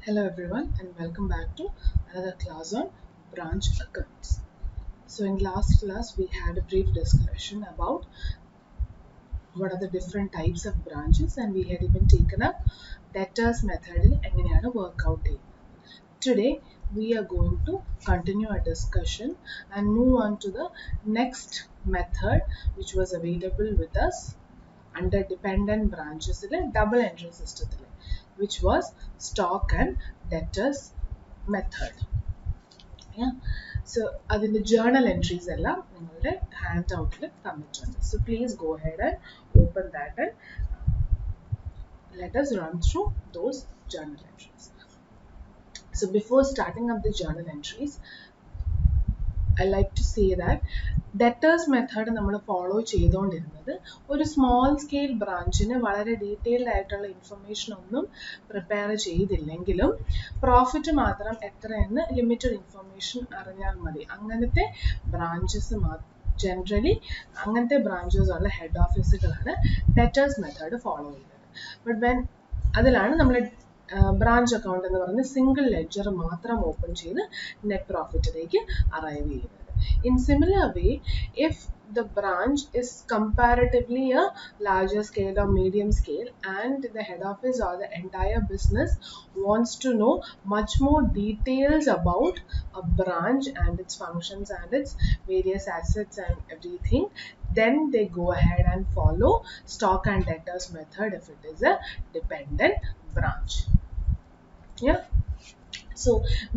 Hello everyone and welcome back to another class on branch accounts. So in last class we had a brief discussion about what are the different types of branches and we had even taken up debtors method എങ്ങനെയാണ് work out ചെയ്യുന്നത്. Today we are going to continue our discussion and move on to the next method which was available with us under dependent branches double entry system which was stock and debtors method. Yeah. So the journal entries എല്ലാം നിങ്ങളുടെ hand ഔട്ടിൽ തന്നിട്ടുണ്ട്. So please go ahead and open that and let us run through those journal entries. So before starting up the journal entries, I like to say that debtors method നമ്മൾ follow ചെയ്തുകൊണ്ടിരുന്നത് ഒരു small scale ബ്രാഞ്ചിന് വളരെ detailed ആയിട്ടുള്ള information ഒന്നും prepare ചെയ്തില്ലെങ്കിലും profit മാത്രം എത്രയെന്ന് limited information അറിഞ്ഞാൽ മതി. അങ്ങനത്തെ ബ്രാഞ്ചസ് ജനറലി അങ്ങനത്തെ ബ്രാഞ്ചസ് ഉള്ള ഹെഡ് ഓഫീസുകളാണ് ഡെറ്റേഴ്സ് മെത്തേഡ് ഫോളോ ചെയ്യുന്നത്. ബട്ട് വെൻ അതിലാണ് നമ്മൾ branch account എന്ന് പറഞ്ഞ് സിംഗിൾ ലെഡ്ജർ മാത്രം ഓപ്പൺ ചെയ്ത് നെറ്റ് പ്രോഫിറ്റിലേക്ക് അറൈവ് ചെയ്യുന്നത്. In similar way, if the branch is comparatively a larger scale or medium scale and the head office or the entire business wants to know much more details about a branch and its functions and its various assets and everything, then they go ahead and follow stock and debtors method if it is a dependent branch. Yeah. So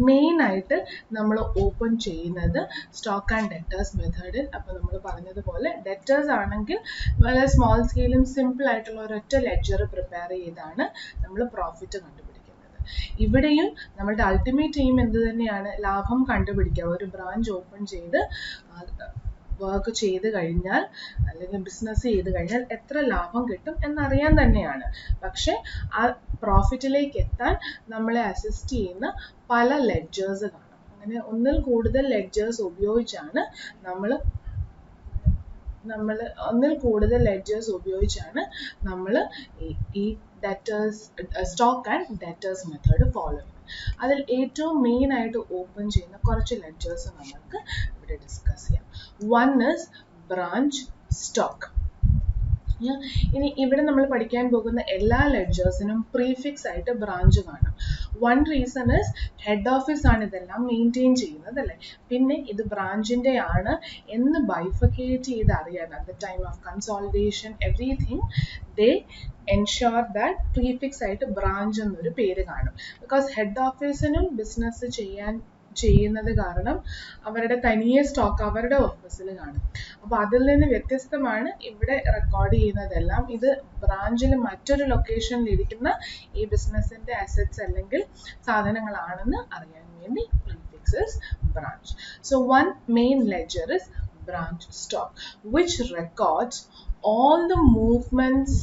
main ആയിട്ട് നമ്മൾ open ചെയ്യുന്നത് stock and debtors മെത്തേഡിൽ. അപ്പോൾ നമ്മൾ പറഞ്ഞതുപോലെ debtors ആണെങ്കിൽ വളരെ small സ്കെയിലും simple ആയിട്ടുള്ള ഒരൊറ്റ ലെഡ്ജർ പ്രിപ്പയർ ചെയ്താണ് നമ്മൾ പ്രോഫിറ്റ് കണ്ടുപിടിക്കുന്നത്. ഇവിടെയും നമ്മളുടെ അൾട്ടിമേറ്റ് എയിം എന്ത് തന്നെയാണ്? ലാഭം കണ്ടുപിടിക്കുക. ഒരു ബ്രാഞ്ച് ഓപ്പൺ ചെയ്ത് വർക്ക് ചെയ്ത് കഴിഞ്ഞാൽ അല്ലെങ്കിൽ ബിസിനസ് ചെയ്ത് കഴിഞ്ഞാൽ എത്ര ലാഭം കിട്ടും എന്നറിയാൻ തന്നെയാണ്. പക്ഷെ ആ പ്രോഫിറ്റിലേക്ക് എത്താൻ നമ്മളെ അസിസ്റ്റ് ചെയ്യുന്ന പല ലെഡ്ജേഴ്സ് കാണും. അങ്ങനെ ഒന്നിൽ കൂടുതൽ ലെഡ്ജേഴ്സ് ഉപയോഗിച്ചാണ് നമ്മൾ ഈ debtors stock and debtors method follow ചെയ്യുന്നത്. അതിൽ ഏറ്റവും മെയിൻ ആയിട്ട് ഓപ്പൺ ചെയ്യുന്ന കുറച്ച് ലെഡ്ജേഴ്സ് നമുക്ക് ഇവിടെ ഡിസ്കസ് ചെയ്യാം. One is branch stock. ഇനി ഇവിടെ നമ്മൾ പഠിക്കാൻ പോകുന്ന എല്ലാ ലെഡ്ജേഴ്സിനും പ്രീഫിക്സ് ആയിട്ട് ബ്രാഞ്ച് കാണും. One reason is head office ആണ് ഇതെല്ലാം മെയിൻറ്റെയിൻ ചെയ്യുന്നത് അല്ലേ. പിന്നെ ഇത് ബ്രാഞ്ചിൻ്റെ ആണ് എന്ന് ബൈഫിക്കേറ്റ് ചെയ്ത് അറിയാൻ at the time of consolidation everything they ensure that prefix ആയിട്ട് ബ്രാഞ്ച് എന്നൊരു പേര് കാണും. ബിക്കോസ് ഹെഡ് ഓഫീസിനും ബിസിനസ് ചെയ്യുന്നത് കാരണം അവരുടെ തനിയെ സ്റ്റോക്ക് അവരുടെ ഓഫീസിൽ കാണും. അപ്പോൾ അതിൽ നിന്ന് വ്യത്യസ്തമാണ് ഇവിടെ റെക്കോർഡ് ചെയ്യുന്നതെല്ലാം. ഇത് ബ്രാഞ്ചിൽ മറ്റൊരു ലൊക്കേഷനിൽ ഇരിക്കുന്ന ഈ ബിസിനസിന്റെ അസറ്റ്സ് അല്ലെങ്കിൽ സാധനങ്ങളാണെന്ന് അറിയാൻ വേണ്ടി prefix is branch. So one main ledger is branch stock which records all the movements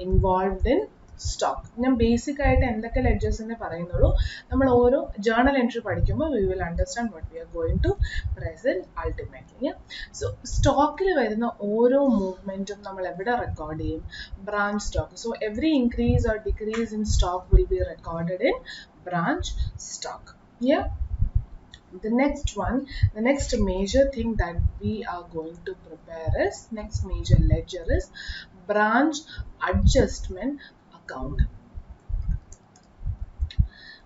involved in stock. ഞാൻ ബേസിക് ആയിട്ട് എന്തൊക്കെ ലെഡ്ജേഴ്സ് എന്ന് പറയുന്നുള്ളൂ. നമ്മൾ ഓരോ ജേർണൽ എൻട്രി പഠിക്കുമ്പോൾ we will understand what we are going to present ultimately. So സ്റ്റോക്കിൽ വരുന്ന ഓരോ മൂവ്മെന്റും നമ്മൾ എവിടെ റെക്കോർഡ് ചെയ്യും? Branch stock. So every increase or decrease in stock will be recorded in branch stock. Yeah. The next major thing that we are going to prepare is, next major ledger is branch adjustment account,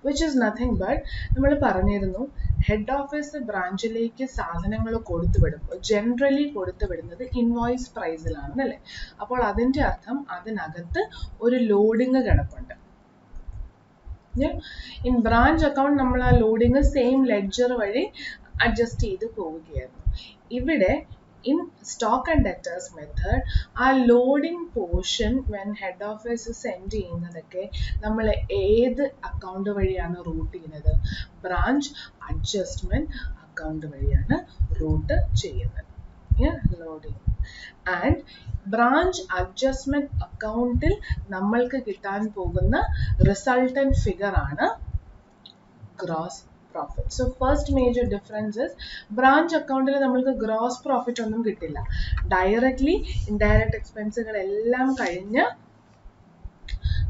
which is nothing but നമ്മൾ പറഞ്ഞിരുന്നു head office ബ്രാഞ്ചിലേക്ക് സാധനങ്ങൾ കൊടുത്തുവിടുമ്പോൾ generally കൊടുത്തുവിടുന്നത് invoice പ്രൈസിലാണ് അല്ലേ. അപ്പോൾ അതിൻ്റെ അർത്ഥം അതിനകത്ത് ഒരു loading കിടപ്പുണ്ട്. ഇൻ ബ്രാഞ്ച് അക്കൗണ്ട് നമ്മൾ ആ ലോഡിങ് സെയിം ലെഡ്ജർ വഴി അഡ്ജസ്റ്റ് ചെയ്ത് പോവുകയായിരുന്നു. ഇവിടെ in stock and debtors method ആ loading portion when head office send ചെയ്യുന്നതൊക്കെ നമ്മൾ ഏത് അക്കൗണ്ട് വഴിയാണ് റൂട്ട് ചെയ്യുന്നത്? ബ്രാഞ്ച് അഡ്ജസ്റ്റ്മെന്റ് അക്കൗണ്ട് വഴിയാണ് റൂട്ട് ചെയ്യുന്നത്. ലോഡിങ് ആൻഡ് ബ്രാഞ്ച് അഡ്ജസ്റ്റ്മെന്റ് അക്കൗണ്ടിൽ നമ്മൾക്ക് കിട്ടാൻ പോകുന്ന റിസൾട്ടന്റ് ഫിഗർ ആണ് gross profit. So first major difference is branch account il namalku gross profit onnum kittilla. Directly indirect expenses ellam kazhinja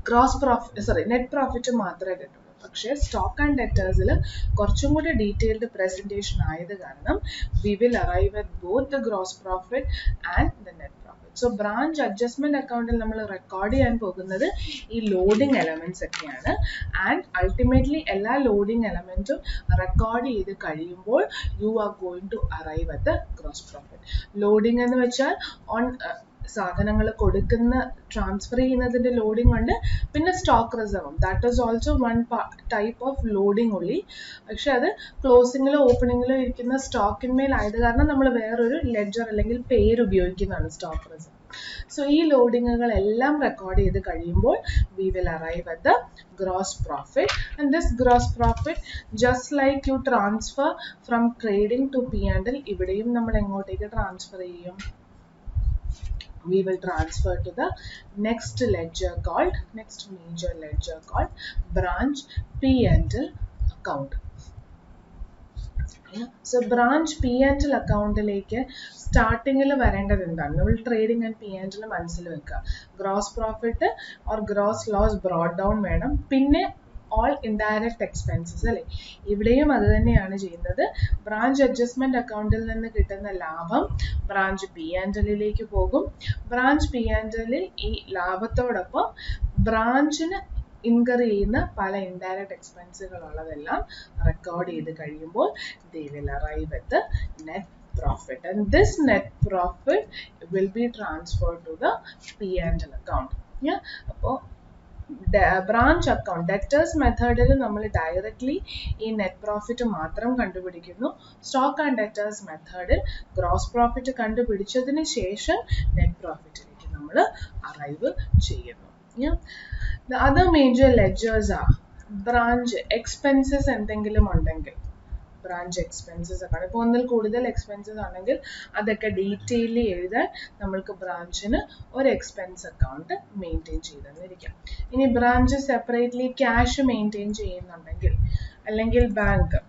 gross profit net profit maathre kittu. പക്ഷേ stock and ഡെറ്റേഴ്സിൽ കുറച്ചും കൂടി detailed presentation ആയത് കാരണം we will arrive at both the gross profit and the net profit. So branch adjustment അക്കൗണ്ടിൽ നമ്മൾ record ചെയ്യാൻ പോകുന്നത് ഈ ലോഡിംഗ് എലമെന്റ്സ് ഒക്കെയാണ്. ആൻഡ് അൾട്ടിമേറ്റ്ലി എല്ലാ ലോഡിംഗ് എലമെന്റും റെക്കോർഡ് ചെയ്ത് കഴിയുമ്പോൾ you are going to arrive at the gross profit. Loading എന്ന് വെച്ചാൽ ഓൺ സാധനങ്ങൾ കൊടുക്കുന്ന ട്രാൻസ്ഫർ ചെയ്യുന്നതിന്റെ ലോഡിംഗ് ഉണ്ട്, പിന്നെ സ്റ്റോക്ക് റിസർവും that is also one type of loading ഉള്ളി. പക്ഷെ അത് ക്ലോസിങ്ങിലോ ഓപ്പണിങ്ങിലോ ഇരിക്കുന്ന സ്റ്റോക്കിന്മേൽ ആയത് കാരണം നമ്മൾ വേറൊരു ലെഡ്ജർ അല്ലെങ്കിൽ പേര് ഉപയോഗിക്കുന്നതാണ് സ്റ്റോക്ക് റിസർവ്. സോ ഈ ലോഡിങ്ങുകളെല്ലാം റെക്കോർഡ് ചെയ്ത് കഴിയുമ്പോൾ we will arrive at the gross profit. And this gross profit just like you transfer from trading to P&L, ഇവിടെയും നമ്മൾ എങ്ങോട്ടേക്ക് ട്രാൻസ്ഫർ ചെയ്യും? We will transfer to the next ledger called, next major ledger called branch P&L account. So branch P&L അക്കൗണ്ടിലേക്ക് സ്റ്റാർട്ടിങ്ങിൽ വരേണ്ടത് എന്താണ്? നമ്മൾ trading and P&L മനസ്സിൽ വെക്കുക. Gross profit or gross loss brought down വേണം, പിന്നെ ഓൾ ഇൻഡയറക്റ്റ് എക്സ്പെൻസസ് അല്ലേ? ഇവിടെയും അത് തന്നെയാണ് ചെയ്യുന്നത്. ബ്രാഞ്ച് അഡ്ജസ്റ്റ്മെന്റ് അക്കൗണ്ടിൽ നിന്ന് കിട്ടുന്ന ലാഭം ബ്രാഞ്ച് P&Lലേക്ക് പോകും. ബ്രാഞ്ച് P&L ഈ ലാഭത്തോടൊപ്പം ബ്രാഞ്ചിന് ഇൻകർ ചെയ്യുന്ന പല ഇൻഡയറക്റ്റ് എക്സ്പെൻസുകൾ ഉള്ളതെല്ലാം റെക്കോർഡ് ചെയ്ത് കഴിയുമ്പോൾ they will arrive at the net profit, and this net profit will be transferred to the P&L account. അപ്പോൾ ബ്രാഞ്ച് അക്കൗണ്ട് ഡെറ്റേഴ്സ് മെത്തേഡിൽ നമ്മൾ ഡയറക്ട്ലി ഈ നെറ്റ് പ്രോഫിറ്റ് മാത്രം കണ്ടുപിടിക്കുന്നു. സ്റ്റോക്ക് ആൻഡ് ഡെറ്റേഴ്സ് മെത്തേഡിൽ ഗ്രോസ് പ്രോഫിറ്റ് കണ്ടുപിടിച്ചതിന് ശേഷം നെറ്റ് പ്രോഫിറ്റിലേക്ക് നമ്മൾ അറൈവ് ചെയ്യുന്നു. The other major ledgers are branch expenses. എന്തെങ്കിലും ഉണ്ടെങ്കിൽ ബ്രാഞ്ച് എക്സ്പെൻസസ് ഒക്കെ, ഇപ്പോൾ ഒന്നിൽ കൂടുതൽ എക്സ്പെൻസസ് ആണെങ്കിൽ അതൊക്കെ ഡീറ്റെയിലി എഴുതാൻ നമ്മൾക്ക് ബ്രാഞ്ചിന് ഒരു എക്സ്പെൻസ് അക്കൗണ്ട് മെയിൻറ്റെയിൻ ചെയ്തെന്നിരിക്കാം. ഇനി ബ്രാഞ്ച് സെപ്പറേറ്റ്ലി ക്യാഷ് മെയിൻറ്റെയിൻ ചെയ്യുന്നുണ്ടെങ്കിൽ, അല്ലെങ്കിൽ ബാങ്ക്,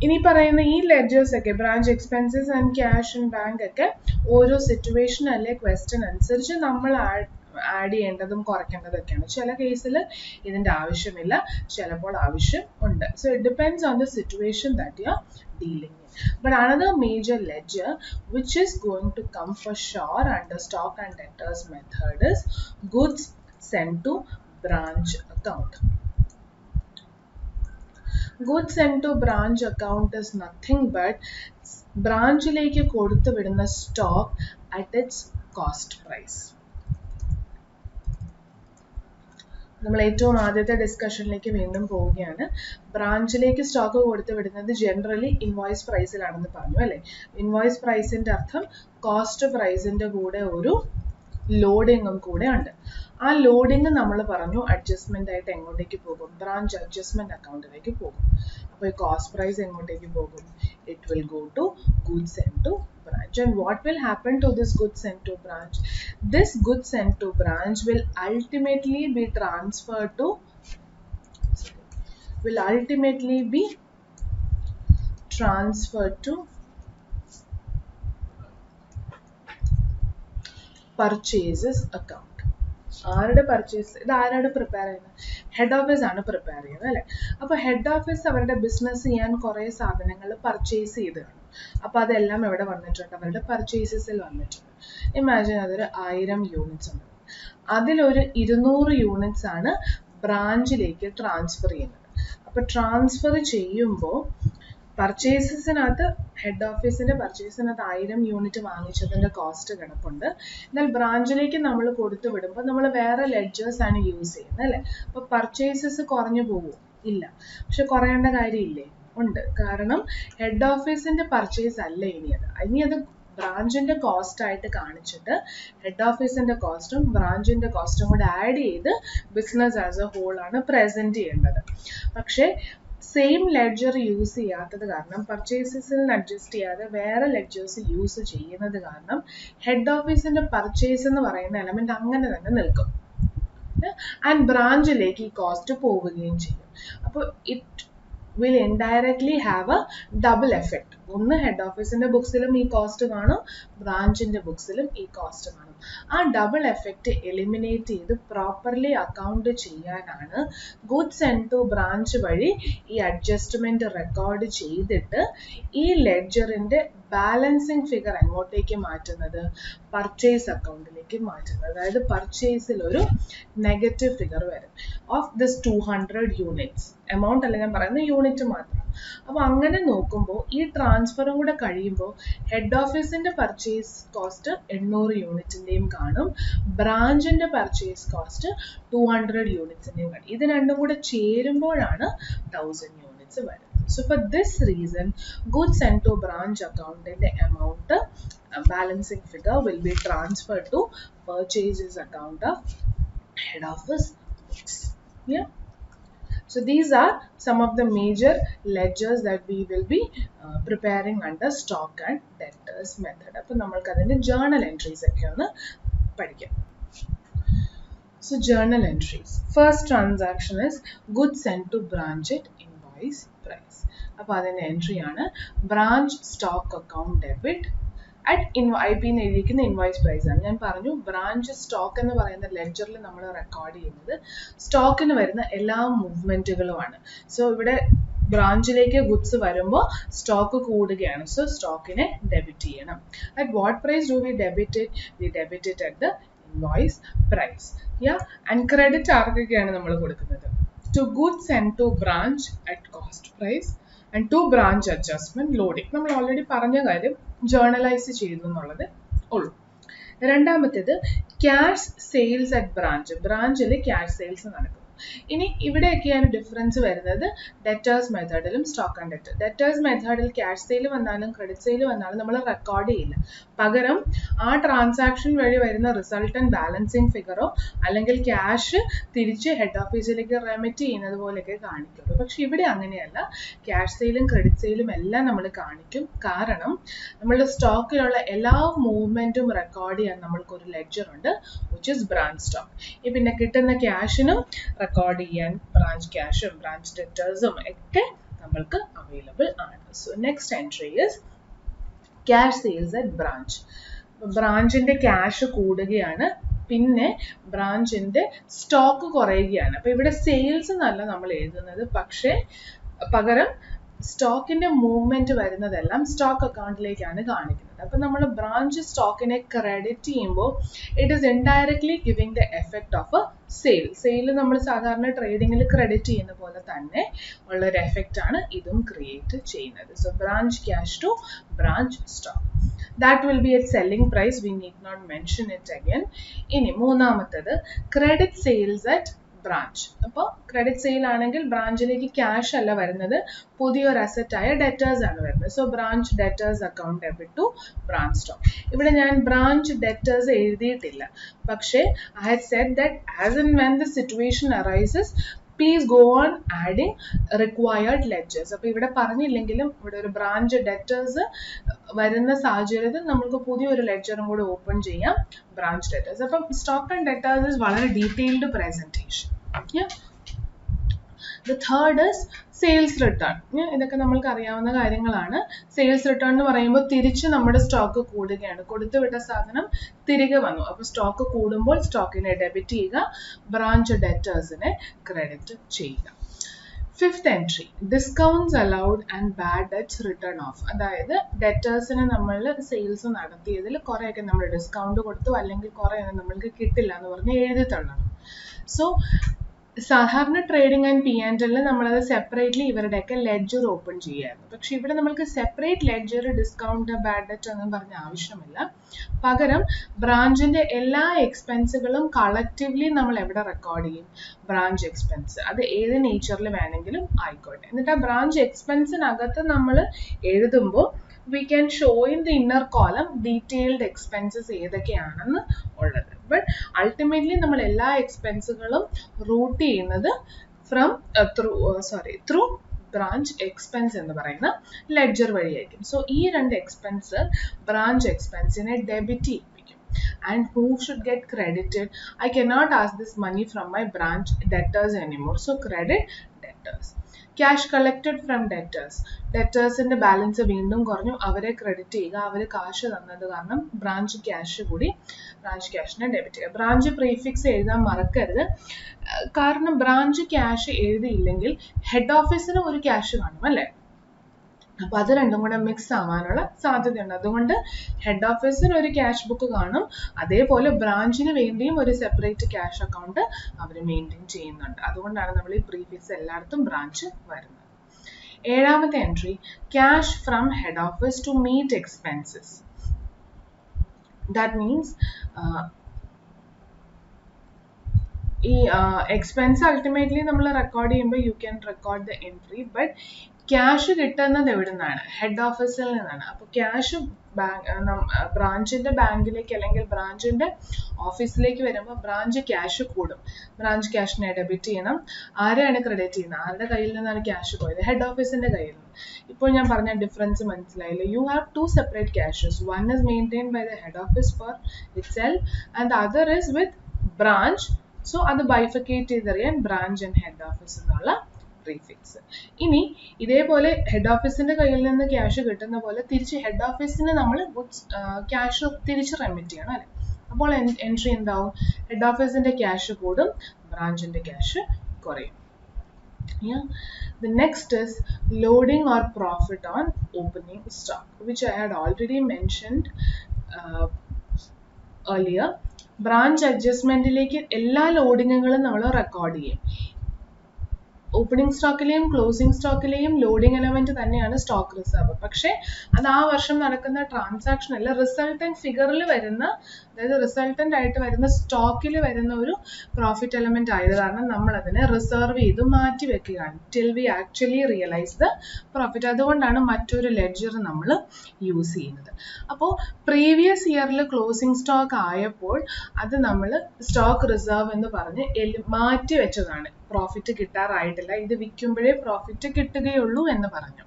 ഇനി പറയുന്ന ഈ ലെഡ്ജേഴ്സ് ഒക്കെ branch expenses and cash and bank ഒക്കെ ഓരോ സിറ്റുവേഷൻ അല്ലെ ക്വസ്റ്റ്യൻ അനുസരിച്ച് നമ്മൾ ആഡ് ചെയ്യേണ്ടതും കുറയ്ക്കേണ്ടതൊക്കെയാണ്. ചില കേസിൽ ഇതിന്റെ ആവശ്യമില്ല, ചിലപ്പോൾ ആവശ്യം ഉണ്ട്. So it depends on the situation that you are dealing in. But another major ledger which is going to come for sure under stock and debtors method is goods sent to branch account. Goods sent to branch account is nothing but ബ്രാഞ്ചിലേക്ക് കൊടുത്തു വിടുന്ന stock at its cost price. നമ്മൾ ഏറ്റവും ആദ്യത്തെ ഡിസ്കഷനിലേക്ക് വീണ്ടും പോവുകയാണ്. ബ്രാഞ്ചിലേക്ക് stock കൊടുത്തു വിടുന്നത് generally invoice പ്രൈസിലാണെന്ന് പറഞ്ഞു അല്ലേ? ഇൻവോയ്സ് പ്രൈസിന്റെ അർത്ഥം കോസ്റ്റ് പ്രൈസിന്റെ കൂടെ ഒരു ലോഡിങ്ങും കൂടെ ഉണ്ട്. ആ ലോഡിങ് നമ്മൾ പറഞ്ഞു അഡ്ജസ്റ്റ്മെന്റ് ആയിട്ട് എങ്ങോട്ടേക്ക് പോകും? ബ്രാഞ്ച് അഡ്ജസ്റ്റ്മെന്റ് അക്കൗണ്ടിലേക്ക് പോകും. അപ്പോൾ ഈ കോസ്റ്റ് പ്രൈസ് എങ്ങോട്ടേക്ക് പോകും? It will go to goods sent to branch. And what will happen to this goods sent to branch? This goods sent to branch will ultimately be transferred to purchases account. ആരുടെ purchase? ഇത് ആരാണ് prepare ചെയ്യുന്നത്? Head office ആണ് prepare ചെയ്യുന്നത് അല്ലേ? അപ്പോൾ head office അവരുടെ business ചെയ്യാൻ കുറേ സാധനങ്ങൾ പർച്ചേസ് ചെയ്ത് കാണും. അപ്പോൾ അതെല്ലാം എവിടെ വന്നിട്ടുണ്ട്? അവരുടെ പർച്ചേസസിൽ വന്നിട്ടുണ്ട്. ഇമാജിൻ അതൊരു 1000 യൂണിറ്റ്സ് ഉണ്ട്. അതിലൊരു 200 യൂണിറ്റ്സ് ആണ് ബ്രാഞ്ചിലേക്ക് ട്രാൻസ്ഫർ ചെയ്യുന്നത്. അപ്പോൾ ട്രാൻസ്ഫർ ചെയ്യുമ്പോൾ പർച്ചേസസിനകത്ത് ഹെഡ് ഓഫീസിന്റെ പർച്ചേസിനകത്ത് 1000 യൂണിറ്റ് വാങ്ങിച്ചതിന്റെ കോസ്റ്റ് കിടപ്പുണ്ട്. എന്നാൽ ബ്രാഞ്ചിലേക്ക് നമ്മൾ കൊടുത്തു വിടുമ്പോൾ നമ്മൾ വേറെ ലെഡ്ജേഴ്സ് ആണ് യൂസ് ചെയ്യുന്നത് അല്ലേ? അപ്പോൾ പർച്ചേസസ് കുറഞ്ഞു പോകുമോ? ഇല്ല. പക്ഷെ കുറയേണ്ട കാര്യമില്ലേ? ഉണ്ട്. കാരണം ഹെഡ് ഓഫീസിന്റെ പർച്ചേസ് അല്ല ഇനി അത് ബ്രാഞ്ചിന്റെ കോസ്റ്റ് ആയിട്ട് കാണിച്ചിട്ട് ഹെഡ് ഓഫീസിന്റെ കോസ്റ്റും ബ്രാഞ്ചിന്റെ കോസ്റ്റും കൂടെ ആഡ് ചെയ്ത് ബിസിനസ് ആസ് എ ഹോൾ ആണ് പ്രസന്റ് ചെയ്യേണ്ടത്. പക്ഷേ സെയിം ലെഡ്ജർ യൂസ് ചെയ്യാത്തത് കാരണം, പർച്ചേസസിൽ അഡ്ജസ്റ്റ് ചെയ്യാതെ വേറെ ലെഡ്ജേഴ്സ് യൂസ് ചെയ്യുന്നത് കാരണം ഹെഡ് ഓഫീസിന്റെ പർച്ചേസ് എന്ന് പറയുന്ന എലമെന്റ് അങ്ങനെ തന്നെ നിൽക്കും. ആൻഡ് ബ്രാഞ്ചിലേക്ക് ഈ കോസ്റ്റ് പോവുകയും ചെയ്യും. അപ്പോൾ it will indirectly have a double effect. ഒന്ന് ഹെഡ് ഓഫീസിന്റെ ബുക്സിലും ഈ കോസ്റ്റ് കാണും, ബ്രാഞ്ചിന്റെ ബുക്സിലും ഈ കോസ്റ്റ് കാണും. ആ ഡബിൾ എഫക്റ്റ് എലിമിനേറ്റ് ചെയ്ത് പ്രോപ്പർലി അക്കൗണ്ട് ചെയ്യാനാണ് ഗുഡ്സ് സെൻഡ് ടു ബ്രാഞ്ച് വഴി ഈ അഡ്ജസ്റ്റ്മെന്റ് റെക്കോർഡ് ചെയ്തിട്ട് ഈ ലെഡ്ജറിന്റെ ബാലൻസിങ് ഫിഗർ എങ്ങോട്ടേക്ക് മാറ്റുന്നത്, പർച്ചേസ് അക്കൗണ്ടിലേക്ക് മാറ്റുന്നത്. അതായത് പർച്ചേസിൽ ഒരു നെഗറ്റീവ് ഫിഗർ വരും ഓഫ് ദിസ് 200 യൂണിറ്റ്സ്. എമൗണ്ട് അല്ല ഞാൻ പറയുന്നത്, യൂണിറ്റ് മാത്രം. അപ്പൊ അങ്ങനെ നോക്കുമ്പോൾ ഈ ട്രാൻസ്ഫറും കൂടെ കഴിയുമ്പോൾ ഹെഡ് ഓഫീസിന്റെ പർച്ചേസ് കോസ്റ്റ് 800 യൂണിറ്റിന്റെയും കാണും, ബ്രാഞ്ചിന്റെ പർച്ചേസ് കോസ്റ്റ് 200 യൂണിറ്റ്സിന്റെയും കാണും. ഇത് രണ്ടും കൂടെ ചേരുമ്പോഴാണ് 1000 യൂണിറ്റ്സ് വരുന്നത്. So for this reason, goods sent to branch account in the amount balancing figure will be transferred to purchases account of head office books. Yeah. So these are some of the major ledgers that we will be preparing under stock and debtors method. അപ്പോൾ നമ്മൾക്ക് അതിന്റെ journal entries ഒക്കെ ഒന്ന് പഠിക്കാം. So journal entries. First transaction is goods sent to branch at invoice price. അപ്പോൾ അതിന്റെ entry ആണ് branch stock account debit at എഴുതിയിരിക്കുന്ന ഇൻവോയ്സ് പ്രൈസ് ആണ്. ഞാൻ പറഞ്ഞു ബ്രാഞ്ച് സ്റ്റോക്ക് എന്ന് പറയുന്ന ലെഡ്ജറിൽ നമ്മൾ റെക്കോർഡ് ചെയ്യുന്നത് സ്റ്റോക്കിന് വരുന്ന എല്ലാ മൂവ്മെന്റുകളുമാണ്. സോ ഇവിടെ ബ്രാഞ്ചിലേക്ക് ഗുഡ്സ് വരുമ്പോൾ സ്റ്റോക്ക് കൂടുകയാണ്, സോ സ്റ്റോക്കിനെ ഡെബിറ്റ് ചെയ്യണം. At what price do we debit it? We debit it at the invoice price. Yeah, and credit ആർക്കൊക്കെയാണ് നമ്മൾ കൊടുക്കുന്നത്? To goods send to branch at cost price and to branch adjustment loading. നമ്മൾ already പറഞ്ഞ കാര്യം journalise ചെയ്തു എന്നുള്ളത് ഉള്ളൂ. രണ്ടാമത്തേത് ക്യാഷ് സെയിൽസ് അറ്റ് ബ്രാഞ്ച്. ബ്രാഞ്ചിൽ ക്യാഷ് സെയിൽസ് നടക്കും. ഇനി ഇവിടെയൊക്കെയാണ് ഡിഫറൻസ് വരുന്നത് ഡെറ്റേഴ്സ് മെത്തേഡിലും സ്റ്റോക്ക് ആൻഡ് ഡെറ്റർ. ഡെറ്റേഴ്സ് മെത്തേഡിൽ ക്യാഷ് സെയിൽ വന്നാലും ക്രെഡിറ്റ് സെയിൽ വന്നാലും നമ്മൾ റെക്കോർഡ് ചെയ്യില്ല. പകരം ആ ട്രാൻസാക്ഷൻ വഴി വരുന്ന റിസൾട്ടന്റ് ബാലൻസിങ് ഫിഗറോ അല്ലെങ്കിൽ ക്യാഷ് തിരിച്ച് ഹെഡ് ഓഫീസിലേക്ക് റെമിറ്റ് ചെയ്യുന്നത് പോലെയൊക്കെ കാണിക്കുള്ളൂ. പക്ഷെ ഇവിടെ അങ്ങനെയല്ല, ക്യാഷ് സെയിലും ക്രെഡിറ്റ് സെയിലും എല്ലാം നമ്മൾ കാണിക്കും. കാരണം നമ്മളുടെ സ്റ്റോക്കിലുള്ള എല്ലാ മൂവ്മെന്റും റെക്കോർഡ് ചെയ്യാൻ നമ്മൾക്കൊരു ലെഡ്ജർ ഉണ്ട്, വിച്ച് ഇസ് ബ്രാഞ്ച് സ്റ്റോക്ക്. ഈ പിന്നെ കിട്ടുന്ന ക്യാഷിനും റെക്കോർഡ് ചെയ്യാൻ ബ്രാഞ്ച് ക്യാഷും ബ്രാഞ്ച് ഡെറ്റേഴ്സും ഒക്കെ നമ്മൾക്ക് അവൈലബിൾ ആണ്. So next entry is cash sales at branch. ബ്രാഞ്ചിന്റെ ക്യാഷ് കൂടുകയാണ്, പിന്നെ ബ്രാഞ്ചിന്റെ സ്റ്റോക്ക് കുറയുകയാണ്. അപ്പൊ ഇവിടെ സെയിൽസ് എന്നല്ല നമ്മൾ എഴുതുന്നത്, പക്ഷേ പകരം സ്റ്റോക്കിന്റെ മൂവ്മെന്റ് വരുന്നതെല്ലാം സ്റ്റോക്ക് അക്കൗണ്ടിലേക്കാണ് കാണിക്കുന്നത്. അപ്പൊ നമ്മൾ ബ്രാഞ്ച് സ്റ്റോക്കിനെ ക്രെഡിറ്റ് ചെയ്യുമ്പോൾ it is indirectly giving the effect of A sale. Sale നമ്മൾ സാധാരണ ട്രേഡിങ്ങിൽ ക്രെഡിറ്റ് ചെയ്യുന്ന പോലെ തന്നെ ഉള്ളൊരു എഫക്റ്റ് ആണ് ഇതും ക്രിയേറ്റ് ചെയ്യുന്നത്. So branch cash to branch stock. That will be at selling price. We need not mention it again. ഇനി മൂന്നാമത്തേത് credit sales at ബ്രാഞ്ച്. അപ്പോൾ ക്രെഡിറ്റ് സെയിൽ ആണെങ്കിൽ ബ്രാഞ്ചിലേക്ക് ക്യാഷ് അല്ല വരുന്നത്, പുതിയൊരു അസറ്റ് ആയ ഡെറ്റേഴ്സ് ആണ് വരുന്നത്. So branch debtors account debit to branch stock. ഇവിടെ ഞാൻ ബ്രാഞ്ച് ഡെറ്റേഴ്സ് എഴുതിയിട്ടില്ല, പക്ഷേ I had said that as and when the situation arises please go on adding required ledgers. അപ്പോൾ ഇവിടെ പറഞ്ഞില്ലെങ്കിലും ഇവിടെ ഒരു ബ്രാഞ്ച് ഡെറ്റേഴ്സ് വരുന്ന സാഹചര്യത്തിൽ നമുക്ക് പുതിയൊരു ലെഡ്ജറും കൂടി ഓപ്പൺ ചെയ്യാം, ബ്രാഞ്ച് ഡെറ്റേഴ്സ്. അപ്പം സ്റ്റോക്ക് ആൻഡ് ഡെറ്റേഴ്സ് വളരെ detailed presentation. The third is sales return. ഇതൊക്കെ നമ്മൾക്ക് അറിയാവുന്ന കാര്യങ്ങളാണ്. സെയിൽസ് റിട്ടേൺ എന്ന് പറയുമ്പോൾ തിരിച്ച് നമ്മുടെ സ്റ്റോക്ക് കൂടുകയാണ്, കൊടുത്തുവിട്ട സാധനം തിരികെ വന്നു. അപ്പോൾ സ്റ്റോക്ക് കൂടുമ്പോൾ സ്റ്റോക്കിനെ ഡെബിറ്റ് ചെയ്യുക, ബ്രാഞ്ച് ഡെറ്റേഴ്സിനെ ക്രെഡിറ്റ് ചെയ്യുക. Fifth entry discounts allowed and bad debts return of. അതായത് ഡെറ്റേഴ്സിന് നമ്മൾ സെയിൽസ് നടത്തിയതിൽ കുറേയൊക്കെ നമ്മൾ ഡിസ്കൗണ്ട് കൊടുത്തു, അല്ലെങ്കിൽ കുറേയൊന്നും നമ്മൾക്ക് കിട്ടില്ല എന്ന് പറഞ്ഞ് എഴുതി തള്ളണം. സോ സാധാരണ ട്രേഡിംഗ് ആൻഡ് P&L നമ്മളത് സെപ്പറേറ്റ്ലി ഇവരുടെയൊക്കെ ലെഡ്ജർ ഓപ്പൺ ചെയ്യായിരുന്നു. പക്ഷെ ഇവിടെ നമ്മൾക്ക് separate ledger discount bad debt ഒന്നും പറഞ്ഞ ആവശ്യമില്ല. പകരം ബ്രാഞ്ചിന്റെ എല്ലാ എക്സ്പെൻസുകളും കളക്റ്റീവ്ലി നമ്മൾ എവിടെ റെക്കോർഡ് ചെയ്യും? Branch expense. അത് ഏത് നേച്ചറിൽ വേണമെങ്കിലും ആയിക്കോട്ടെ. എന്നിട്ട് ആ ബ്രാഞ്ച് എക്സ്പെൻസിനകത്ത് നമ്മൾ എഴുതുമ്പോൾ we can show in the inner column detailed expenses ഏതൊക്കെയാണെന്ന് ഉള്ളത്. ബട്ട് അൾട്ടിമേറ്റ്ലി നമ്മൾ എല്ലാ എക്സ്പെൻസുകളും റൂട്ട് ചെയ്യുന്നത് ത്രൂ ബ്രാഞ്ച് എക്സ്പെൻസ് എന്ന് പറയുന്ന ലെഡ്ജർ വഴിയായിരിക്കും. സോ ഈ രണ്ട് എക്സ്പെൻസ് ബ്രാഞ്ച് എക്സ്പെൻസിനെ ഡെബിറ്റ് ചെയ്യിപ്പിക്കും. And who should get credited? I cannot ask this money from my branch debtors anymore. So credit debtors. debtors. Cash collected from debtors. Debtors-ന്റെ balance വീണ്ടും കുറഞ്ഞു, അവരെ ക്രെഡിറ്റ് ചെയ്യുക, അവർ കാശ് തന്നത് കാരണം ബ്രാഞ്ച് ക്യാഷ് കൂടി, ബ്രാഞ്ച് ക്യാഷിനെ ഡെബിറ്റ് ചെയ്യുക. ബ്രാഞ്ച് പ്രീഫിക്സ് എഴുതാൻ മറക്കരുത്, കാരണം ബ്രാഞ്ച് ക്യാഷ് എഴുതിയില്ലെങ്കിൽ ഹെഡ് ഓഫീസിന് ഒരു ക്യാഷ് കാണും അല്ലേ, അപ്പോൾ അത് രണ്ടും കൂടെ മിക്സ് ആവാനുള്ള സാധ്യതയുണ്ട്. അതുകൊണ്ട് ഹെഡ് ഓഫീസിന് ഒരു ക്യാഷ് ബുക്ക് കാണും, അതേപോലെ ബ്രാഞ്ചിന് വേണ്ടിയും ഒരു സെപ്പറേറ്റ് ക്യാഷ് അക്കൗണ്ട് അവർ മെയിൻറ്റെയിൻ ചെയ്യുന്നുണ്ട്. അതുകൊണ്ടാണ് നമ്മൾ ഈ പ്രീഫിക്സ് എല്ലായിടത്തും ബ്രാഞ്ച് വരുന്നത്. ഏഴാമത്തെ entry, cash from head office to meet expenses. That means ഈ എക്സ്പെൻസ് അൾട്ടിമേറ്റ്ലി നമ്മൾ റെക്കോർഡ് ചെയ്യുമ്പോൾ you can record the entry, but cash കിട്ടുന്നത് എവിടെ നിന്നാണ്? ഹെഡ് ഓഫീസിൽ നിന്നാണ്. അപ്പോൾ ക്യാഷ് ബ്രാഞ്ചിന്റെ ബാങ്കിലേക്ക് അല്ലെങ്കിൽ ബ്രാഞ്ചിന്റെ ഓഫീസിലേക്ക് വരുമ്പോൾ ബ്രാഞ്ച് ക്യാഷ് കൂടും. ബ്രാഞ്ച് ക്യാഷിനെ ഡെബിറ്റ് ചെയ്യണം. ആരെയാണ് ക്രെഡിറ്റ് ചെയ്യുന്നത്? ആരുടെ കയ്യിൽ നിന്നാണ് ക്യാഷ് പോയത്? ഹെഡ് ഓഫീസിന്റെ കയ്യിൽ നിന്ന്. ഇപ്പോൾ ഞാൻ പറഞ്ഞ ഡിഫറൻസ് മനസ്സിലായില്ലേ? You have to separate cashes. One is maintained by the head office for itself and the other is with branch. So അത് ബൈഫിക്കേറ്റ് ചെയ്തറിയാൻ ബ്രാഞ്ച് ആൻഡ് ഹെഡ് ഓഫീസ് എന്നുള്ള പ്രീഫിക്സ്. ഇനി ഇതേപോലെ ഹെഡ് ഓഫീസിന്റെ കയ്യിൽ നിന്ന് ക്യാഷ് കിട്ടുന്ന പോലെ തിരിച്ച് ഹെഡ് ഓഫീസിന് നമ്മൾ ക്യാഷ് തിരിച്ച് റെമിറ്റ് ചെയ്യണം അല്ലെ. അപ്പോൾ എൻട്രി എന്താവും? ഹെഡ് ഓഫീസിന്റെ ക്യാഷ് കൂടും, ബ്രാഞ്ചിന്റെ ക്യാഷ് കുറയും. The next is loading or profit on opening stock, which I had already mentioned earlier. Branch അഡ്ജസ്റ്റ്മെന്റിലേക്ക് എല്ലാ ലോഡിങ്ങുകളും നമ്മൾ റെക്കോർഡ് ചെയ്യും. ഓപ്പണിംഗ് സ്റ്റോക്കിലെയും ക്ലോസിംഗ് സ്റ്റോക്കിലെയും ലോഡിംഗ് എലമെന്റ് തന്നെയാണ് സ്റ്റോക്ക് റിസർവ്. പക്ഷേ അത് ആ വർഷം നടക്കുന്ന ട്രാൻസാക്ഷൻ അല്ല, റിസൾട്ടന്റ് ഫിഗറിൽ വരുന്ന, അതായത് റിസൾട്ടന്റ് ആയിട്ട് വരുന്ന സ്റ്റോക്കിൽ വരുന്ന ഒരു പ്രോഫിറ്റ് എലമെന്റ് ആയത് കാരണം നമ്മൾ അതിനെ റിസർവ് ചെയ്ത് മാറ്റി വെക്കുകയാണ് till we actually realise the profit. അതുകൊണ്ടാണ് മറ്റൊരു ലെഡ്ജർ നമ്മൾ യൂസ് ചെയ്യുന്നത്. അപ്പോൾ പ്രീവിയസ് ഇയറിൽ ക്ലോസിംഗ് സ്റ്റോക്ക് ആയപ്പോൾ അത് നമ്മൾ സ്റ്റോക്ക് റിസർവ് എന്ന് പറഞ്ഞ് മാറ്റി വെച്ചതാണ്. പ്രോഫിറ്റ് കിട്ടാറായിട്ടില്ല, ഇത് വിൽക്കുമ്പോഴേ പ്രോഫിറ്റ് കിട്ടുകയുള്ളൂ എന്ന് പറഞ്ഞു.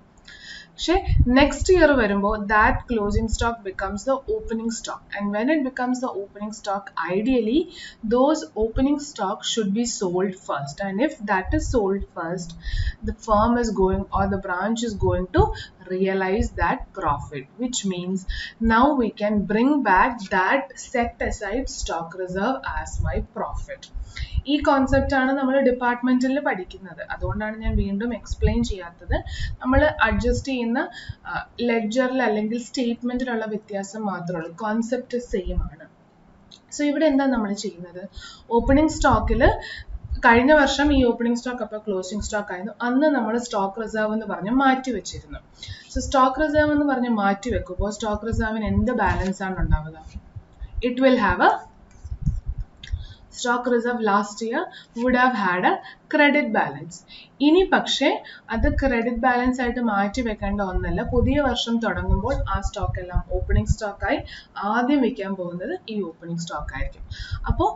പക്ഷേ നെക്സ്റ്റ് ഇയർ വരുമ്പോൾ that closing stock becomes the opening stock, and when it becomes the opening stock ideally those opening stock should be sold first, and if that is sold first the firm is going or the branch is going to realize that profit, which means now we can bring back that set aside stock reserve as my profit. ഈ concept ആണ് നമ്മൾ ഡിപ്പാർട്ട്മെന്റിൽ പഠിക്കുന്നത്. അതുകൊണ്ടാണ് ഞാൻ വീണ്ടും explain ചെയ്യാത്തത്. നമ്മൾ അഡ്ജസ്റ്റ് ചെയ്യുന്ന ലെഡ്ജറിൽ അല്ലെങ്കിൽ സ്റ്റേറ്റ്മെന്റിലുള്ള വ്യത്യാസം മാത്രമേ ഉള്ളൂ, കോൺസെപ്റ്റ് സെയിം ആണ്. സോ ഇവിടെ എന്താ നമ്മൾ ചെയ്യുന്നത്? ഓപ്പണിംഗ് സ്റ്റോക്കിൽ കഴിഞ്ഞ വർഷം ഈ ഓപ്പണിംഗ് സ്റ്റോക്ക് അപ്പോൾ ക്ലോസിംഗ് സ്റ്റോക്ക് ആയിരുന്നു, അന്ന് നമ്മൾ സ്റ്റോക്ക് റിസർവ് എന്ന് പറഞ്ഞ് മാറ്റി വെച്ചിരുന്നു. സോ സ്റ്റോക്ക് റിസർവ് എന്ന് പറഞ്ഞ് മാറ്റി വെക്കുമ്പോൾ സ്റ്റോക്ക് റിസർവിന് എന്ത് ബാലൻസ് ആണ് ഉണ്ടാവുക? It will have A stock reserve last year would have had a credit balance. ഇനി പക്ഷേ അത് ക്രെഡിറ്റ് ബാലൻസ് ആയിട്ട് മാറ്റി വെക്കേണ്ട ഒന്നല്ല. പുതിയ വർഷം തുടങ്ങുമ്പോൾ ആ സ്റ്റോക്ക് എല്ലാം ഓപ്പണിംഗ് സ്റ്റോക്കായി ആദ്യം വെക്കാൻ പോകുന്നത് ഈ ഓപ്പണിംഗ് സ്റ്റോക്ക് ആയിരിക്കും. അപ്പോൾ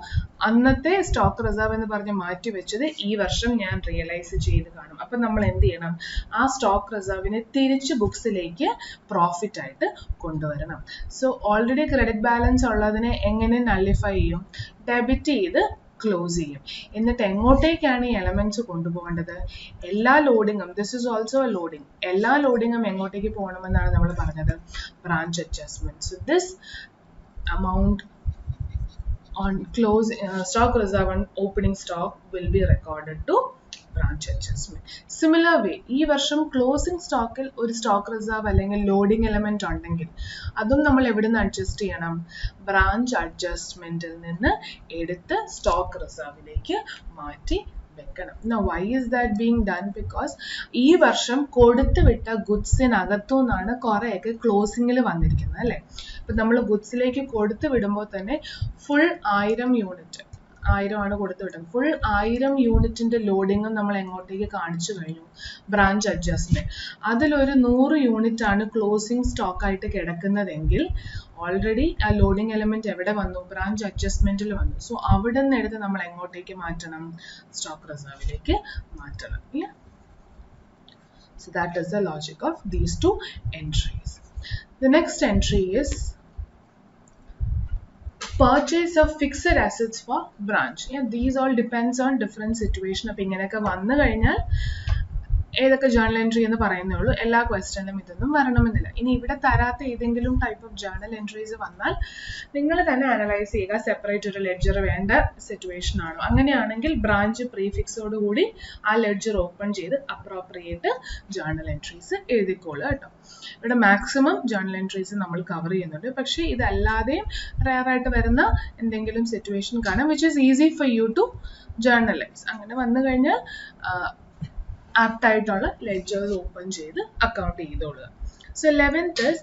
അന്നത്തെ സ്റ്റോക്ക് റിസർവ് എന്ന് പറഞ്ഞ് മാറ്റി വെച്ചത് ഈ വർഷം ഞാൻ റിയലൈസ് ചെയ്ത് കാണും. അപ്പം നമ്മൾ എന്ത് ചെയ്യണം? ആ സ്റ്റോക്ക് റിസർവിനെ തിരിച്ച് ബുക്സിലേക്ക് പ്രോഫിറ്റ് ആയിട്ട് കൊണ്ടുവരണം. സോ ഓൾറെഡി ക്രെഡിറ്റ് ബാലൻസ് ഉള്ളതിനെ എങ്ങനെ നള്ളിഫൈ ചെയ്യും? ഡെബിറ്റ് ചെയ്ത് ക്ലോസ് ചെയ്യും. എന്നിട്ട് എങ്ങോട്ടേക്കാണ് ഈ എലമെന്റ്സ് കൊണ്ടുപോകേണ്ടത്? എല്ലാ ലോഡിങ്ങും, this is also a loading, എല്ലാ ലോഡിങ്ങും എങ്ങോട്ടേക്ക് പോകണമെന്നാണ് നമ്മൾ പറഞ്ഞത്? Branch adjustment. So this amount on close stock reserve and opening stock will be recorded to branch adjustment. Similar way, ഈ വർഷം ക്ലോസിംഗ് സ്റ്റോക്കിൽ ഒരു സ്റ്റോക്ക് റിസർവ് അല്ലെങ്കിൽ ലോഡിംഗ് എലമെന്റ് ഉണ്ടെങ്കിൽ അതും നമ്മൾ എവിടെ നിന്ന് അഡ്ജസ്റ്റ് ചെയ്യണം? ബ്രാഞ്ച് അഡ്ജസ്റ്റ്മെന്റിൽ നിന്ന് എടുത്ത് സ്റ്റോക്ക് റിസർവിലേക്ക് മാറ്റി വെക്കണം. Now why is that being done? Because ഈ വർഷം കൊടുത്തു വിട്ട ഗുഡ്സിനകത്തു നിന്നാണ് കുറെയൊക്കെ ക്ലോസിംഗിൽ വന്നിരിക്കുന്നത് അല്ലേ. ഇപ്പൊ നമ്മൾ ഗുഡ്സിലേക്ക് കൊടുത്തു വിടുമ്പോൾ തന്നെ ഫുൾ 1000 യൂണിറ്റ്, 1000 ആണ് കൊടുത്തു വിട്ടത്. ഫുൾ 1000 യൂണിറ്റിന്റെ ലോഡിങ്ങും നമ്മൾ എങ്ങോട്ടേക്ക് കാണിച്ചു കഴിഞ്ഞു? Branch adjustment. അതിലൊരു 100 യൂണിറ്റ് ആണ് ക്ലോസിംഗ് സ്റ്റോക്ക് ആയിട്ട് കിടക്കുന്നതെങ്കിൽ ഓൾറെഡി ആ ലോഡിംഗ് എലമെന്റ് എവിടെ വന്നു? ബ്രാഞ്ച് അഡ്ജസ്റ്റ്മെന്റിൽ വന്നു. സോ അവിടെ നിന്ന് എടുത്ത് നമ്മൾ എങ്ങോട്ടേക്ക് മാറ്റണം? സ്റ്റോക്ക് റിസർവിലേക്ക് മാറ്റണം. So that is the logic of these two entries. The next entry is purchase of fixed assets for branch. These all depends on different situation. അപ്പോൾ ഇങ്ങനെയൊക്കെ വന്നു കഴിഞ്ഞാൽ ഏതൊക്കെ ജേർണൽ എൻട്രി എന്ന് പറയുന്നേ ഉള്ളൂ. എല്ലാ ക്വസ്റ്റ്യനിലും ഇതൊന്നും വരണമെന്നില്ല. ഇനി ഇവിടെ തരാത്ത ഏതെങ്കിലും ടൈപ്പ് ഓഫ് ജേർണൽ എൻട്രീസ് വന്നാൽ നിങ്ങൾ തന്നെ അനലൈസ് ചെയ്യുക, സെപ്പറേറ്റ് ഒരു ലെഡ്ജർ വേണ്ട സിറ്റുവേഷൻ ആണോ. അങ്ങനെയാണെങ്കിൽ ബ്രാഞ്ച് പ്രീഫിക്സോടുകൂടി ആ ലെഡ്ജർ ഓപ്പൺ ചെയ്ത് അപ്രോപ്രിയേറ്റ് ജേർണൽ എൻട്രീസ് എഴുതിക്കോളുക കേട്ടോ. ഇവിടെ മാക്സിമം ജേർണൽ എൻട്രീസ് നമ്മൾ കവർ ചെയ്യുന്നുണ്ട്. പക്ഷേ ഇതല്ലാതെയും റെയറായിട്ട് വരുന്ന എന്തെങ്കിലും സിറ്റുവേഷൻ കാണാം which is easy for you to journalise. അങ്ങനെ വന്നു കഴിഞ്ഞാൽ ആപ്റ്റായിട്ടുള്ള ലെഡ്ജേഴ്സ് ഓപ്പൺ ചെയ്ത് അക്കൗണ്ട് ചെയ്തോളുക. So 11th is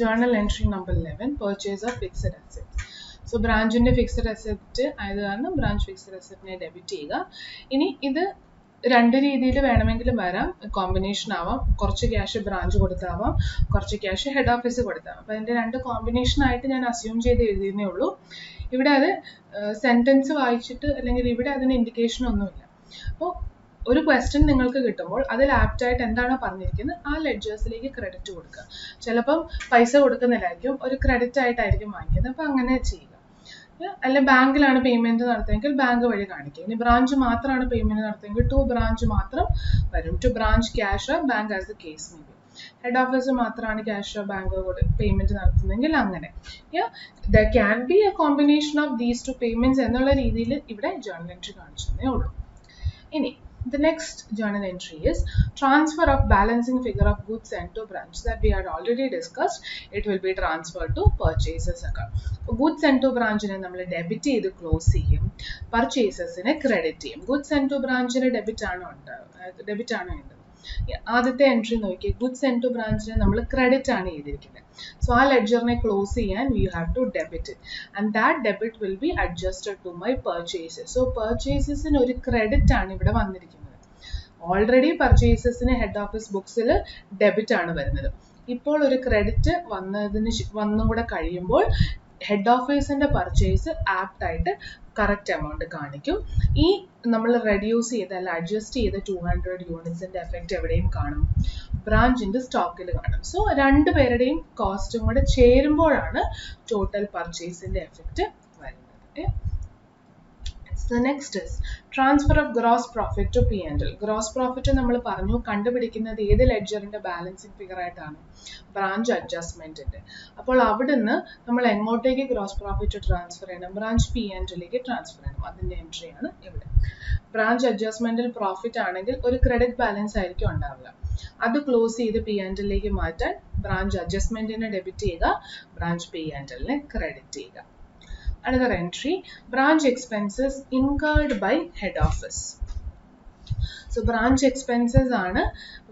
journal entry number 11, purchase of fixed assets. So ബ്രാഞ്ചിന്റെ ഫിക്സഡ് അസറ്റ് ആയത് കാരണം ബ്രാഞ്ച് ഫിക്സഡ് അസറ്റിനെ ഡെബിറ്റ് ചെയ്യുക. ഇനി ഇത് രണ്ട് രീതിയിൽ വേണമെങ്കിലും വരാം. കോമ്പിനേഷൻ ആവാം. കുറച്ച് ക്യാഷ് ബ്രാഞ്ച് കൊടുത്താവാം, കുറച്ച് ക്യാഷ് ഹെഡ് ഓഫീസ് കൊടുത്താവാം. അപ്പോൾ അതിൻ്റെ രണ്ട് കോമ്പിനേഷൻ ആയിട്ട് ഞാൻ അസ്യൂം ചെയ്ത് എഴുതിയേ ഉള്ളൂ. ഇവിടെ അത് സെൻറ്റൻസ് വായിച്ചിട്ട് അല്ലെങ്കിൽ ഇവിടെ അതിന് ഇൻഡിക്കേഷൻ ഒന്നുമില്ല. അപ്പോൾ ഒരു ക്വസ്റ്റ്യൻ നിങ്ങൾക്ക് കിട്ടുമ്പോൾ അതിൽ ആപ്റ്റായിട്ട് എന്താണോ പറഞ്ഞിരിക്കുന്നത് ആ ലെഡ്ജേഴ്സിലേക്ക് ക്രെഡിറ്റ് കൊടുക്കുക. ചിലപ്പം പൈസ കൊടുക്കുന്നില്ലായിരിക്കും, ഒരു ക്രെഡിറ്റ് ആയിട്ടായിരിക്കും വാങ്ങിക്കുന്നത്. അപ്പോൾ അങ്ങനെ ചെയ്യുക. അല്ല ബാങ്കിലാണ് പേയ്മെന്റ് നടത്തുമെങ്കിൽ ബാങ്ക് വഴി കാണിക്കുക. ഇനി ബ്രാഞ്ച് മാത്രമാണ് പേയ്മെന്റ് നടത്തുമെങ്കിൽ ടു ബ്രാഞ്ച് മാത്രം വരും. To branch cash bank as the case may be. Head office മാത്രമാണ് ക്യാഷ് ബാങ്ക് പേയ്മെന്റ് നടത്തുന്നതെങ്കിൽ അങ്ങനെ. There can be a combination of these two payments എന്നുള്ള രീതിയിൽ ഇവിടെ ജേർണൽ എൻട്രി കാണിച്ചതേ ഉള്ളൂ. ഇനി the next journal entry is transfer of balancing figure of goods sent to branch that we had already discussed. It will be transferred to purchases account. Goods sent to branch ne nammal debit ചെയ്ത് close ചെയ്യും, പർച്ചേസസിനെ credit ചെയ്യും. Goods send to ബ്രാഞ്ചിന് debit ആണോ വേണ്ടത്? ആദ്യത്തെ entry നോക്കി, goods send to ബ്രാഞ്ചിനെ നമ്മൾ credit ആണ് ചെയ്തിരിക്കുന്നത്. സോ ആ ലെഡ്ജറിനെ ക്ലോസ് ചെയ്യാൻ we have to debit it and that debit will be adjusted to my purchases. So പർച്ചേസസിന് ഒരു ക്രെഡിറ്റ് ആണ് ഇവിടെ വന്നിരിക്കുന്നത്. ഓൾറെഡി പർച്ചേസസിന് ഹെഡ് ഓഫീസ് ബുക്സിൽ ഡെബിറ്റ് ആണ് വരുന്നത്. ഇപ്പോൾ ഒരു ക്രെഡിറ്റ് വന്നും കൂടെ കഴിയുമ്പോൾ ഹെഡ് ഓഫീസിന്റെ പർച്ചേസ് ആപ്റ്റ് ആയിട്ട് കറക്റ്റ് എമൗണ്ട് കാണിക്കും. ഈ നമ്മൾ റെഡ്യൂസ് ചെയ്ത് അല്ല അഡ്ജസ്റ്റ് ചെയ്ത 200 യൂണിറ്റ്സിന്റെ എഫക്റ്റ് എവിടെയും കാണും? ബ്രാഞ്ചിന്റെ സ്റ്റോക്കിൽ കാണും. സോ രണ്ടുപേരുടെയും കോസ്റ്റും കൂടെ ചേരുമ്പോഴാണ് ടോട്ടൽ പർച്ചേസിന്റെ എഫക്റ്റ് വരുന്നത്. The next is transfer of gross profit to P&L. Gross profit നമ്മൾ പറഞ്ഞു കണ്ടുപിടിക്കുന്നത് ഏത് ലെഡ്ജറിന്റെ ബാലൻസിങ് ഫിഗർ ആയിട്ടാണ്? ബ്രാഞ്ച് അഡ്ജസ്റ്റ്മെന്റിന്റെ. അപ്പോൾ അവിടുന്ന് നമ്മൾ എങ്ങോട്ടേക്ക് ഗ്രോസ് പ്രോഫിറ്റ് ട്രാൻസ്ഫർ ചെയ്യണം? ബ്രാഞ്ച് P&Lലേക്ക് ട്രാൻസ്ഫർ ചെയ്യണം. അതിന്റെ എൻട്രി ആണ് ഇവിടെ. ബ്രാഞ്ച് അഡ്ജസ്റ്റ്മെന്റിൽ പ്രോഫിറ്റ് ആണെങ്കിൽ ഒരു ക്രെഡിറ്റ് ബാലൻസ് ആയിരിക്കും ഉണ്ടാവുക. അത് ക്ലോസ് ചെയ്ത് P&Lലേക്ക് മാറ്റാൻ ബ്രാഞ്ച് അഡ്ജസ്റ്റ്മെന്റിനെ ഡെബിറ്റ് ചെയ്യുക, ബ്രാഞ്ച് P&Lനെ ക്രെഡിറ്റ് ചെയ്യുക. Another entry, branch expenses incurred by head office. So branch expenses ആണ്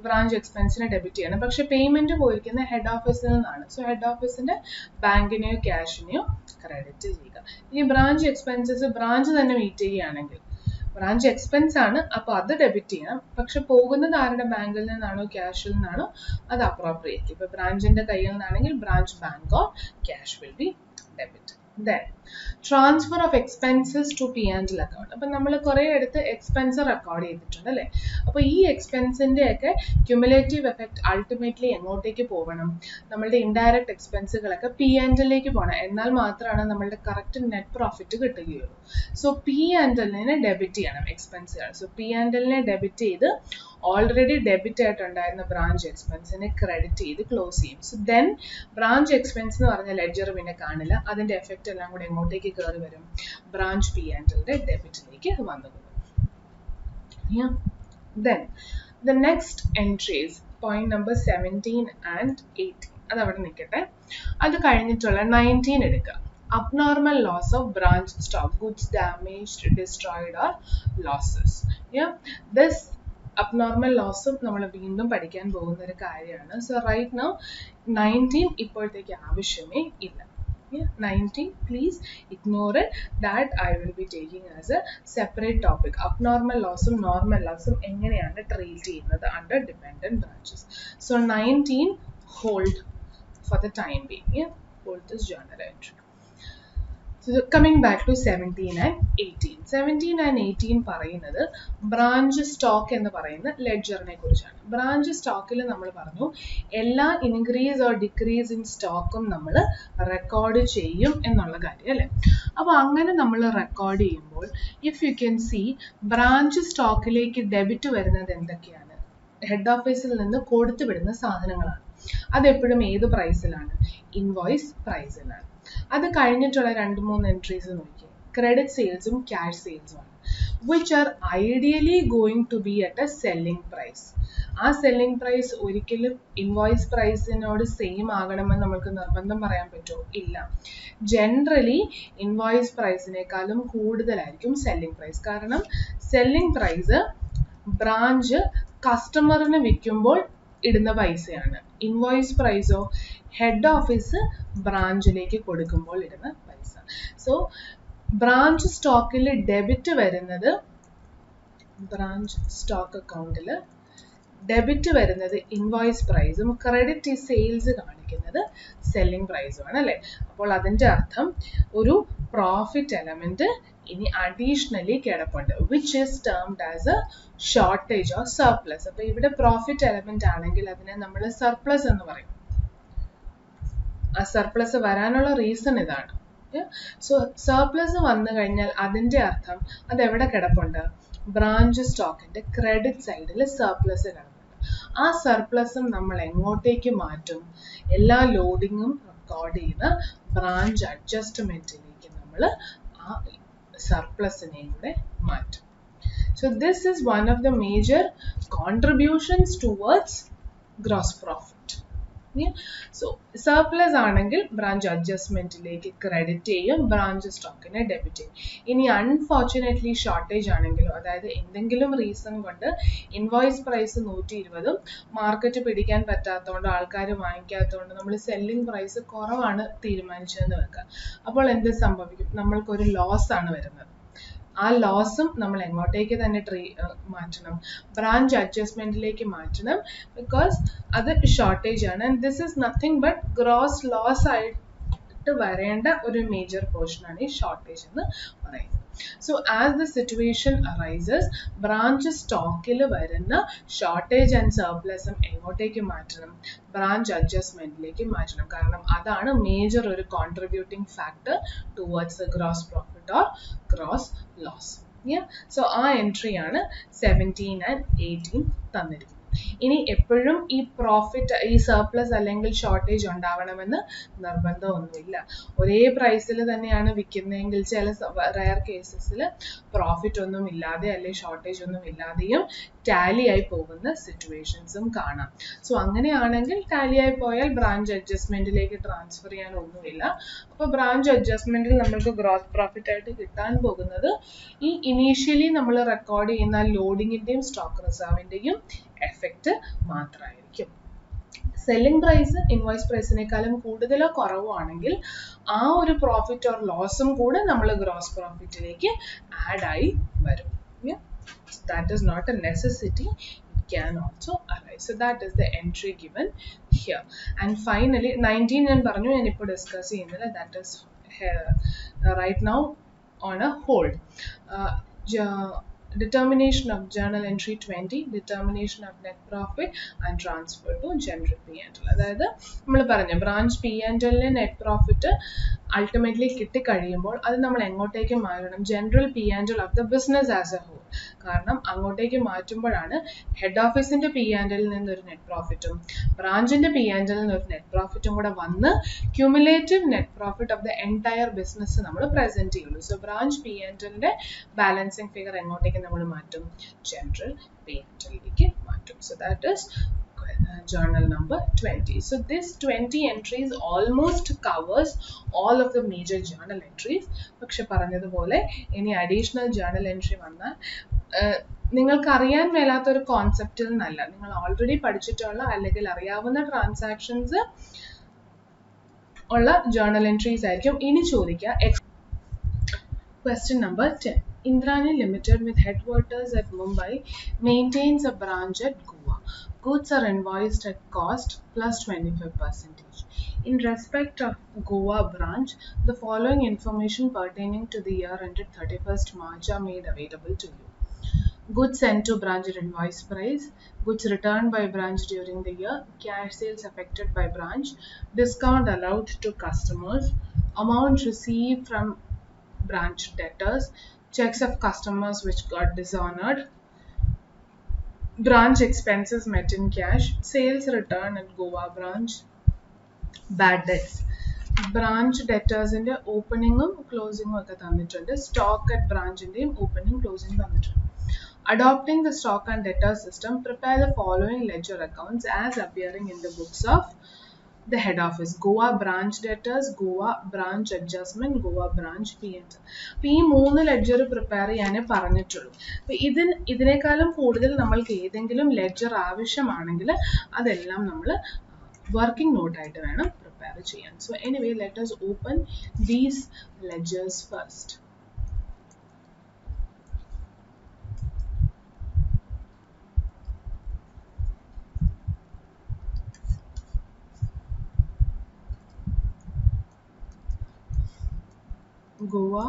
ബ്രാഞ്ച് എക്സ്പെൻസിനെ ഡെബിറ്റ് ചെയ്യണം. പക്ഷെ പേയ്മെന്റ് പോയിരിക്കുന്ന ഹെഡ് ഓഫീസിൽ നിന്നാണ്. സോ ഹെഡ് ഓഫീസിന്റെ ബാങ്കിനെയോ ക്യാഷിനെയോ ക്രെഡിറ്റ് ചെയ്യുക. ഇനി ബ്രാഞ്ച് എക്സ്പെൻസസ് ബ്രാഞ്ച് തന്നെ മീറ്റ് ചെയ്യുകയാണെങ്കിൽ ബ്രാഞ്ച് എക്സ്പെൻസ് ആണ്, അപ്പോൾ അത് ഡെബിറ്റ് ചെയ്യണം. പക്ഷെ പോകുന്നത് ആരുടെ ബാങ്കിൽ നിന്നാണോ ക്യാഷിൽ നിന്നാണോ അത് അപ്രോപ്രിയേറ്റ്. ഇപ്പൊ ബ്രാഞ്ചിന്റെ കയ്യിൽ നിന്നാണെങ്കിൽ branch bank or cash will be debit. Then transfer of expenses to P&L account. അപ്പം നമ്മൾ കുറേ അടുത്ത് എക്സ്പെൻസ് റെക്കോർഡ് ചെയ്തിട്ടുണ്ട് അല്ലേ? അപ്പോൾ ഈ എക്സ്പെൻസിന്റെ ഒക്കെ ക്യുമുലേറ്റീവ് എഫക്ട് അൾട്ടിമേറ്റ്ലി എങ്ങോട്ടേക്ക് പോകണം? നമ്മളുടെ ഇൻഡയറക്റ്റ് എക്സ്പെൻസുകളൊക്കെ P&Lലേക്ക് പോകണം. എന്നാൽ മാത്രമാണ് നമ്മളുടെ കറക്റ്റ് നെറ്റ് പ്രോഫിറ്റ് കിട്ടുകയുള്ളൂ. സോ P&Lനെ ഡെബിറ്റ് ചെയ്യണം എക്സ്പെൻസുകൾ. സോ P&Lനെ ഡെബിറ്റ് ചെയ്ത് ഓൾറെഡി ഡെബിറ്റ് ആയിട്ടുണ്ടായിരുന്ന ബ്രാഞ്ച് എക്സ്പെൻസിനെ ക്രെഡിറ്റ് ചെയ്ത് ക്ലോസ് ചെയ്യും. സോ ദെൻ ബ്രാഞ്ച് എക്സ്പെൻസ് എന്ന് പറഞ്ഞ ലെഡ്ജർ പിന്നെ കാണില്ല. അതിന്റെ എഫക്റ്റ് എല്ലാം കൂടെ എങ്ങോട്ടേക്ക് കയറി വരും? Branch P&Lന്റെ ഡെബിറ്റിലേക്ക് വന്നുകൊള്ളും. Then the next entries, point number 17 and 18, അത് അവിടെ നിൽക്കട്ടെ. അത് കഴിഞ്ഞിട്ടുള്ള 19 എടുക്കുക. Abnormal loss of branch stock, goods damaged, destroyed or losses. This abnormal loss നമ്മൾ വീണ്ടും പഠിക്കാൻ പോകുന്ന ഒരു കാര്യമാണ്. സോ റൈറ്റ് നൗ 19 ഇപ്പോഴത്തേക്ക് ആവശ്യമേ ഇല്ല. 19 please ignore it. That I will be taking as a separate topic. Abnormal lossum normal lossum എങ്ങനെയാണ് treat ചെയ്യുന്നത് under dependent branches. So 19 hold for the time being. Hold this journal entry. So coming back to 17 and 18. 17 and 18 പറയുന്നത് branch stock എന്ന് പറയുന്ന ലെഡ്ജറിനെ കുറിച്ചാണ്. Branch സ്റ്റോക്കിൽ നമ്മൾ പറഞ്ഞു എല്ലാ ഇൻക്രീസ് ഓർ ഡിക്രീസ് ഇൻ സ്റ്റോക്കും നമ്മൾ റെക്കോർഡ് ചെയ്യും എന്നുള്ള കാര്യം അല്ലേ. അപ്പോൾ അങ്ങനെ നമ്മൾ റെക്കോർഡ് ചെയ്യുമ്പോൾ if you can see branch സ്റ്റോക്കിലേക്ക് ഡെബിറ്റ് വരുന്നത് എന്തൊക്കെയാണ്? ഹെഡ് ഓഫീസിൽ നിന്ന് കൊടുത്തു വിടുന്ന സാധനങ്ങളാണ്. അതെപ്പോഴും ഏത് പ്രൈസിലാണ്? ഇൻവോയ്സ് പ്രൈസിലാണ്. അത് കഴിഞ്ഞിട്ടുള്ള 2-3 എൻട്രീസ് നോക്കി ക്രെഡിറ്റ് സെയിൽസും ക്യാഷ് സെയിൽസും ആണ്, which are ideally going to be at a selling price. ആ സെല്ലിംഗ് പ്രൈസ് ഒരിക്കലും ഇൻവോയ്സ് പ്രൈസിനോട് സെയിം ആകണമെന്ന് നമുക്ക് നിർബന്ധം പറയാൻ പറ്റുമോ? ഇല്ല. ജനറലി ഇൻവോയ്സ് പ്രൈസിനേക്കാളും കൂടുതലായിരിക്കും സെല്ലിംഗ് പ്രൈസ്. കാരണം സെല്ലിംഗ് പ്രൈസ് ബ്രാഞ്ച് കസ്റ്റമറിന് വിൽക്കുമ്പോൾ ഇടുന്ന പൈസയാണ്. ഇൻവോയ്സ് പ്രൈസോ ഹെഡ് ഓഫീസ് ബ്രാഞ്ചിലേക്ക് കൊടുക്കുമ്പോൾ ഇടുന്ന പൈസ. സോ ബ്രാഞ്ച് സ്റ്റോക്കിൽ ഡെബിറ്റ് വരുന്നത്, ബ്രാഞ്ച് സ്റ്റോക്ക് അക്കൗണ്ടിൽ ഡെബിറ്റ് വരുന്നത് ഇൻവോയ്സ് പ്രൈസും ക്രെഡിറ്റ് സെയിൽസ് കാണിക്കുന്നത് സെല്ലിംഗ് പ്രൈസുമാണ് അല്ലേ. അപ്പോൾ അതിൻ്റെ അർത്ഥം ഒരു പ്രോഫിറ്റ് എലമെന്റ് ഇനി അഡീഷണലി കിടപ്പുണ്ട്, which is termed as A shortage or surplus. അപ്പോൾ ഇവിടെ പ്രോഫിറ്റ് എലമെന്റ് ആണെങ്കിൽ അതിനെ നമ്മൾ സർപ്ലസ് എന്ന് പറയും. ആ സർപ്ലസ് വരാനുള്ള റീസൺ ഇതാണ്. സോ സർപ്ലസ് വന്നു കഴിഞ്ഞാൽ അതിൻ്റെ അർത്ഥം അത് എവിടെ കിടപ്പുണ്ട്? ബ്രാഞ്ച് സ്റ്റോക്കിന്റെ ക്രെഡിറ്റ് സൈഡിൽ സർപ്ലസ് കിടപ്പുണ്ട്. ആ സർപ്ലസും നമ്മൾ എങ്ങോട്ടേക്ക് മാറ്റും? എല്ലാ ലോഡിങ്ങും റെക്കോർഡ് ചെയ്യുന്ന ബ്രാഞ്ച് അഡ്ജസ്റ്റ്മെന്റിലേക്ക് നമ്മൾ ആ സർപ്ലസിനെയും കൂടെ മാറ്റും. So this is one of the major contributions towards gross profit. Yeah. So surplus ആണെങ്കിൽ ബ്രാഞ്ച് അഡ്ജസ്റ്റ്മെന്റിലേക്ക് ക്രെഡിറ്റ് ചെയ്യും, ബ്രാഞ്ച് സ്റ്റോക്കിനെ ഡെബിറ്റ് ചെയ്യും. ഇനി അൺഫോർച്ചുനേറ്റ്ലി ഷോർട്ടേജ് ആണെങ്കിലോ, അതായത് എന്തെങ്കിലും റീസൺ കൊണ്ട് ഇൻവോയ്സ് പ്രൈസ് 120 മാർക്കറ്റ് പിടിക്കാൻ പറ്റാത്തതുകൊണ്ട് ആൾക്കാർ വാങ്ങിക്കാത്തതുകൊണ്ട് നമ്മൾ സെല്ലിംഗ് പ്രൈസ് കുറവാണ് തീരുമാനിച്ചതെന്ന് വെക്കുക. അപ്പോൾ എന്ത് സംഭവിക്കും? നമ്മൾക്കൊരു ലോസ് ആണ് വരുന്നത്. ആ ലോസും നമ്മൾ എങ്ങോട്ടേക്ക് തന്നെ മാറ്റണം? ബ്രാഞ്ച് അഡ്ജസ്റ്റ്മെന്റിലേക്ക് മാറ്റണം. ബിക്കോസ് അത് ഷോർട്ടേജ് ആണ്. And this is nothing but gross loss ആയിട്ട് വരേണ്ട ഒരു മേജർ പോർഷൻ ആണ് ഈ ഷോർട്ടേജ് എന്ന് പറയുന്നത്. So as the situation arises, branch സ്റ്റോക്കിൽ വരുന്ന ഷോർട്ടേജ് ആൻഡ് സർപ്ലസും എങ്ങോട്ടേക്ക് മാറ്റണം? ബ്രാഞ്ച് അഡ്ജസ്റ്റ്മെന്റിലേക്ക് മാറ്റണം. കാരണം അതാണ് മേജർ ഒരു contributing factor towards the gross profit or gross loss. So ആ എൻട്രി ആണ് 17 and 18 തന്നിരിക്കുന്നത്. ഇനി എപ്പോഴും ഈ പ്രോഫിറ്റ്, ഈ സർപ്ലസ് അല്ലെങ്കിൽ ഷോർട്ടേജ് ഉണ്ടാവണമെന്ന് നിർബന്ധമൊന്നുമില്ല. ഒരേ പ്രൈസിൽ തന്നെയാണ് വിൽക്കുന്നതെങ്കിൽ ചില റയർ കേസസിൽ പ്രോഫിറ്റ് ഒന്നും ഇല്ലാതെ അല്ലെങ്കിൽ ഷോർട്ടേജ് ഒന്നും ഇല്ലാതെയും ടാലി ആയി പോകുന്ന സിറ്റുവേഷൻസും കാണാം. സോ അങ്ങനെയാണെങ്കിൽ ടാലി ആയി പോയാൽ ബ്രാഞ്ച് അഡ്ജസ്റ്റ്മെന്റിലേക്ക് ട്രാൻസ്ഫർ ചെയ്യാൻ ഒന്നുമില്ല. അപ്പോൾ ബ്രാഞ്ച് അഡ്ജസ്റ്റ്മെന്റിൽ നമ്മൾക്ക് ഗ്രോസ് പ്രോഫിറ്റ് ആയിട്ട് കിട്ടാൻ പോകുന്നത് ഈ ഇനീഷ്യലി നമ്മൾ റെക്കോർഡ് ചെയ്യുന്ന ലോഡിങ്ങിന്റെയും സ്റ്റോക്ക് റിസർവിന്റെയും എഫക്റ്റ് മാത്രമായിരിക്കും. സെല്ലിംഗ് പ്രൈസ് ഇൻവോയ്സ് പ്രൈസിനേക്കാളും കൂടുതലോ കുറവോ ആണെങ്കിൽ ആ ഒരു പ്രോഫിറ്റ് ഓർ ലോസും കൂടെ നമ്മൾ ഗ്രോസ് പ്രോഫിറ്റിലേക്ക് ആഡ് ആയി വരും. That is not a necessity, it can also arise. So that is the entry given here. And finally 19 ഞാൻ പറഞ്ഞു, ഞാൻ ഇപ്പോൾ ഡിസ്കസ് ചെയ്യുന്നില്ല. That is right now on a hold. Determination of journal entry 20, determination of net profit and transfer to general P&L. അതായത് നമ്മൾ പറഞ്ഞു branch P&L net profit ultimately കിട്ടിക്കഴിയുമ്പോൾ അത് നമ്മൾ എങ്ങോട്ടേക്ക് മാറ്റണം? General P&L of the business as a whole. കാരണം അങ്ങോട്ടേക്ക് മാറ്റുമ്പോഴാണ് ഹെഡ് ഓഫീസിന്റെ P&L നിന്നൊരു നെറ്റ് പ്രോഫിറ്റും ബ്രാഞ്ചിന്റെ P&L നിന്നൊരു നെറ്റ് പ്രോഫിറ്റും കൂടെ വന്ന് cumulative net profit of the entire business നമ്മൾ പ്രസന്റ് ചെയ്യുള്ളൂ. സോ ബ്രാഞ്ച് P&Lന്റെ ബാലൻസിങ് ഫിഗർ എങ്ങോട്ടേക്ക് നമ്മൾ മാറ്റും? ജനറൽ P&Lലേക്ക് മാറ്റും. So that is journal number 20. So this 20 entries almost covers all of the major journal entries. പക്ഷെ പറഞ്ഞതുപോലെ ഇനി അഡീഷണൽ journal entry വന്നാൽ നിങ്ങൾക്ക് അറിയാൻ മേലാത്തൊരു കോൺസെപ്റ്റിൽ നിന്നല്ല, നിങ്ങൾ ഓൾറെഡി പഠിച്ചിട്ടുള്ള അല്ലെങ്കിൽ അറിയാവുന്ന ട്രാൻസാക്ഷൻസ് ഉള്ള journal entries ആയിരിക്കും ഇനി ചോദിക്കുക. Question number 10. Indrani Limited with headquarters at Mumbai maintains a branch at Goa. Goods are invoiced at cost plus 25%. In respect of Goa branch, the following information pertaining to the year ended 31st March are made available to you. Goods sent to branch at invoice price, goods returned by branch during the year, cash sales affected by branch, discount allowed to customers, amount received from branch debtors, checks of customers which got dishonored, branch expenses met in cash, sales return at Goa branch, bad debts. Branch ഡെറ്റേഴ്സിൻ്റെ ഓപ്പണിങ്ങും ക്ലോസിങ്ങും ഒക്കെ തന്നിട്ടുണ്ട്. Stock at ബ്രാഞ്ചിൻ്റെയും opening closing തന്നിട്ടുണ്ട്. Adopting the stock and debtor system, prepare the following ledger accounts as appearing in the books of the head office. Goa branch debtors, Goa branch adjustment, Goa branch P&L. അപ്പോൾ ഈ 3 ledger prepare ചെയ്യാനേ പറഞ്ഞിട്ടുള്ളൂ. അപ്പോൾ ഇതിനേക്കാളും കൂടുതൽ നമ്മൾക്ക് ഏതെങ്കിലും ledger ആവശ്യമാണെങ്കിൽ അതെല്ലാം നമ്മൾ വർക്കിംഗ് നോട്ടായിട്ട് വേണം പ്രിപ്പയർ ചെയ്യാൻ. So anyway, let us open these ledgers first. Goa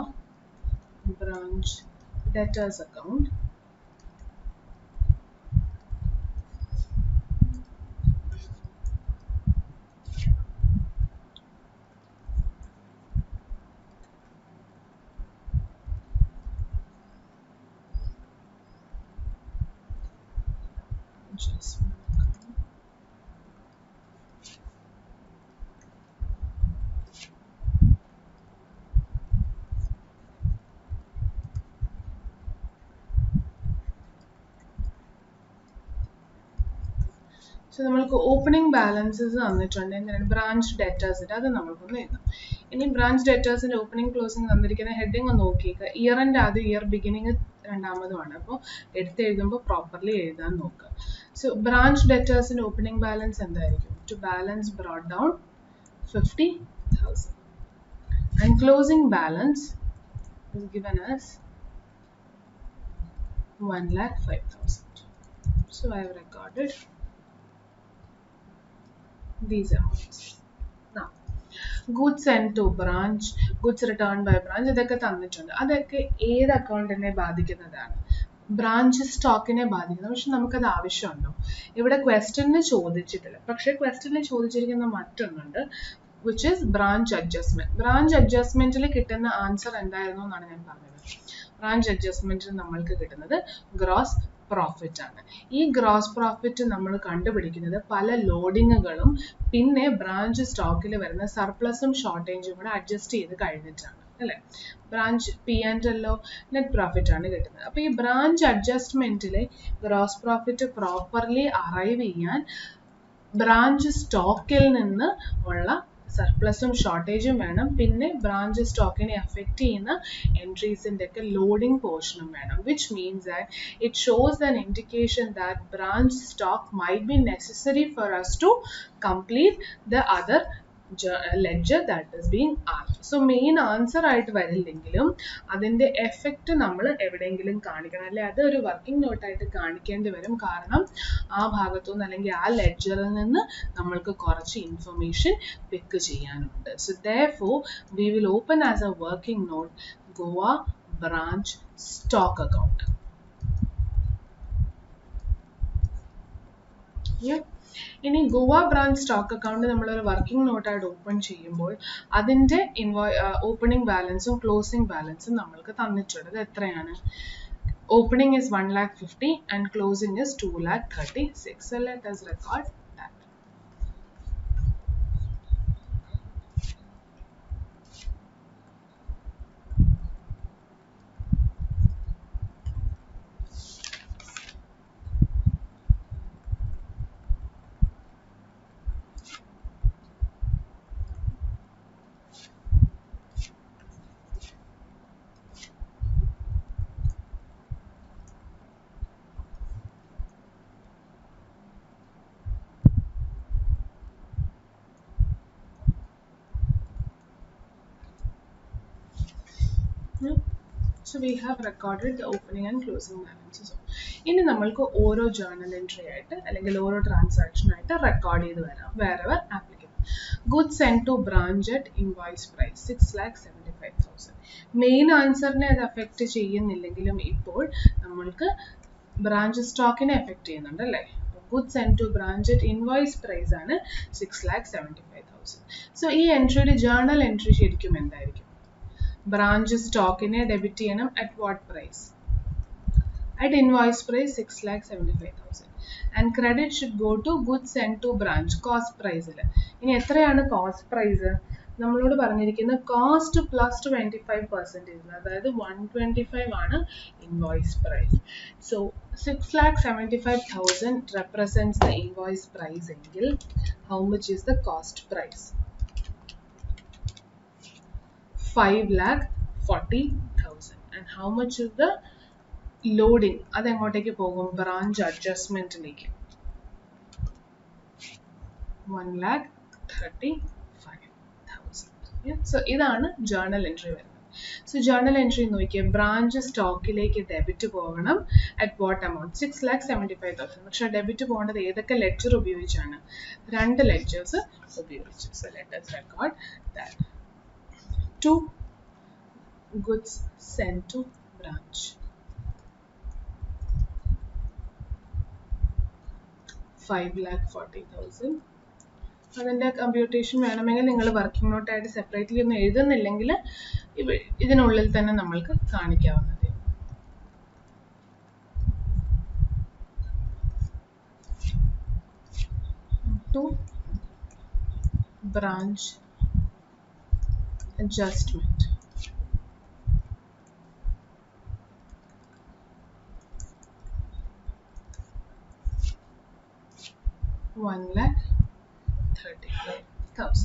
branch debtors account, adjustment account, so നമ്മൾക്ക് ഓപ്പണിംഗ് ബാലൻസസ് തന്നിട്ടുണ്ട്. എന്താണ് ബ്രാഞ്ച് ഡെറ്റേഴ്സിൻ്റെ, അത് നമ്മൾക്കൊന്ന് എഴുതാം. ഇനി ബ്രാഞ്ച് ഡെറ്റേഴ്സിൻ്റെ ഓപ്പണിംഗ് ക്ലോസിംഗ് തന്നിരിക്കുന്ന ഹെഡിങ് ഒന്ന് നോക്കിയേക്കുക. ഇയർ എൻഡ് ആദ്യം, ഇയർ ബിഗിനിങ് രണ്ടാമതുമാണ്. അപ്പോൾ എടുത്ത് എഴുതുമ്പോൾ പ്രോപ്പർലി എഴുതാൻ നോക്കുക. സോ ബ്രാഞ്ച് ഡെറ്റേഴ്സിൻ്റെ ഓപ്പണിംഗ് ബാലൻസ് എന്തായിരിക്കും? To balance brought down 50,000 and closing balance is given as 1,05,000. So I have recorded these amounts. Now, goods sent to branch, goods returned by branch, ഇതൊക്കെ തന്നിട്ടുണ്ട്. അതൊക്കെ ഏത് അക്കൗണ്ടിനെ ബാധിക്കുന്നതാണ്? ബ്രാഞ്ച് സ്റ്റോക്കിനെ ബാധിക്കുന്നത്. പക്ഷെ നമുക്കത് ആവശ്യമുണ്ടോ? ഇവിടെ ക്വസ്റ്റ്യനിൽ ചോദിച്ചിട്ടില്ല. പക്ഷേ ക്വസ്റ്റ്യനിൽ ചോദിച്ചിരിക്കുന്ന മറ്റൊന്നുണ്ട്, which is branch adjustment. ബ്രാഞ്ച് അഡ്ജസ്റ്റ്മെന്റിൽ കിട്ടുന്ന ആൻസർ എന്തായിരുന്നു എന്നാണ് ഞാൻ പറഞ്ഞത്. ബ്രാഞ്ച് അഡ്ജസ്റ്റ്മെന്റിൽ നമ്മൾക്ക് കിട്ടുന്നത് ഗ്രോസ് പ്രോഫിറ്റ് ആണ്. ഈ ഗ്രോസ് പ്രോഫിറ്റ് നമ്മൾ കണ്ടുപിടിക്കുന്നത് പല ലോഡിങ്ങുകളും പിന്നെ ബ്രാഞ്ച് സ്റ്റോക്കിൽ വരുന്ന സർപ്ലസും ഷോർട്ടേജും കൂടെ അഡ്ജസ്റ്റ് ചെയ്ത് കഴിഞ്ഞിട്ടാണ്, അല്ലേ? ബ്രാഞ്ച് P&L നെറ്റ് പ്രോഫിറ്റ് ആണ് കിട്ടുന്നത്. അപ്പോൾ ഈ ബ്രാഞ്ച് അഡ്ജസ്റ്റ്മെന്റിലെ ഗ്രോസ് പ്രോഫിറ്റ് പ്രോപ്പർലി അറൈവ് ചെയ്യാൻ ബ്രാഞ്ച് സ്റ്റോക്കിൽ നിന്ന് ഉള്ള സർപ്ലസും ഷോർട്ടേജും വേണം. പിന്നെ ബ്രാഞ്ച് സ്റ്റോക്കിനെ അഫക്റ്റ് ചെയ്യുന്ന എൻട്രീസിൻ്റെ ഒക്കെ ലോഡിംഗ് പോർഷനും വേണം. Which means that it shows an indication that branch stock might be necessary four us to complete the other ledger that is being asked. So main answer ആയിട്ട് വരില്ലെങ്കിലും അതിൻ്റെ എഫക്റ്റ് നമ്മൾ എവിടെയെങ്കിലും കാണിക്കണം, അല്ലെ അത് ഒരു വർക്കിംഗ് നോട്ടായിട്ട് കാണിക്കേണ്ടി വരും. കാരണം ആ ഭാഗത്തു നിന്ന് അല്ലെങ്കിൽ ആ ലെഡ്ജറിൽ നിന്ന് നമ്മൾക്ക് കുറച്ച് ഇൻഫർമേഷൻ പിക്ക് ചെയ്യാനുണ്ട്. So therefore we will open as a working note Goa branch stock account. Yeah. ഇനി ഗോവ ബ്രാഞ്ച് സ്റ്റോക്ക് അക്കൗണ്ട് നമ്മളൊരു വർക്കിംഗ് നോട്ടായിട്ട് ഓപ്പൺ ചെയ്യുമ്പോൾ അതിൻ്റെ ഓപ്പണിംഗ് ബാലൻസും ക്ലോസിംഗ് ബാലൻസും നമ്മൾക്ക് തന്നിട്ടുണ്ട്. അത് എത്രയാണ്? Opening is 1,50,000 and closing is 2,36,000. So let us record that. So we have recorded the opening and closing balances. ഇനി നമ്മൾക്ക് ഓരോ ജേർണൽ എൻട്രി ആയിട്ട് അല്ലെങ്കിൽ ഓരോ ട്രാൻസാക്ഷൻ ആയിട്ട് റെക്കോർഡ് ചെയ്ത് വരാം wherever applicable. goods sent to branch at invoice price 6,75,000. Main ആൻസറിനെ അത് അഫക്റ്റ് ചെയ്യുന്നില്ലെങ്കിലും ഇപ്പോൾ നമ്മൾക്ക് ബ്രാഞ്ച് സ്റ്റോക്കിനെ എഫക്ട് ചെയ്യുന്നുണ്ട് അല്ലേ? goods sent to branch at invoice price ആണ് 6,75,000. സോ ഈ എൻട്രിയുടെ ജേർണൽ എൻട്രി ശരിക്കും എന്തായിരിക്കും? ബ്രാഞ്ച് സ്റ്റോക്കിനെ ഡെബിറ്റ് ചെയ്യണം at what price? At invoice price 6,75,000. And credit should go to goods sent to branch cost price. ഇനി എത്രയാണ് cost price? നമ്മളോട് പറഞ്ഞിരിക്കുന്ന cost plus 25%, അതായത് 125 ആണ് invoice price. So 6,75,000 represents the invoice price എങ്കിൽ how much is the cost price? 5,40,000. And how much is the loading? അത് എങ്ങോട്ടേക്ക് പോകും? Branch അഡ്ജസ്റ്റ്മെന്റിലേക്ക് 1,35,000. So ഇതാണ് ജേർണൽ എൻട്രി വരുന്നത്. സോ ജേർണൽ എൻട്രി നോക്കിയാൽ ബ്രാഞ്ച് സ്റ്റോക്കിലേക്ക് ഡെബിറ്റ് പോകണം അറ്റ് വാട്ട് എമൗണ്ട്? 6,75,000. പക്ഷെ debit പോകേണ്ടത് ഏതൊക്കെ ലെഡ്ജർ ഉപയോഗിച്ചാണ്? 2 ലെഡ്ജേഴ്സ് ഉപയോഗിച്ച്. So let us record that. 2 goods sent to branch. 5,40,000. അതിൻ്റെ കമ്പ്യൂട്ടേഷൻ വേണമെങ്കിൽ നിങ്ങൾ വർക്കിംഗ് നോട്ടായിട്ട് സെപ്പറേറ്റ്ലി ഒന്നും എഴുതുന്നില്ലെങ്കിൽ ഇതിനുള്ളിൽ തന്നെ നമ്മൾക്ക് കാണിക്കാവുന്നതേ. To branch adjustment 1,35,000.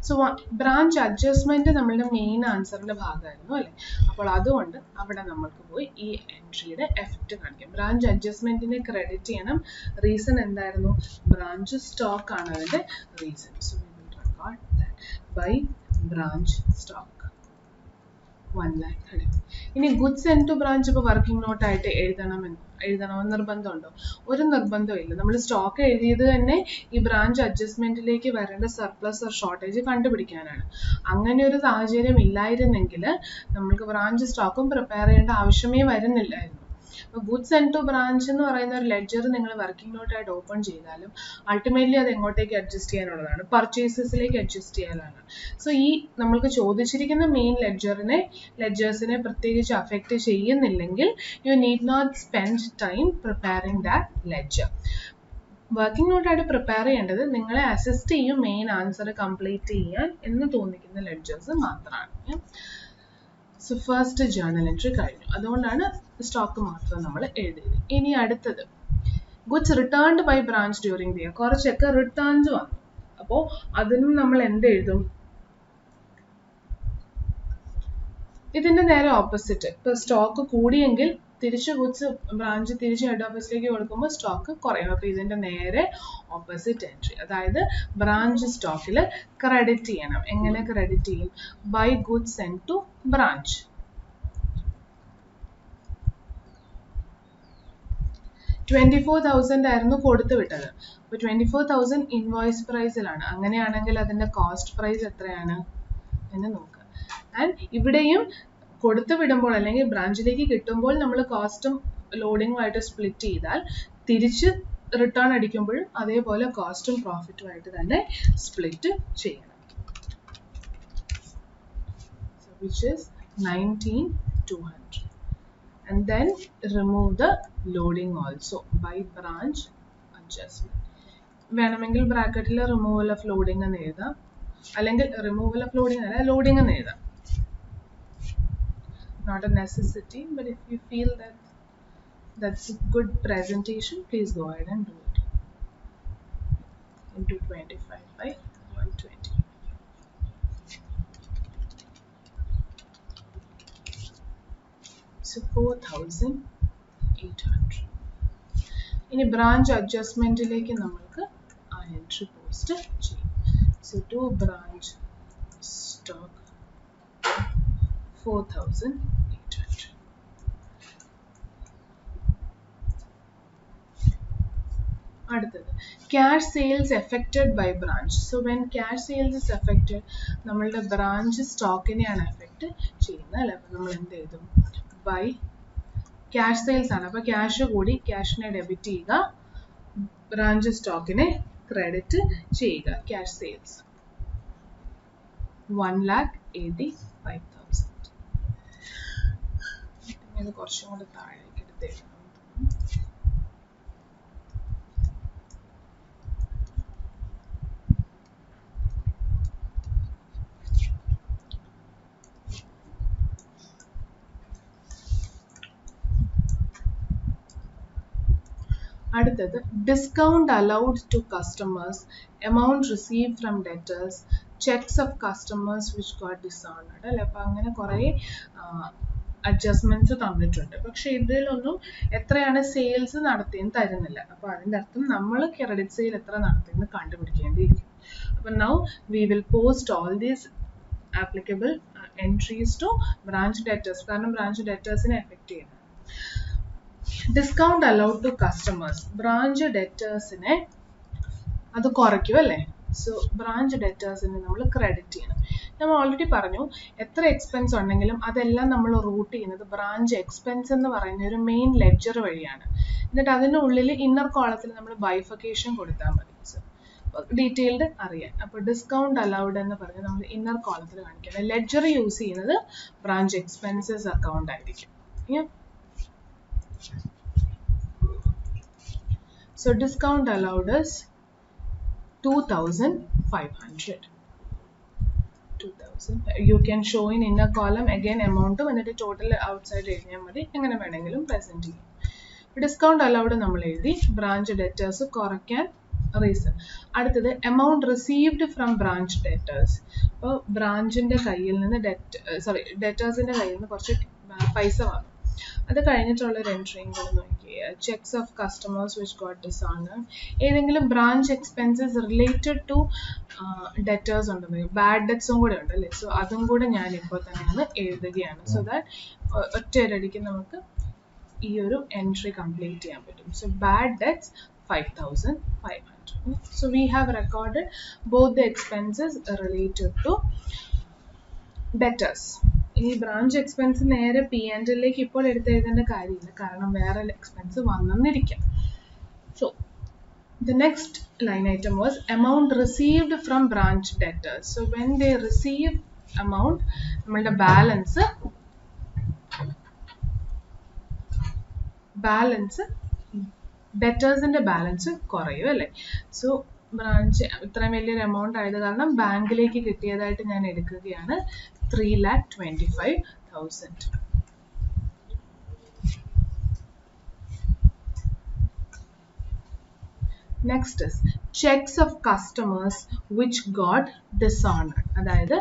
So branch adjustment നമ്മളുടെ മെയിൻ ആൻസറിന്റെ ഭാഗമായിരുന്നു അല്ലേ? അപ്പോൾ അതുകൊണ്ട് അവിടെ നമ്മൾക്ക് പോയി ഈ എൻട്രിയുടെ എഫക്റ്റ് കാണിക്കാം. ബ്രാഞ്ച് അഡ്ജസ്റ്റ്മെന്റിനെ ക്രെഡിറ്റ് ചെയ്യണം. റീസൺ എന്തായിരുന്നു? ബ്രാഞ്ച് സ്റ്റോക്ക് ആണ് അതിന്റെ reason. So we will record that by branch stock 1,30,000. ഇനി ഗുഡ്സ് സെന്റ് ടു ബ്രാഞ്ച് ഇപ്പോൾ വർക്കിംഗ് നോട്ടായിട്ട് എഴുതണമെന്ന് നിർബന്ധമുണ്ടോ? ഒരു നിർബന്ധവും ഇല്ല. നമ്മൾ സ്റ്റോക്ക് എഴുതിയത് തന്നെ ഈ ബ്രാഞ്ച് അഡ്ജസ്റ്റ്മെന്റിലേക്ക് വരേണ്ട സർപ്ലസ് ഓർ ഷോർട്ടേജ് കണ്ടുപിടിക്കാനാണ്. അങ്ങനെ ഒരു സാഹചര്യം ഇല്ലായിരുന്നെങ്കിൽ നമ്മൾക്ക് ബ്രാഞ്ച് സ്റ്റോക്കും പ്രിപ്പയർ ചെയ്യേണ്ട ആവശ്യമേ വരുന്നില്ലായിരുന്നു. ഗുഡ്സ് സെന്റ് ടു ബ്രാഞ്ച് എന്ന് പറയുന്ന ഒരു ലെഡ്ജർ നിങ്ങൾ വർക്കിംഗ് നോട്ടായിട്ട് ഓപ്പൺ ചെയ്താലും അൾട്ടിമേറ്റ്ലി അത് എങ്ങോട്ടേക്ക് അഡ്ജസ്റ്റ് ചെയ്യാനുള്ളതാണ്? പർച്ചേസസിലേക്ക് അഡ്ജസ്റ്റ് ചെയ്യാനാണ്. സോ ഈ നമ്മൾക്ക് ചോദിച്ചിരിക്കുന്ന മെയിൻ ലെഡ്ജേഴ്സിനെ പ്രത്യേകിച്ച് അഫക്റ്റ് ചെയ്യുന്നില്ലെങ്കിൽ you need not spend time preparing that ledger. Working നോട്ടായിട്ട് പ്രിപ്പയർ ചെയ്യേണ്ടത് നിങ്ങളെ അസിസ്റ്റ് ചെയ്യും മെയിൻ ആൻസർ കംപ്ലീറ്റ് ചെയ്യാൻ എന്ന് തോന്നിക്കുന്ന ലെഡ്ജേഴ്സ് മാത്രമാണ്. സോ ഫസ്റ്റ് ജേർണൽ എൻട്രി കഴിഞ്ഞു. അതുകൊണ്ടാണ് സ്റ്റോക്ക് മാത്രം നമ്മൾ എഴുതിയത്. ഇനി അടുത്തത് goods returned by branch during the year. കുറച്ചൊക്കെ റിട്ടേൺസ് വന്നു. അപ്പോൾ അതിനും നമ്മൾ എന്ത് എഴുതും? ഇതിന്റെ നേരെ ഓപ്പോസിറ്റ്. ഇപ്പൊ സ്റ്റോക്ക് കൂടിയെങ്കിൽ തിരിച്ച് ഗുഡ്സ് ബ്രാഞ്ച് തിരിച്ച് ഹെഡ് ഓഫീസിലേക്ക് കൊടുക്കുമ്പോൾ സ്റ്റോക്ക് കുറയും. അപ്പൊ ഇതിന്റെ നേരെ ഓപ്പോസിറ്റ് എൻട്രി, അതായത് ബ്രാഞ്ച് സ്റ്റോക്കിൽ ക്രെഡിറ്റ് ചെയ്യണം. എങ്ങനെ ക്രെഡിറ്റ് ചെയ്യും? By goods sent to branch. 24,000 ആയിരുന്നു കൊടുത്തു വിട്ടത്. അപ്പൊ 24,000 ഇൻവോയ്സ് പ്രൈസിലാണ്. അങ്ങനെയാണെങ്കിൽ അതിന്റെ കോസ്റ്റ് പ്രൈസ് എത്രയാണ് എന്ന് നോക്കുക. ആൻഡ് ഇവിടെയും കൊടുത്തു വിടുമ്പോൾ അല്ലെങ്കിൽ ബ്രാഞ്ചിലേക്ക് കിട്ടുമ്പോൾ നമ്മൾ കോസ്റ്റും ലോഡിങ്ങുമായിട്ട് സ്പ്ലിറ്റ് ചെയ്താൽ തിരിച്ച് റിട്ടേൺ അടിക്കുമ്പോഴും അതേപോലെ കോസ്റ്റും പ്രോഫിറ്റുമായിട്ട് തന്നെ സ്പ്ലിറ്റ് ചെയ്യണം. Which is 19,200. And then remove the loading also by branch adjustment. വേണമെങ്കിൽ ബ്രാക്കറ്റിൽ റിമൂവൽ ഓഫ് ലോഡിംഗ് എന്ന് എഴുതാം, അല്ലെങ്കിൽ റിമൂവൽ ഓഫ് ലോഡിംഗ് അല്ല ലോഡിംഗ് എന്ന് എഴുതാം. Not a necessity, but if you feel that that's a good presentation, please go ahead and do it. Into 25 by 120. So 4,800. ഇനി branch അഡ്ജസ്റ്റ്മെന്റിലേക്ക് നമ്മൾക്ക് ആ എൻട്രി പോസ്റ്റ് ചെയ്യും. So to branch stock 4,800. അടുത്തത് cash sales affected by branch. So when cash sales is affected, നമ്മളുടെ branch സ്റ്റോക്കിനെയാണ് affect ചെയ്യുന്നത് അല്ലേ. അപ്പോൾ നമ്മൾ എന്ത് ചെയ്തു? by cash sales ആണ്. അപ്പോൾ ക്യാഷ് കൂടി ക്യാഷിനെ ഡെബിറ്റ് ചെയ്യുക, ബ്രാഞ്ച് സ്റ്റോക്കിനെ ക്രെഡിറ്റ് ചെയ്യുക. Cash sales 1,85,000. ഇത് കുറച്ചും കൂടി താഴേക്ക് എടുത്തേക്കണം. അടുത്തത് discount allowed to customers, amount received from debtors, cheques of customers which got dishonoured അല്ലേ. അപ്പം അങ്ങനെ കുറേ അഡ്ജസ്റ്റ്മെന്റ്സ് തന്നിട്ടുണ്ട്. പക്ഷെ ഇതിലൊന്നും എത്രയാണ് സെയിൽസ് നടത്തിയെന്ന് തരുന്നില്ല. അപ്പോൾ അതിൻ്റെ അർത്ഥം നമ്മൾ ക്രെഡിറ്റ് സെയിൽ എത്ര നടത്തിയെന്ന് കണ്ടുപിടിക്കേണ്ടിയിരിക്കും. അപ്പം now we will post all these applicable entries to branch debtors, കാരണം ബ്രാഞ്ച് ഡെറ്റേഴ്സിനെ എഫക്റ്റ് ചെയ്യുന്നത്. Discount allowed to customers, branch ഡെറ്റേഴ്സിനെ അത് കുറയ്ക്കും അല്ലേ. സോ ബ്രാഞ്ച് ഡെറ്റേഴ്സിനെ നമ്മൾ ക്രെഡിറ്റ് ചെയ്യണം. നമ്മൾ ഓൾറെഡി പറഞ്ഞു എത്ര എക്സ്പെൻസ് ഉണ്ടെങ്കിലും അതെല്ലാം നമ്മൾ റൂട്ട് ചെയ്യുന്നത് ബ്രാഞ്ച് എക്സ്പെൻസ് എന്ന് പറയുന്ന ഒരു മെയിൻ ലെഡ്ജർ വഴിയാണ്. എന്നിട്ട് അതിനുള്ളിൽ ഇന്നർ കോളത്തിൽ നമ്മൾ ബൈഫിക്കേഷൻ കൊടുത്താൽ മതി. ഡീറ്റെയിൽഡ് അറിയാൻ. അപ്പോൾ ഡിസ്കൗണ്ട് അലൗഡ് എന്ന് പറഞ്ഞ് നമ്മൾ ഇന്നർ കോളത്തിൽ കാണിക്കണം. ലെഡ്ജർ യൂസ് ചെയ്യുന്നത് ബ്രാഞ്ച് എക്സ്പെൻസസ് അക്കൗണ്ട് ആയിരിക്കും. So discount allowed is 2,500. 2,000. You can show in inner column again amount എന്നിട്ട് total outside എഴുതിയാൽ മതി. എങ്ങനെ വേണമെങ്കിലും present ചെയ്യും. ഡിസ്കൗണ്ട് അലൗഡ് നമ്മൾ എഴുതി. ബ്രാഞ്ച് ഡെറ്റേഴ്സ് കുറയ്ക്കാൻ റീസൺ. അടുത്തത് amount received from branch debtors. അപ്പോൾ ബ്രാഞ്ചിന്റെ കയ്യിൽ നിന്ന് ഡെറ്റേഴ്സിന്റെ കയ്യിൽ നിന്ന് കുറച്ച് പൈസ വന്നു. അത് കഴിഞ്ഞിട്ടുള്ള ഒരു എൻട്രിയും കൂടെ നോക്കിയേ. Cheques of customers which got dishonoured. ഏതെങ്കിലും branch expenses related to debtors ഉണ്ടെങ്കിൽ ബാഡ് ഡെറ്റ്സും കൂടെ ഉണ്ടല്ലേ. സോ അതും കൂടെ ഞാൻ ഇപ്പോൾ തന്നെയാണ് എഴുതുകയാണ്. സോ ദാറ്റ് ഒറ്റയടിക്ക് നമുക്ക് ഈ ഒരു എൻട്രി കംപ്ലീറ്റ് ചെയ്യാൻ പറ്റും. So bad debts 5,500. So we have recorded both the expenses related to debtors. ഈ ബ്രാഞ്ച് എക്സ്പെൻസ് നേരെ P&Lലേക്ക് ഇപ്പോൾ എടുത്തെഴുതേണ്ട കാര്യമില്ല, കാരണം വേറെ എക്സ്പെൻസ് വന്നെന്നിരിക്കാം. So the next line item was amount received from branch debtors. So when they receive amount, നമ്മളുടെ ബാലൻസ് ഡെറ്റേഴ്സിന്റെ ബാലൻസ് കുറയും അല്ലേ. സോ ബ്രാഞ്ച് ഇത്രയും വലിയൊരു എമൗണ്ട് ആയത് കാരണം ബാങ്കിലേക്ക് കിട്ടിയതായിട്ട് ഞാൻ എടുക്കുകയാണ് 3,25,000. Next is checks of customers which got dishonored. അതായത്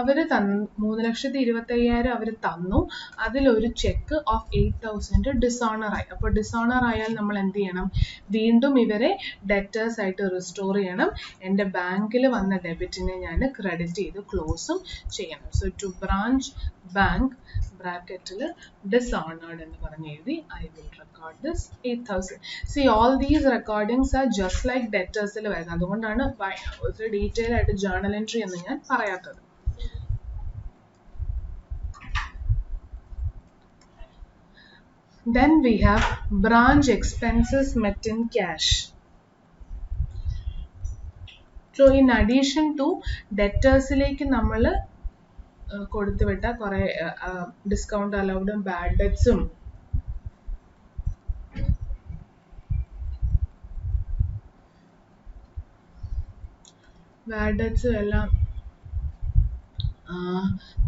അവർ 3,25,000 അവർ തന്നു, അതിലൊരു ചെക്ക് ഓഫ് 8,000 ഡിസോണർ ആയി. അപ്പോൾ ഡിസോണർ ആയാൽ നമ്മൾ എന്ത് ചെയ്യണം? വീണ്ടും ഇവരെ ഡെറ്റേഴ്സ് ആയിട്ട് റിസ്റ്റോർ ചെയ്യണം. എൻ്റെ ബാങ്കിൽ വന്ന ഡെബിറ്റിനെ ഞാൻ ക്രെഡിറ്റ് ചെയ്ത് ക്ലോസും ചെയ്യണം. സോ ടു ബ്രാഞ്ച് ബാങ്ക് ബ്രാക്കറ്റിൽ ഡിസോണേർഡ് എന്ന് പറഞ്ഞ് എഴുതി. I will record this 8,000. See all these recordings are just like ഡെറ്റേഴ്സിൽ വരുന്നത്. അതുകൊണ്ടാണ് ഒരു ഡീറ്റെയിൽ ആയിട്ട് ജേർണൽ എൻട്രി എന്ന് ഞാൻ പറയാത്തത്. Then we have branch expenses met in cash. So in addition to debtors-ലേക്ക് നമ്മൾ കൊടുത്തുവിട്ട കുറെ ഡിസ്കൗണ്ട് അലൗഡും ബാഡ് ഡെറ്റ്സും എല്ലാം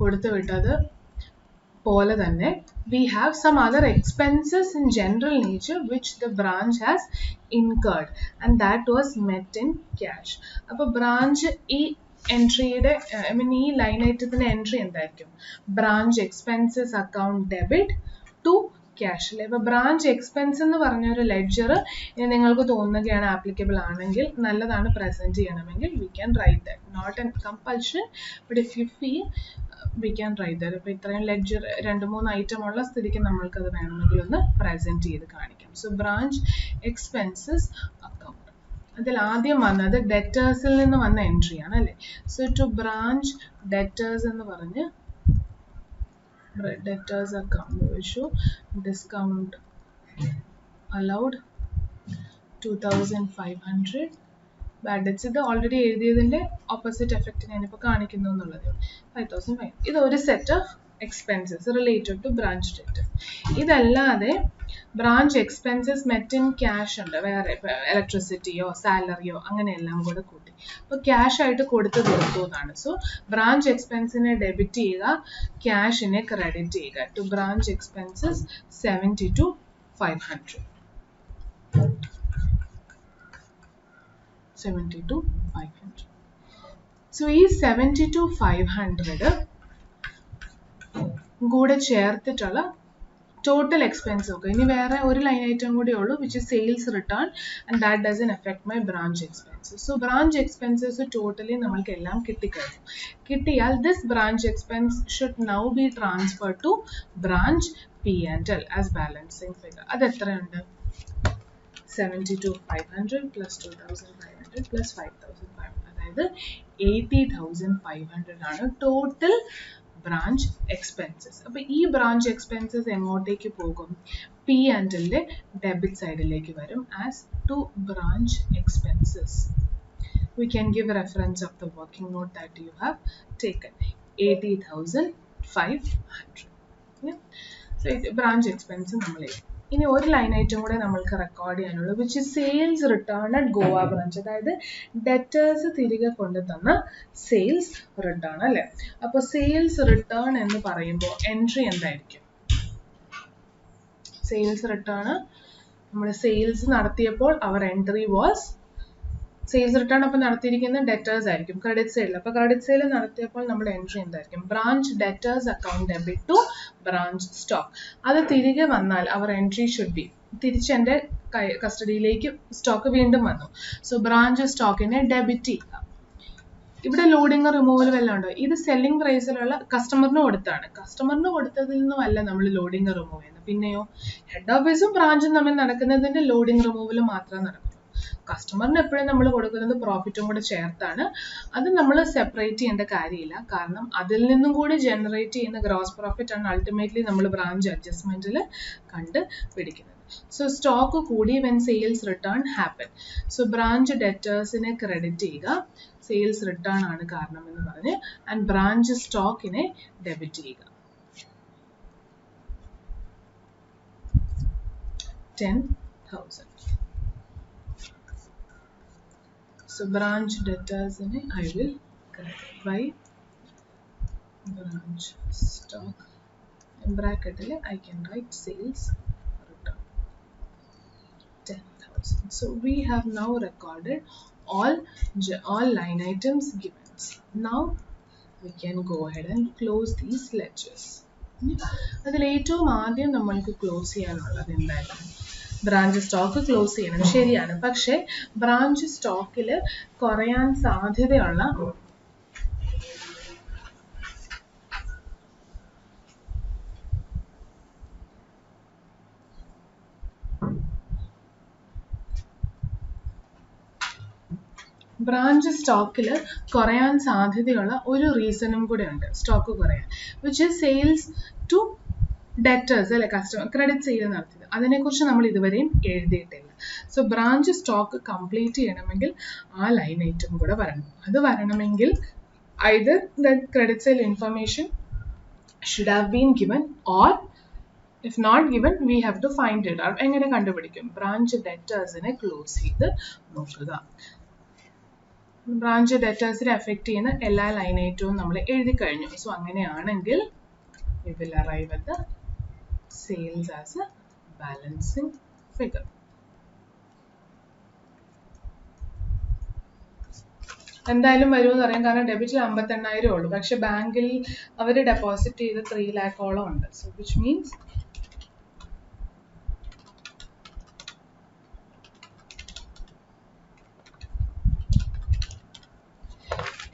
കൊടുത്തുവിട്ടത് പോലെ തന്നെ we have some other expenses in general nature which the branch has incurred and that was met in cash. അപ്പോൾ branch ഈ എൻട്രിയുടെ ഈ line ഐറ്റത്തിന്റെ എൻട്രി എന്തായിരിക്കും? Branch expenses account debit to cash അല്ലേ. അപ്പോൾ ബ്രാഞ്ച് എക്സ്പെൻസ് എന്ന് പറഞ്ഞ ഒരു ലെഡ്ജർ നിങ്ങൾക്ക് തോന്നുകയാണ് ആപ്ലിക്കബിൾ ആണെങ്കിൽ നല്ലതാണ് പ്രസന്റ് ചെയ്യണമെങ്കിൽ we can write that. Not an compulsion, but if you feel we can write that. അപ്പോൾ ഇത്രയും ലെഡ്ജർ 2-3 ഐറ്റം ഉള്ള സ്ഥിതിക്ക് നമ്മൾക്കത് വേണമെങ്കിൽ ഒന്ന് പ്രസന്റ് ചെയ്ത് കാണിക്കാം. So branch expenses account. അതിൽ ആദ്യം വന്നത് ഡെറ്റേഴ്സിൽ നിന്ന് വന്ന എൻട്രി ആണ് അല്ലേ. സോ ടു ബ്രാഞ്ച് ഡെറ്റേഴ്സ് എന്ന് പറഞ്ഞ് ഡെറ്റേഴ്സ് അക്കൗണ്ട് വെച്ചു ഡിസ്കൗണ്ട് allowed 2500 ബാഡ് ഡെറ്റ്സ്. ഇത് ഓൾറെഡി എഴുതിയതിൻ്റെ ഓപ്പോസിറ്റ് എഫക്റ്റ് ഞാനിപ്പോൾ കാണിക്കുന്നു എന്നുള്ളത്. 5500 ഇത് ഒരു set off expenses related to branch debt. ഇതല്ലാതെ branch expenses met in cash ഉണ്ട്, വേറെ ഇലക്ട്രിസിറ്റിയോ സാലറിയോ അങ്ങനെയെല്ലാം കൂടെ കൂട്ടി. അപ്പോൾ ക്യാഷ് ആയിട്ട് കൊടുത്തു തീർത്തു എന്നാണ്. സോ ബ്രാഞ്ച് എക്സ്പെൻസിനെ ഡെബിറ്റ് ചെയ്യുക, ക്യാഷിനെ ക്രെഡിറ്റ് ചെയ്യുക. To branch expenses 72,500. 72,500. സോ ഈ 72,500 കൂടെ ചേർത്തിട്ടുള്ള ടോട്ടൽ എക്സ്പെൻസ് ഒക്കെ ഇനി വേറെ ഒരു ലൈൻ ഐറ്റം കൂടി ഉള്ളൂ, which is sales return, and that doesn't affect my branch expenses. So branch expenses totally നമ്മൾക്ക് എല്ലാം കിട്ടിക്കഴിഞ്ഞു. കിട്ടിയാൽ this branch expense should now be transfer to branch P&L as balancing figure. അത് എത്രയുണ്ട്? 72,500 plus 2,500 plus 5,500, അതായത് 80,500 ആണ് ടോട്ടൽ ബ്രാഞ്ച് എക്സ്പെൻസസ്. അപ്പോൾ ഈ ബ്രാഞ്ച് എക്സ്പെൻസസ് എങ്ങോട്ടേക്ക് പോകും? P&L ഡെബിറ്റ് സൈഡിലേക്ക് വരും as to branch expenses. We can give a reference of the working note that you have taken, 80,500. Yeah? So branch expense നമ്മൾ എഴുതും. ഇനി ഒരു ലൈൻ ഐറ്റം കൂടെ നമ്മൾക്ക് റെക്കോർഡ് ചെയ്യാനുള്ളൂ, which is sales return at Goa branch. അതായത് ഡെറ്റേഴ്സ് തിരികെ കൊണ്ടു തന്ന സെയിൽസ് റിട്ടേൺ അല്ലേ. അപ്പോൾ സെയിൽസ് റിട്ടേൺ എന്ന് പറയുമ്പോൾ എൻട്രി എന്തായിരിക്കും? സെയിൽസ് റിട്ടേൺ നമ്മൾ സെയിൽസ് നടത്തിയപ്പോൾ അവർ എൻട്രി വാസ് സെയിൽസ് റിട്ടേൺ അപ്പോൾ നടത്തിയിരിക്കുന്ന ഡെറ്റേഴ്സ് ആയിരിക്കും ക്രെഡിറ്റ് സൈഡിൽ. അപ്പോൾ ക്രെഡിറ്റ് സൈഡിൽ നടത്തിയപ്പോൾ നമ്മുടെ എൻട്രി എന്തായിരിക്കും? Branch debtors account debit to branch stock. അത് തിരികെ വന്നാൽ അവർ എൻട്രി ഷുഡ് ബി തിരിച്ച് എൻ്റെ കസ്റ്റഡിയിലേക്ക് സ്റ്റോക്ക് വീണ്ടും വന്നു. സോ ബ്രാഞ്ച് സ്റ്റോക്കിനെ ഡെബിറ്റ് ചെയ്യുക. ഇവിടെ ലോഡിങ് റിമൂവൽ വല്ലതും ഉണ്ടോ? ഇത് സെല്ലിംഗ് പ്രൈസിലുള്ള കസ്റ്റമറിന് കൊടുത്താണ്. കസ്റ്റമറിന് കൊടുത്തതിൽ നിന്നുമല്ല നമ്മൾ ലോഡിങ് റിമൂവ് ചെയ്യുന്നത്. പിന്നെയോ ഹെഡ് ഓഫീസും ബ്രാഞ്ചും തമ്മിൽ നടക്കുന്നതിന്റെ ലോഡിങ് റിമൂവൽ മാത്രമേ നടക്കൂ. കസ്റ്റമറിന് എപ്പോഴും നമ്മൾ കൊടുക്കുന്നത് പ്രോഫിറ്റും കൂടെ ചേർത്താണ്. അത് നമ്മൾ സെപ്പറേറ്റ് ചെയ്യേണ്ട കാര്യമില്ല, കാരണം അതിൽ നിന്നും കൂടി ജനറേറ്റ് ചെയ്യുന്ന ഗ്രോസ് പ്രോഫിറ്റ് ആണ് അൾട്ടിമേറ്റ്ലി നമ്മൾ ബ്രാഞ്ച് അഡ്ജസ്റ്റ്മെന്റിൽ കണ്ട് പിടിക്കുന്നത്. സോ സ്റ്റോക്ക് കൂടി when sales return happen. So branch ഡെറ്റേഴ്സിനെ ക്രെഡിറ്റ് ചെയ്യുക, സെയിൽസ് റിട്ടേൺ ആണ് കാരണം എന്ന് പറഞ്ഞ്, ആൻഡ് ബ്രാഞ്ച് സ്റ്റോക്കിനെ ഡെബിറ്റ് ചെയ്യുക. 10,000. So branch debtors in I will credit by branch stock. In bracket I can write sales return 10,000. So we have now recorded all line items given. Now we can go ahead and close these ledgers. അതിൽ ഏറ്റവും ആദ്യം നമ്മൾക്ക് close ചെയ്യാനുള്ളത് എന്തായിരുന്നു? Branch stock close ചെയ്യണം, ശരിയാണ്. പക്ഷെ branch സ്റ്റോക്കിൽ കുറയാൻ സാധ്യതയുള്ള ഒരു റീസണും കൂടെ ഉണ്ട് സ്റ്റോക്ക് കുറയാൻ, which is sales to debtors അല്ലെ, കസ്റ്റമർ ക്രെഡിറ്റ് സെയിൽ നടത്തിയത്. അതിനെക്കുറിച്ച് നമ്മൾ ഇതുവരെയും എഴുതിയിട്ടില്ല. സോ ബ്രാഞ്ച് സ്റ്റോക്ക് കംപ്ലീറ്റ് ചെയ്യണമെങ്കിൽ ആ ലൈൻ ഐറ്റം കൂടെ വരണം. അത് വരണമെങ്കിൽ either the credit sale information should have been given, or if not given we have to find it out. എങ്ങനെ കണ്ടുപിടിക്കും? ബ്രാഞ്ച് ഡെറ്റേഴ്സിനെ ക്ലോസ് ചെയ്ത് നോക്കുക. ബ്രാഞ്ച് ഡെറ്റേഴ്സിനെ എഫക്ട് ചെയ്യുന്ന എല്ലാ ലൈൻ ഐറ്റവും നമ്മൾ എഴുതി കഴിഞ്ഞു. സോ അങ്ങനെയാണെങ്കിൽ we will arrive at the sales as a balancing figure. എന്തായാലും വരുമെന്ന് അറിയാം, കാരണം ഡെബിറ്റിൽ 58,000 ഉള്ളൂ, പക്ഷെ ബാങ്കിൽ അവർ ഡെപ്പോസിറ്റ് ചെയ്ത് 3 lakhs ഉണ്ട്. സോ വിച്ച് മീൻസ്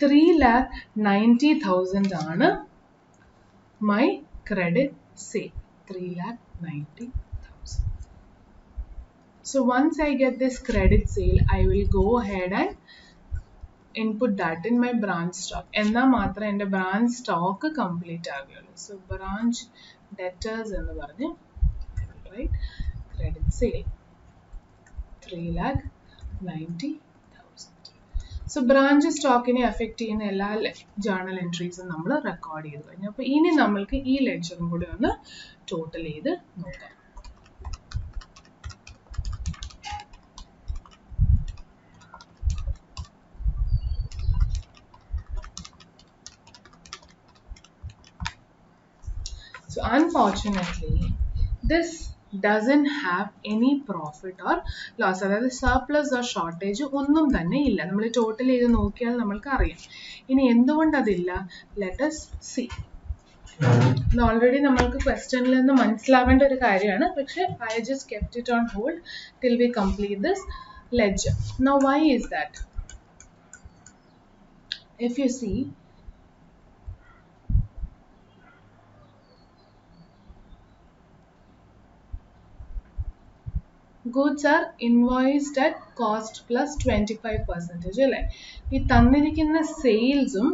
$3,90,000 ആണ് my credit sale. 3,90,000. So once I get this credit sale, I will go ahead and input that in my branch stock. Enna matra ende branch stock complete agiyallu. So branch debtors ennu parnju, right? Credit sale 3,90,000. So branch stock ine affect cheyna ella journal entries nammal record cheyidu kanju. Appo ini nammalku ee ledger kude onu total cheyidu nokkam. So unfortunately, this doesn't have any profit or loss. അതായത് surplus or shortage ഒന്നും തന്നെ ഇല്ല. നമ്മൾ total ചെയ്ത് നോക്കിയാൽ നമ്മൾക്ക് അറിയാം. ഇനി എന്തുകൊണ്ട് അതില്ല? Let us see. ഇത് ഓൾറെഡി നമ്മൾക്ക് ക്വസ്റ്റ്യനിൽ നിന്ന് മനസ്സിലാവേണ്ട ഒരു കാര്യമാണ്. പക്ഷേ I just kept it on hold till we complete this ledger. Now why is that? If you see, goods are invoiced at cost plus 25%. അല്ലേ? ഈ തന്നിരിക്കുന്ന സെയിൽസും,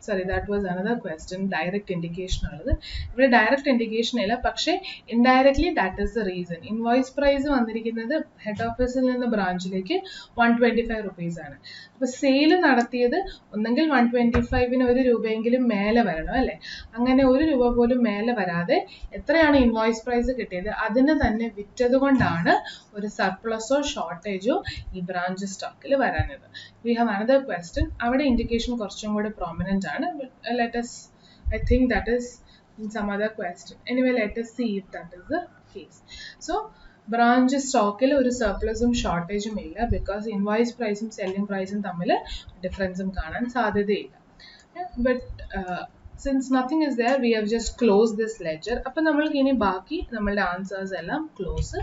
sorry, that was another question, direct indication ആണത്. ഇവിടെ direct indication ഇല്ല, പക്ഷേ indirectly that is the reason. Invoice price വന്നിരിക്കുന്നത് head ഓഫീസിൽ നിന്ന് ബ്രാഞ്ചിലേക്ക് 125 rupees ആണ്. അപ്പോൾ സെയിൽ നടത്തിയത് ഒന്നെങ്കിൽ 125-ന് ₹1 മേലെ വരണം അല്ലേ? അങ്ങനെ ₹1 പോലും മേലെ വരാതെ എത്രയാണ് ഇൻവോയ്സ് പ്രൈസ് കിട്ടിയത് അതിന് തന്നെ വിറ്റത് കൊണ്ടാണ് ഒരു സർപ്ലസോ ഷോർട്ടേജോ ഈ ബ്രാഞ്ച് സ്റ്റോക്കിൽ വരാനത്. We have another question. അവിടെ ഇൻഡിക്കേഷൻ കുറച്ചും കൂടി പ്രോമിനന്റ് ആണ്. Let us, I think that is in some other question. Anyway, let us see if that is the case. So branch സ്റ്റോക്കിൽ ഒരു സർപ്ലസും ഷോർട്ടേജും ഇല്ല, ബിക്കോസ് ഇൻവോയ്സ് പ്രൈസും സെല്ലിംഗ് പ്രൈസും തമ്മിൽ ഡിഫറൻസും കാണാൻ സാധ്യതയില്ല. But since nothing is there, we have just closed this ledger. അപ്പോൾ നമ്മൾക്ക് ഇനി ബാക്കി നമ്മളുടെ ആൻസേഴ്സ് എല്ലാം ക്ലോസ്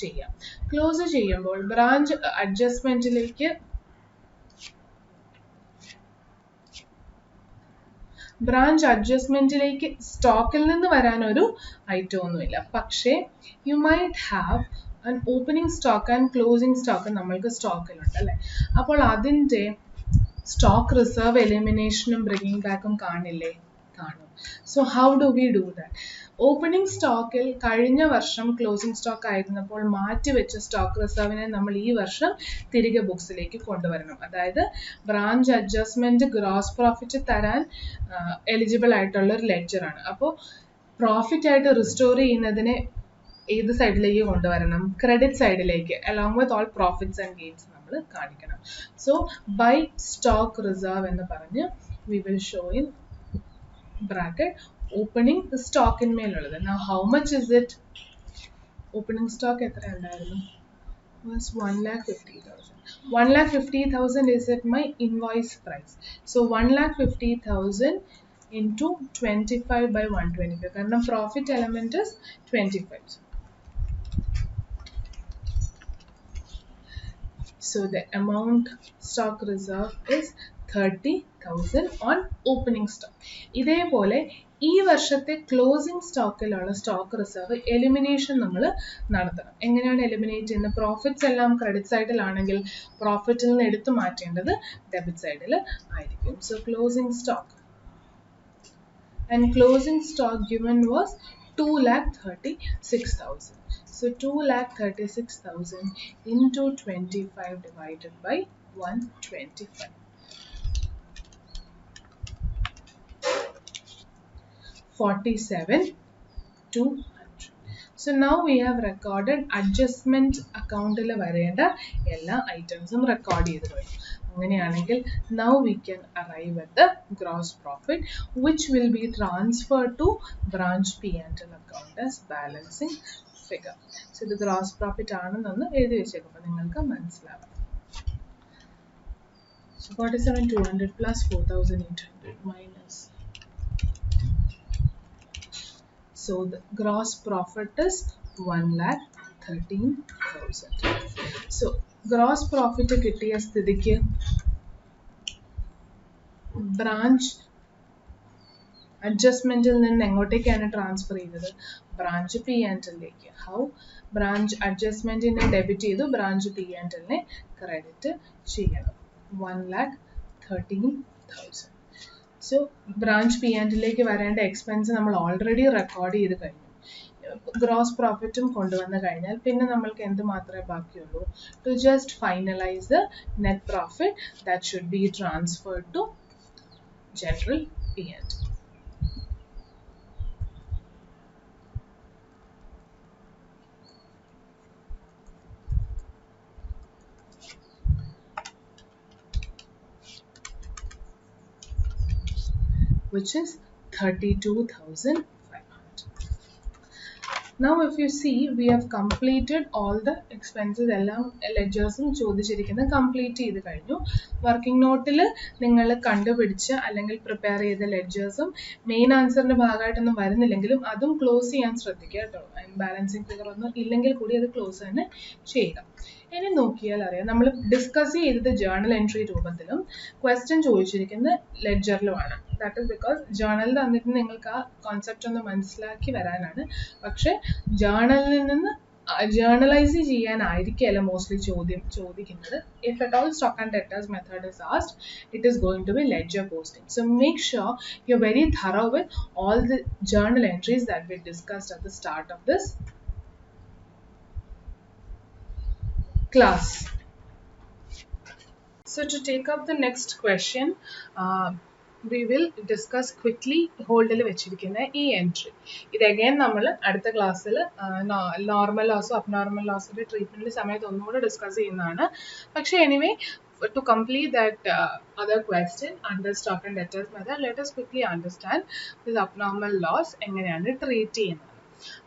ചെയ്യാം. ക്ലോസ് ചെയ്യുമ്പോൾ ബ്രാഞ്ച് അഡ്ജസ്റ്റ്മെന്റിലേക്ക് സ്റ്റോക്കിൽ നിന്ന് വരാനൊരു ഐറ്റം ഒന്നുമില്ല. പക്ഷേ you might have an opening stock and closing stock നമ്മൾക്ക് സ്റ്റോക്കിലുണ്ട് അല്ലേ? അപ്പോൾ അതിൻ്റെ സ്റ്റോക്ക് റിസർവ് എലിമിനേഷനും ബ്രിങ്ങിങ് ബാക്കും കാണില്ലേ? കാണും. So how do we do that? Opening സ്റ്റോക്കിൽ കഴിഞ്ഞ വർഷം ക്ലോസിംഗ് സ്റ്റോക്ക് ആയിരുന്നപ്പോൾ മാറ്റിവെച്ച സ്റ്റോക്ക് റിസർവിനെ നമ്മൾ ഈ വർഷം തിരികെ ബുക്സിലേക്ക് കൊണ്ടുവരണം. അതായത് ബ്രാഞ്ച് അഡ്ജസ്റ്റ്മെന്റ് ഗ്രോസ് പ്രോഫിറ്റ് തരാൻ എലിജിബിൾ ആയിട്ടുള്ള ഒരു ലെഡ്ജറാണ്. അപ്പോൾ പ്രോഫിറ്റ് ആയിട്ട് റിസ്റ്റോർ ചെയ്യുന്നതിനെ ഏത് സൈഡിലേക്ക് കൊണ്ടുവരണം? ക്രെഡിറ്റ് സൈഡിലേക്ക്, along with all profits and gains നമ്മൾ കാണിക്കണം. സോ ബൈ സ്റ്റോക്ക് റിസർവ് എന്ന് പറഞ്ഞ് we will show in bracket opening stock in മേലുള്ളത്. Now how much is it? Opening stock എത്ര ഉണ്ടായിരുന്നു? Was 1,50,000. 1,50,000 is at my invoice price. So 1,50,000 into 25 by 125. കാരണം profit element is 25. So the amount stock reserve is 30,000 on opening stock. ഇതേപോലെ ഈ വർഷത്തെ closing സ്റ്റോക്കിലുള്ള stock reserve elimination നമ്മൾ നടത്തണം. എങ്ങനെയാണ് eliminate ചെയ്യുന്നത്? പ്രോഫിറ്റ്സ് എല്ലാം ക്രെഡിറ്റ് സൈഡിലാണെങ്കിൽ പ്രോഫിറ്റിൽ നിന്ന് എടുത്തു മാറ്റേണ്ടത് ഡെബിറ്റ് സൈഡിൽ ആയിരിക്കും. So closing stock and closing stock given was 2,36,000. So 2,36,000 into 25 divided by 125. 47,200. So now we have recorded adjustment account-il varenda ella items-um record cheyidu കഴിഞ്ഞു. അങ്ങനെയാണെങ്കിൽ now we can arrive at the gross profit, which will be transferred to branch P&L account as balancing figure. So ഇത് gross profit ആണെന്നൊന്ന് എഴുതി വെച്ചേക്കുമ്പോൾ നിങ്ങൾക്ക് മനസ്സിലാവും. So 47,200 plus 4,800 minus. So the gross profit is 1,13,000. So gross profit കിട്ടിയ സ്ഥിതിക്ക് branch അഡ്ജസ്റ്റ്മെന്റിൽ നിന്ന് എങ്ങോട്ടേക്കാണ് transfer ചെയ്തത്? ബ്രാഞ്ച് പി ആൻഡ് എല്ലിലേക്ക്. ഹൗ? ബ്രാഞ്ച് അഡ്ജസ്റ്റ്മെന്റിനെ ഡെബിറ്റ് ചെയ്തു, ബ്രാഞ്ച് പി ആൻഡ് എല്ലിനെ ക്രെഡിറ്റ് ചെയ്യണം. 1,13,000. സോ ബ്രാഞ്ച് പി ആൻഡ് എല്ലിലേക്ക് വരേണ്ട എക്സ്പെൻസ് നമ്മൾ ഓൾറെഡി റെക്കോർഡ് ചെയ്ത് കഴിഞ്ഞു. ഗ്രോസ് പ്രോഫിറ്റും കൊണ്ടുവന്ന് കഴിഞ്ഞാൽ പിന്നെ നമ്മൾക്ക് എന്ത് മാത്രമേ ബാക്കിയുള്ളൂ? To just finalise the net profit that should be transferred to general P and L. which is 32,500. Now if you see, we have completed all the expenses. എല്ലാം ലെഡ്ജേഴ്സും ചോദിച്ചിരിക്കുന്നത് കംപ്ലീറ്റ് ചെയ്ത് കഴിഞ്ഞു. വർക്കിംഗ് നോട്ടിൽ നിങ്ങൾ കണ്ടുപിടിച്ച് അല്ലെങ്കിൽ പ്രിപ്പയർ ചെയ്ത ലെഡ്ജേഴ്സും മെയിൻ ആൻസറിന്റെ ഭാഗമായിട്ടൊന്നും വരുന്നില്ലെങ്കിലും അതും ക്ലോസ് ചെയ്യാൻ ശ്രദ്ധിക്കുക കേട്ടോ. ബാലൻസിങ് ഫിഗർ ഒന്നും ഇല്ലെങ്കിൽ കൂടി അത് ക്ലോസ് തന്നെ ചെയ്യുക. ഇനി നോക്കിയാൽ അറിയാം, നമ്മൾ ഡിസ്കസ് ചെയ്തത് ജേർണൽ എൻട്രി രൂപത്തിലും ക്വസ്റ്റ്യൻ ചോദിച്ചിരിക്കുന്നത് ലെഡ്ജറിലുമാണ്. ദാറ്റ് ഇസ് ബിക്കോസ് ജേർണലിൽ തന്നിട്ട് നിങ്ങൾക്ക് ആ കോൺസെപ്റ്റ് ഒന്ന് മനസ്സിലാക്കി വരാനാണ്. പക്ഷെ ജേർണലിൽ നിന്ന് ജേർണലൈസ് ചെയ്യാനായിരിക്കില്ല മോസ്റ്റ്ലി ചോദിക്കുന്നത്. If at all stock and debtors method is asked, it is going to be ledger posting. So make sure you're very thorough with all the journal entries that we discussed at the start of this class. So to take up the next question, we will discuss quickly ഹോൾഡിൽ വെച്ചിരിക്കുന്ന ഈ entry. ഇത് again നമ്മൾ അടുത്ത ക്ലാസ്സിൽ normal ലോസോ abnormal ലോസിന്റെ treatment സമയത്ത് ഒന്നുകൂടെ discuss ചെയ്യുന്നതാണ്. പക്ഷേ anyway, to complete that other question under stock and debtors method, let us quickly understand this abnormal loss എങ്ങനെയാണ് ട്രീറ്റ് ചെയ്യുന്നത്.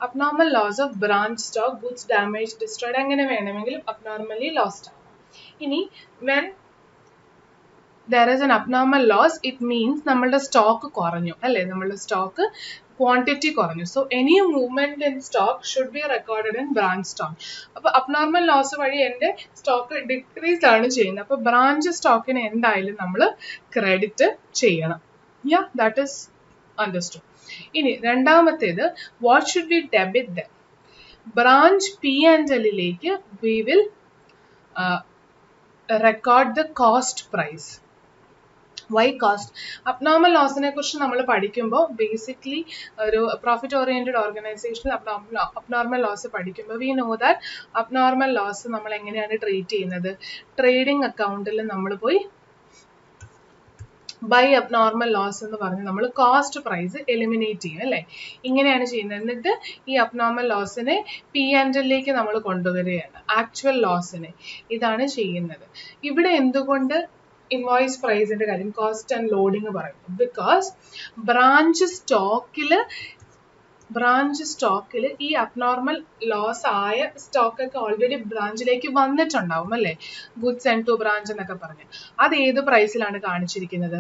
Abnormal loss of branch stock, goods damaged, destroyed എങ്ങനെ വേണമെങ്കിലും abnormally lost ആവാം. ഇനി when there is an abnormal loss, it means നമ്മളുടെ stock കുറഞ്ഞു അല്ലേ, നമ്മളുടെ സ്റ്റോക്ക് ക്വാണ്ടിറ്റി കുറഞ്ഞു. So any movement in stock should be recorded in branch stock. അപ്പോൾ അബ്നോർമൽ ലോസ് വഴി എൻ്റെ സ്റ്റോക്ക് ഡിക്രീസ് ആണ് ചെയ്യുന്നത്. അപ്പോൾ ബ്രാഞ്ച് സ്റ്റോക്കിന് എന്തായാലും നമ്മൾ ക്രെഡിറ്റ് ചെയ്യണം. Yeah, that is understood. ഇനി രണ്ടാമത്തേത്, what should be debit then? Branch P and എല്ലിലേക്ക് we will record the cost price. Why cost? Abnormal ലോസിനെ കുറിച്ച് നമ്മൾ പഠിക്കുമ്പോൾ ബേസിക്കലി ഒരു പ്രോഫിറ്റ് ഓറിയന്റഡ് ഓർഗനൈസേഷനിൽ അബ്നോർമൽ ലോസ് പഠിക്കുമ്പോൾ we know that abnormal loss നമ്മൾ എങ്ങനെയാണ് ട്രീറ്റ് ചെയ്യുന്നത്? ട്രേഡിംഗ് അക്കൗണ്ടിൽ നമ്മൾ പോയി ബൈ അബ്നോർമൽ ലോസ് എന്ന് പറഞ്ഞ് നമ്മൾ കോസ്റ്റ് പ്രൈസ് എലിമിനേറ്റ് ചെയ്യും അല്ലേ, ഇങ്ങനെയാണ് ചെയ്യുന്നത്. എന്നിട്ട് ഈ അബ്നോർമൽ ലോസിനെ പി ആൻഡ് എല്ലിലേക്ക് നമ്മൾ കൊണ്ടുവരികയാണ്, ആക്ച്വൽ ലോസിനെ. ഇതാണ് ചെയ്യുന്നത്. ഇവിടെ എന്തുകൊണ്ട് ഇൻവോയ്സ് പ്രൈസിന്റെ കാര്യം കോസ്റ്റ് ആൻഡ് ലോഡിങ് പറയുന്നു? ബിക്കോസ് ബ്രാഞ്ച് സ്റ്റോക്കിൽ ഈ അബ്നോർമൽ ലോസ് ആയ സ്റ്റോക്കൊക്കെ ഓൾറെഡി ബ്രാഞ്ചിലേക്ക് വന്നിട്ടുണ്ടാവും അല്ലേ, ഗുഡ്സ് ആൻഡ് ടു ബ്രാഞ്ച് എന്നൊക്കെ പറഞ്ഞ്. അത് ഏത് പ്രൈസിലാണ് കാണിച്ചിരിക്കുന്നത്?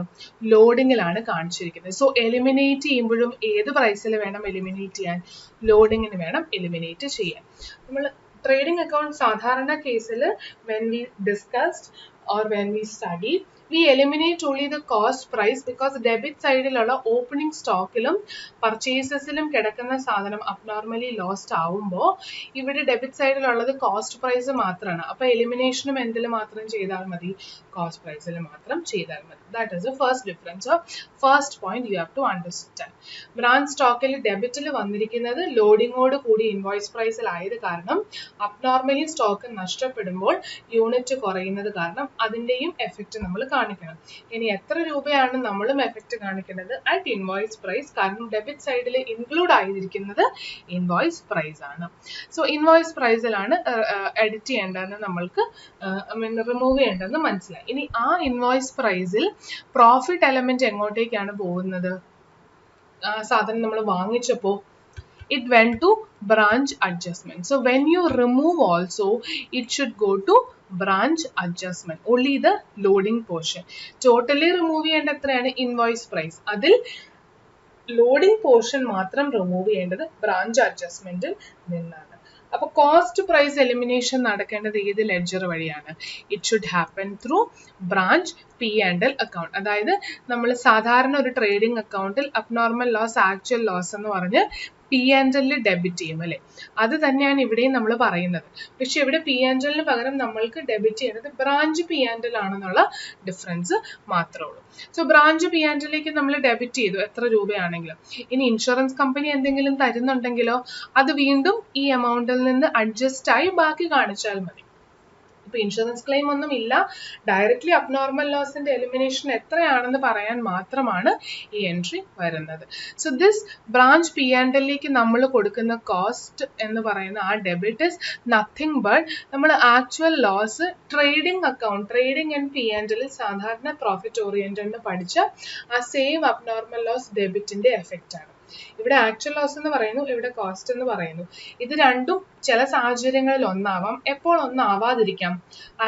ലോഡിങ്ങിലാണ് കാണിച്ചിരിക്കുന്നത്. സോ എലിമിനേറ്റ് ചെയ്യുമ്പോഴും ഏത് പ്രൈസിൽ വേണം എലിമിനേറ്റ് ചെയ്യാൻ? ലോഡിങ്ങിന് വേണം എലിമിനേറ്റ് ചെയ്യാൻ. നമ്മൾ ട്രേഡിംഗ് അക്കൗണ്ട് സാധാരണ കേസിൽ when we discussed or when we study, we eliminate only the cost price because debit സൈഡിലുള്ള ഓപ്പണിംഗ് സ്റ്റോക്കിലും പർച്ചേസസിലും കിടക്കുന്ന സാധനം അബ്നോർമലി ലോസ്റ്റ് ആവുമ്പോൾ ഇവിടെ ഡെബിറ്റ് സൈഡിലുള്ളത് കോസ്റ്റ് പ്രൈസ് മാത്രമാണ്. അപ്പോൾ എലിമിനേഷനും എന്തിൽ മാത്രം ചെയ്താൽ മതി? കോസ്റ്റ് പ്രൈസിൽ മാത്രം ചെയ്താൽ മതി. That is the first difference. So first point you have to understand. Branch സ്റ്റോക്കിൽ ഡെബിറ്റിൽ വന്നിരിക്കുന്നത് ലോഡിങ്ങോട് കൂടി ഇൻവോയ്സ് പ്രൈസിലായത് കാരണം അബ്നോർമലി സ്റ്റോക്ക് നഷ്ടപ്പെടുമ്പോൾ യൂണിറ്റ് കുറയുന്നത് കാരണം അതിൻ്റെയും എഫക്റ്റ് നമ്മൾ കാണിക്കണം. ഇനി എത്ര രൂപയാണ് നമ്മളും എഫക്റ്റ് കാണിക്കുന്നത്? At invoice price. കാരണം ഡെബിറ്റ് സൈഡിൽ ഇൻക്ലൂഡ് ആയിരിക്കുന്നത് ഇൻവോയ്സ് പ്രൈസ് ആണ്. സോ ഇൻവോയ്സ് പ്രൈസിലാണ് എഡിറ്റ് ചെയ്യേണ്ടതെന്ന് നമ്മൾക്ക് റിമൂവ് ചെയ്യേണ്ടതെന്ന് മനസ്സിലായി. ഇനി ആ ഇൻവോയ്സ് പ്രൈസിൽ പ്രോഫിറ്റ് എലമെന്റ് എങ്ങോട്ടേക്കാണ് പോകുന്നത്? സാധനം നമ്മൾ വാങ്ങിച്ചപ്പോൾ it went to branch adjustment. So when you remove also, it should go to branch adjustment, only the loading portion. Totally remove ചെയ്യേണ്ട എത്രയാണ്? Invoice price. അതിൽ ലോഡിംഗ് പോർഷൻ മാത്രം റിമൂവ് ചെയ്യേണ്ടത് ബ്രാഞ്ച് അഡ്ജസ്റ്റ്മെന്റിൽ നിന്നാണ്. അപ്പോൾ കോസ്റ്റ് പ്രൈസ് എലിമിനേഷൻ നടക്കേണ്ടത് ഏത് ലെഡ്ജർ വഴിയാണ്? It should happen through branch P&L account. അതായത് നമ്മൾ സാധാരണ ഒരു ട്രേഡിംഗ് അക്കൗണ്ടിൽ അബ്നോർമൽ ലോസ്, ആക്ച്വൽ ലോസ് എന്ന് പറഞ്ഞ് P&L ഡെബിറ്റ് ചെയ്യും അല്ലെ. അത് തന്നെയാണ് ഇവിടെയും നമ്മൾ പറയുന്നത്. പക്ഷെ ഇവിടെ P&L പകരം നമ്മൾക്ക് ഡെബിറ്റ് ചെയ്യുന്നത് ബ്രാഞ്ച് P&L ആണെന്നുള്ള ഡിഫറൻസ് മാത്രമേ ഉള്ളൂ. സോ ബ്രാഞ്ച് P&Lലേക്ക് നമ്മൾ ഡെബിറ്റ് ചെയ്തു എത്ര രൂപയാണെങ്കിലും. ഇനി ഇൻഷുറൻസ് കമ്പനി എന്തെങ്കിലും തരുന്നുണ്ടെങ്കിലോ അത് വീണ്ടും ഈ എമൗണ്ടിൽ നിന്ന് അഡ്ജസ്റ്റ് ആയി ബാക്കി കാണിച്ചാൽ മതി. ഇപ്പൊ ഇൻഷുറൻസ് ക്ലെയിം ഒന്നും ഇല്ല, ഡയറക്ട്ലി അബ്നോർമൽ ലോസിന്റെ എലിമിനേഷൻ എത്രയാണെന്ന് പറയാൻ മാത്രമാണ് ഈ എൻട്രി വരുന്നത്. സോ ദിസ് ബ്രാഞ്ച് P&Lലേക്ക് നമ്മൾ കൊടുക്കുന്ന കോസ്റ്റ് എന്ന് പറയുന്ന ആ ഡെബിറ്റ് ഇസ് നത്തിങ് ബട്ട് നമ്മൾ actual loss trading account, trading and P&L സാധാരണ പ്രോഫിറ്റ് ഓറിയന്റഡ് പഠിച്ച ആ സെയിം അബ്നോർമൽ ലോസ് ഡെബിറ്റിന്റെ എഫക്റ്റ് ആണ്. ഇവിടെ ആക്ച്വൽ ലോസ് എന്ന് പറയുന്നു, ഇവിടെ കോസ്റ്റ് എന്ന് പറയുന്നു. ഇത് രണ്ടും ചില സാഹചര്യങ്ങളിൽ ഒന്നാവാം, എപ്പോൾ ഒന്നാവാതിരിക്കാം.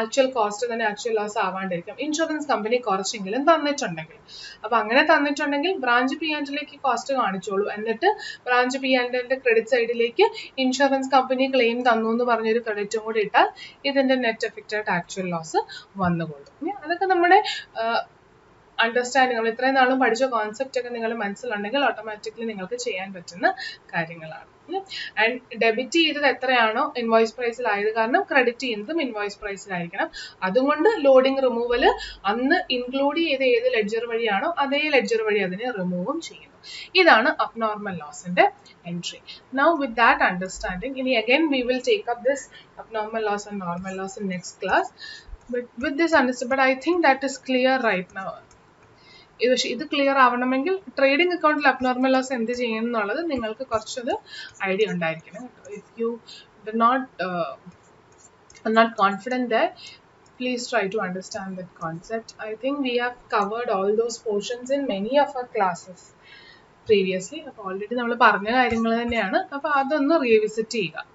ആക്ച്വൽ കോസ്റ്റ് തന്നെ ആക്ച്വൽ ലോസ് ആവാണ്ടിരിക്കാം, ഇൻഷുറൻസ് കമ്പനി കുറച്ചെങ്കിലും തന്നിട്ടുണ്ടെങ്കിൽ. അപ്പൊ അങ്ങനെ തന്നിട്ടുണ്ടെങ്കിൽ ബ്രാഞ്ച് P&Lലേക്ക് കോസ്റ്റ് കാണിച്ചോളൂ, എന്നിട്ട് ബ്രാഞ്ച് P&Lന്റെ ക്രെഡിറ്റ് സൈഡിലേക്ക് ഇൻഷുറൻസ് കമ്പനി ക്ലെയിം തന്നു എന്ന് പറഞ്ഞൊരു ക്രെഡിറ്റും കൂടി ഇട്ടാൽ ഇതിന്റെ നെറ്റ് എഫക്റ്റ് ആയിട്ട് ആക്ച്വൽ ലോസ് വന്നുകൊള്ളും. അതൊക്കെ നമ്മുടെ അണ്ടർസ്റ്റാൻഡിങ്, നമ്മൾ ഇത്രയും നാളും പഠിച്ച കോൺസെപ്റ്റ് ഒക്കെ നിങ്ങൾ മനസ്സിലുണ്ടെങ്കിൽ ഓട്ടോമാറ്റിക്കലി നിങ്ങൾക്ക് ചെയ്യാൻ പറ്റുന്ന കാര്യങ്ങളാണ്. ആൻഡ് ഡെബിറ്റ് ചെയ്തത് എത്രയാണോ ഇൻവോയ്സ് പ്രൈസിലായത് കാരണം ക്രെഡിറ്റ് ചെയ്യുന്നതും ഇൻവോയ്സ് പ്രൈസിലായിരിക്കണം. അതുകൊണ്ട് ലോഡിംഗ് റിമൂവൽ അന്ന് ഇൻക്ലൂഡ് ചെയ്ത ഏത് ലെഡ്ജർ വഴിയാണോ അതേ ലെഡ്ജർ വഴി അതിനെ റിമൂവും ചെയ്യുന്നു. ഇതാണ് അബ്നോർമൽ ലോസിന്റെ entry. Now with that understanding, ഇനി again we will take up this abnormal loss and normal loss in next class. With this understood, but I think that is clear right now. ഇത് clear ആവണമെങ്കിൽ trading അക്കൗണ്ടിൽ abnormal loss എന്ത് ചെയ്യും എന്നുള്ളത് നിങ്ങൾക്ക് കുറച്ചൊരു idea ഉണ്ടായിരിക്കണം. If you do not confident there, please try to understand that concept. I think we have covered all those portions in many of our classes previously. അപ്പോൾ already നമ്മൾ പറഞ്ഞ കാര്യങ്ങൾ തന്നെയാണ്. അപ്പോൾ അതൊന്ന് റീവിസിറ്റ് ചെയ്യുക.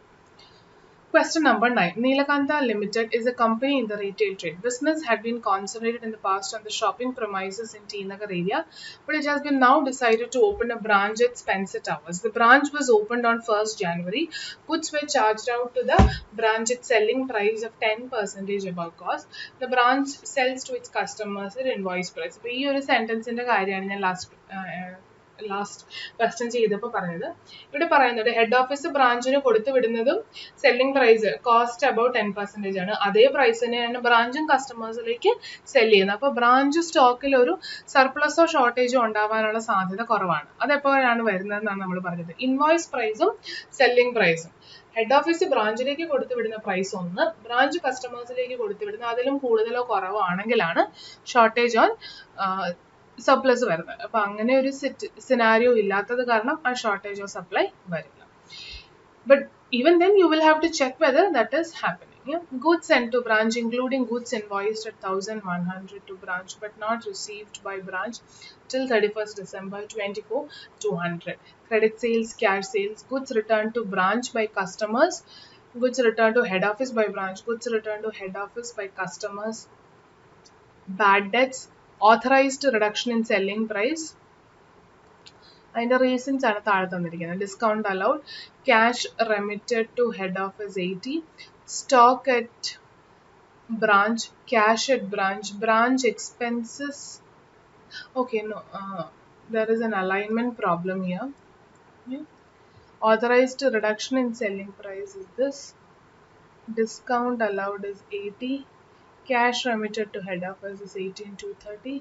Question number 9. Neelakantha Limited is a company in the retail trade. Business had been concentrated in the past on the shopping premises in T Nagar area, but it has been now decided to open a branch at Spencer Towers. The branch was opened on 1st January. Goods were charged out to the branch at selling price of 10% above cost. The branch sells to its customers at invoice price. അപ്പോൾ ഈ ഒരു സെന്റൻസിന്റെ കാര്യമാണ് ഞാൻ last question ചെയ്തപ്പോൾ പറഞ്ഞത്. ഇവിടെ പറയുന്നത് head office ബ്രാഞ്ചിന് കൊടുത്തു വിടുന്നതും സെല്ലിംഗ് പ്രൈസ് കോസ്റ്റ് അബൌട്ട് 10% ആണ്. അതേ പ്രൈസ് തന്നെയാണ് ബ്രാഞ്ചും കസ്റ്റമേഴ്സിലേക്ക് സെല് ചെയ്യുന്നത്. അപ്പോൾ ബ്രാഞ്ച് സ്റ്റോക്കിൽ ഒരു സർപ്ലസോ ഷോർട്ടേജോ ഉണ്ടാവാനുള്ള സാധ്യത കുറവാണ്. അതെപ്പോഴാണ് വരുന്നതെന്നാണ് നമ്മൾ പറഞ്ഞത്. ഇൻവോയ്സ് പ്രൈസും സെല്ലിംഗ് പ്രൈസും ഹെഡ് ഓഫീസ് ബ്രാഞ്ചിലേക്ക് കൊടുത്തുവിടുന്ന പ്രൈസ് ഒന്ന്, ബ്രാഞ്ച് കസ്റ്റമേഴ്സിലേക്ക് കൊടുത്തുവിടുന്ന അതിലും കൂടുതലോ കുറവോ ആണെങ്കിലാണ് ഷോർട്ടേജ് ഓൺ സർപ്ലസ് വരുന്നത്. അപ്പൊ അങ്ങനെ ഒരു സിനാരിയോ ഇല്ലാത്തത് കാരണം ആ ഷോർട്ടേജ് ഓഫ് സപ്ലൈ വരില്ല. But even then you will have to check whether that is happening. Goods sent to branch including goods invoiced at 1100 to branch but not received by branch till 31st December 24 200. Credit sales, cash sales, goods returned to branch by customers, goods returned to head office by branch, goods returned to head office by customers, bad debts, authorized reduction in selling price. അതിന്റെ reasons ആണ് താഴെ തന്നിരിക്കുന്നത്. Discount allowed, cash remitted to head office 80, stock at branch, cash at branch, branch expenses. Okay, no, there is an alignment problem here. Authorized reduction in selling price is this, discount allowed is 80, cash remitted to head office is 18,230,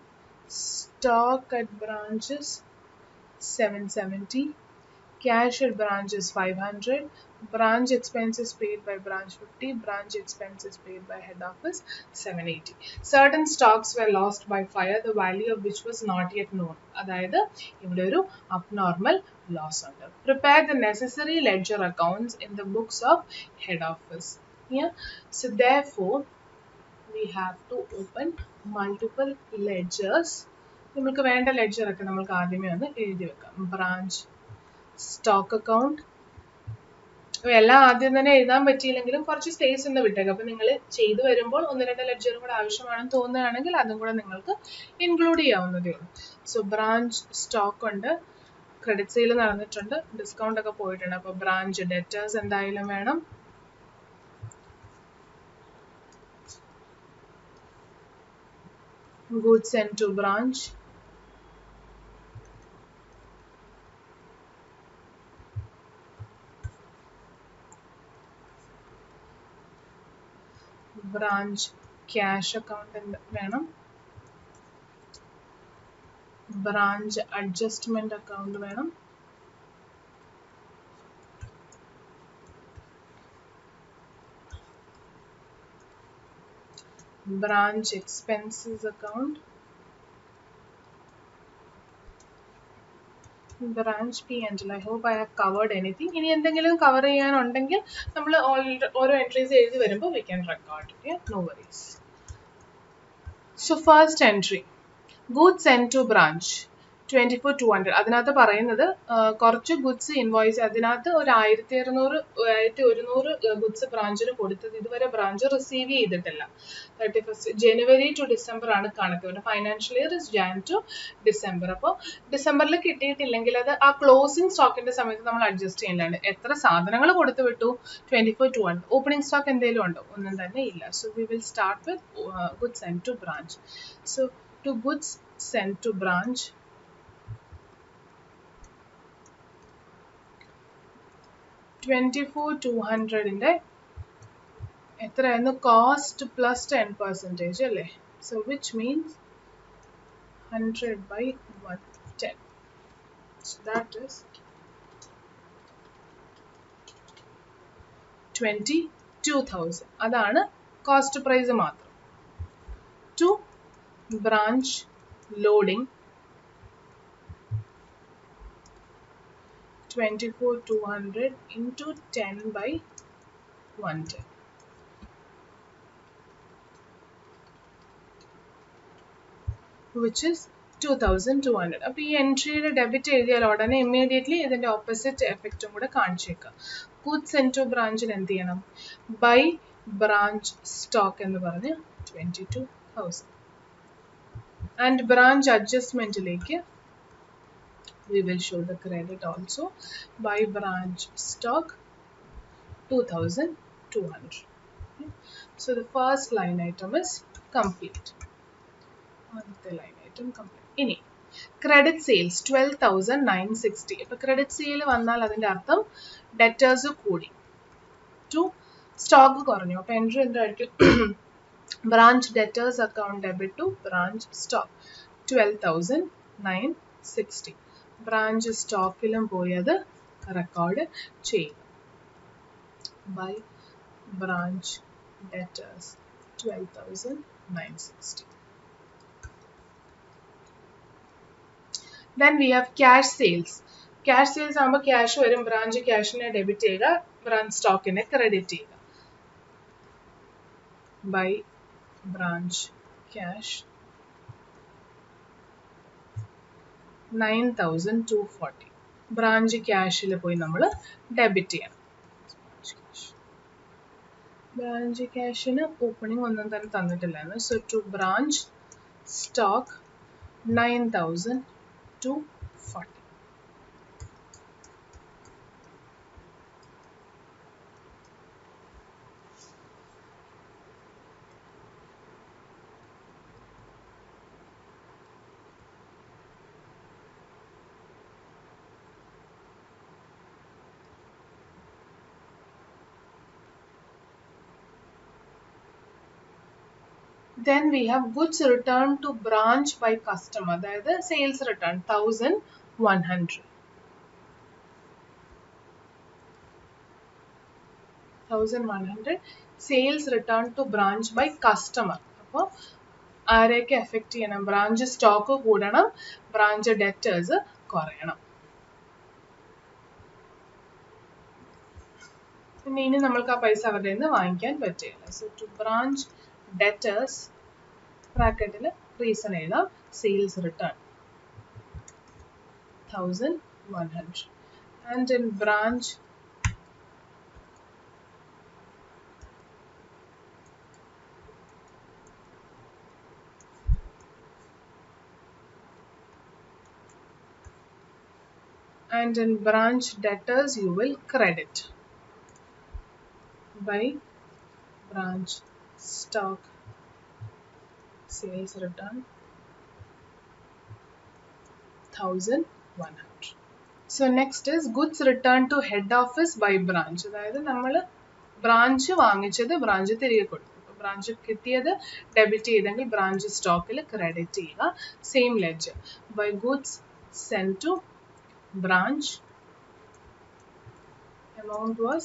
stock at branches 770, cash at branches 500, branch expenses paid by branch 50, branch expenses paid by head office 780. Certain stocks were lost by fire, the value of which was not yet known. അതായത് ഇവിടെ ഒരു abnormal loss ഉണ്ട്. Prepare the necessary ledger accounts in the books of head office. Yeah, so therefore we have to open multiple ledgers. നമുക്ക് വേണ്ട ledger ഒക്കെ നമുക്ക് ആദ്യമേ ഒന്ന് എഴുതി വെക്കാം. ബ്രാഞ്ച് സ്റ്റോക്ക് അക്കൗണ്ട്, എല്ലാം ആദ്യം തന്നെ എഴുതാൻ പറ്റിയില്ലെങ്കിലും കുറച്ച് സ്പേസ് ഒന്ന് വിട്ടേക്കാം. അപ്പൊ നിങ്ങൾ ചെയ്തു വരുമ്പോൾ 1-2 ലെഡ്ജറും കൂടെ ആവശ്യമാണെന്ന് തോന്നുകയാണെങ്കിൽ അതും കൂടെ നിങ്ങൾക്ക് ഇൻക്ലൂഡ് ചെയ്യാവുന്നതേ ഉള്ളൂ. സോ ബ്രാഞ്ച് സ്റ്റോക്ക് ഉണ്ട്, ക്രെഡിറ്റ് സെയിൽ നടന്നിട്ടുണ്ട്, ഡിസ്കൗണ്ട് ഒക്കെ പോയിട്ടുണ്ട്. അപ്പോൾ ബ്രാഞ്ച് ഡെറ്റേഴ്സ് എന്തായാലും വേണം. goods sent to branch, branch cash account വേണം, branch adjustment account വേണം, branch expenses account, branch P&L. I hope I have covered anything. ഇനി എന്തെങ്കിലും കവർ ചെയ്യാനുണ്ടെങ്കിൽ നമ്മൾ ഓരോ എൻട്രീസ് എഴുതി വരുമ്പോൾ we can record. Okay, no worries. So first entry, goods sent to branch 24,200. അതിനകത്ത് പറയുന്നത് കുറച്ച് ഗുഡ്സ് ഇൻവോയ്സ്, അതിനകത്ത് ഒരു 1,200 ഗുഡ്സ് ബ്രാഞ്ചിന് കൊടുത്തത് ഇതുവരെ ബ്രാഞ്ച് റിസീവ് ചെയ്തിട്ടില്ല. 31st ജനുവരി ടു ഡിസംബർ ആണ് കണക്ക്. ഒരു financial year is Jan to December. അപ്പോൾ ഡിസംബറിൽ കിട്ടിയിട്ടില്ലെങ്കിൽ അത് ആ ക്ലോസിംഗ് സ്റ്റോക്കിന്റെ സമയത്ത് നമ്മൾ അഡ്ജസ്റ്റ് ചെയ്യേണ്ടതാണ്. എത്ര സാധനങ്ങൾ കൊടുത്തു വിട്ടു? 24,200. ഓപ്പണിംഗ് സ്റ്റോക്ക് എന്തെങ്കിലും ഉണ്ടോ? ഒന്നും തന്നെ ഇല്ല. So we will start with goods send to branch. So to goods send to branch, 24,200ന്റെ എത്രയായിരുന്നു? കോസ്റ്റ് പ്ലസ് 10% അല്ലേ? So which means 100/110. So that is 22,000. അതാണ് കോസ്റ്റ് പ്രൈസ് മാത്രം. To branch loading 24,200 into 10/110. which is 2,200. അപ്പോൾ ഈ എൻട്രിയുടെ debit എഴുതിയാൽ ഉടനെ immediately ഇതിന്റെ ഓപ്പോസിറ്റ് എഫക്റ്റും കൂടെ കാണിച്ചേക്കാം. ഗുഡ്സ് സെൻഡ് ടു ബ്രാഞ്ചിന് എന്ത് ചെയ്യണം? ബൈ ബ്രാഞ്ച് സ്റ്റോക്ക് എന്ന് പറഞ്ഞ് 22,000. ആൻഡ് ബ്രാഞ്ച് അഡ്ജസ്റ്റ്മെന്റിലേക്ക് we will show the credit also. By branch stock 2,200. Okay. So the first line item is complete. The line item complete. ഇനി credit sales 12,960. ഇപ്പോൾ credit sale വന്നാൽ അതിന്റെ അർത്ഥം ഡെറ്റേഴ്സ് കൂടി, to stock കുറഞ്ഞു. അപ്പോൾ എൻട്രി എന്തായിരിക്കും? Branch debtors account debit to branch stock 12,960. Branch സ്റ്റോക്കിലും പോയി അത് റെക്കോർഡ് ചെയ്യും. By branch debtors 12,960. Then we have cash sales. Cash sales ആകുമ്പോൾ ക്യാഷ് വരും, ബ്രാഞ്ച് ക്യാഷിനെ ഡെബിറ്റ് ചെയ്യുക, ബ്രാഞ്ച് സ്റ്റോക്കിനെ ക്രെഡിറ്റ് ചെയ്യുക. By branch cash 9,240. ബ്രാഞ്ച് ക്യാഷിൽ പോയി നമ്മൾ ഡെബിറ്റ് ചെയ്യണം. ബ്രാഞ്ച് ക്യാഷിന് ഓപ്പണിംഗ് ഒന്നും തന്നെ തന്നിട്ടില്ലായിരുന്നു. So to branch stock 9,240. Then we have goods returned to branch by customer, അതായത് sales return 1,100. 1,100 sales returned to branch by customer. അപ്പോൾ ആരെയൊക്കെ എഫക്റ്റ് ചെയ്യണം? ബ്രാഞ്ച് സ്റ്റോക്ക് കൂടണം, ബ്രാഞ്ച് ഡെറ്റേഴ്സ് കുറയണം. പിന്നെ ഇനി നമ്മൾക്ക് ആ പൈസ അവരുടെ നിന്ന് വാങ്ങിക്കാൻ പറ്റില്ല. സോ ടു ബ്രാഞ്ച് ഡെറ്റേഴ്സ് ബ്രാക്കറ്റിൽ റീസൺ എഴുതാം, sales return 1,100. And in branch and in branch debtors you will credit by branch stock sales return 1100. So next is goods returned to head office by branch. അതായത് നമ്മൾ branch വാങ്ങിച്ചത് branch തിരികെ കൊടുത്തു. Branch കിട്ടിയത് debit ചെയ്തെങ്കിൽ branch സ്റ്റോക്കിൽ credit ചെയ്യുക. Same ledger by goods send to branch amount was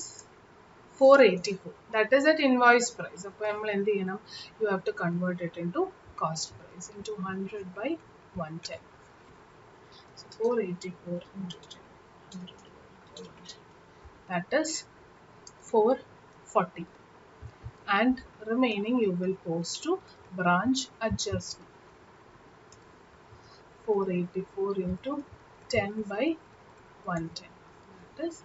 484. That is at invoice price. So you have to convert it into cost price into 100 by 110. So 484 into 100 by 110. That is 440. And remaining you will post to branch adjustment. 484 into 10 by 110. That is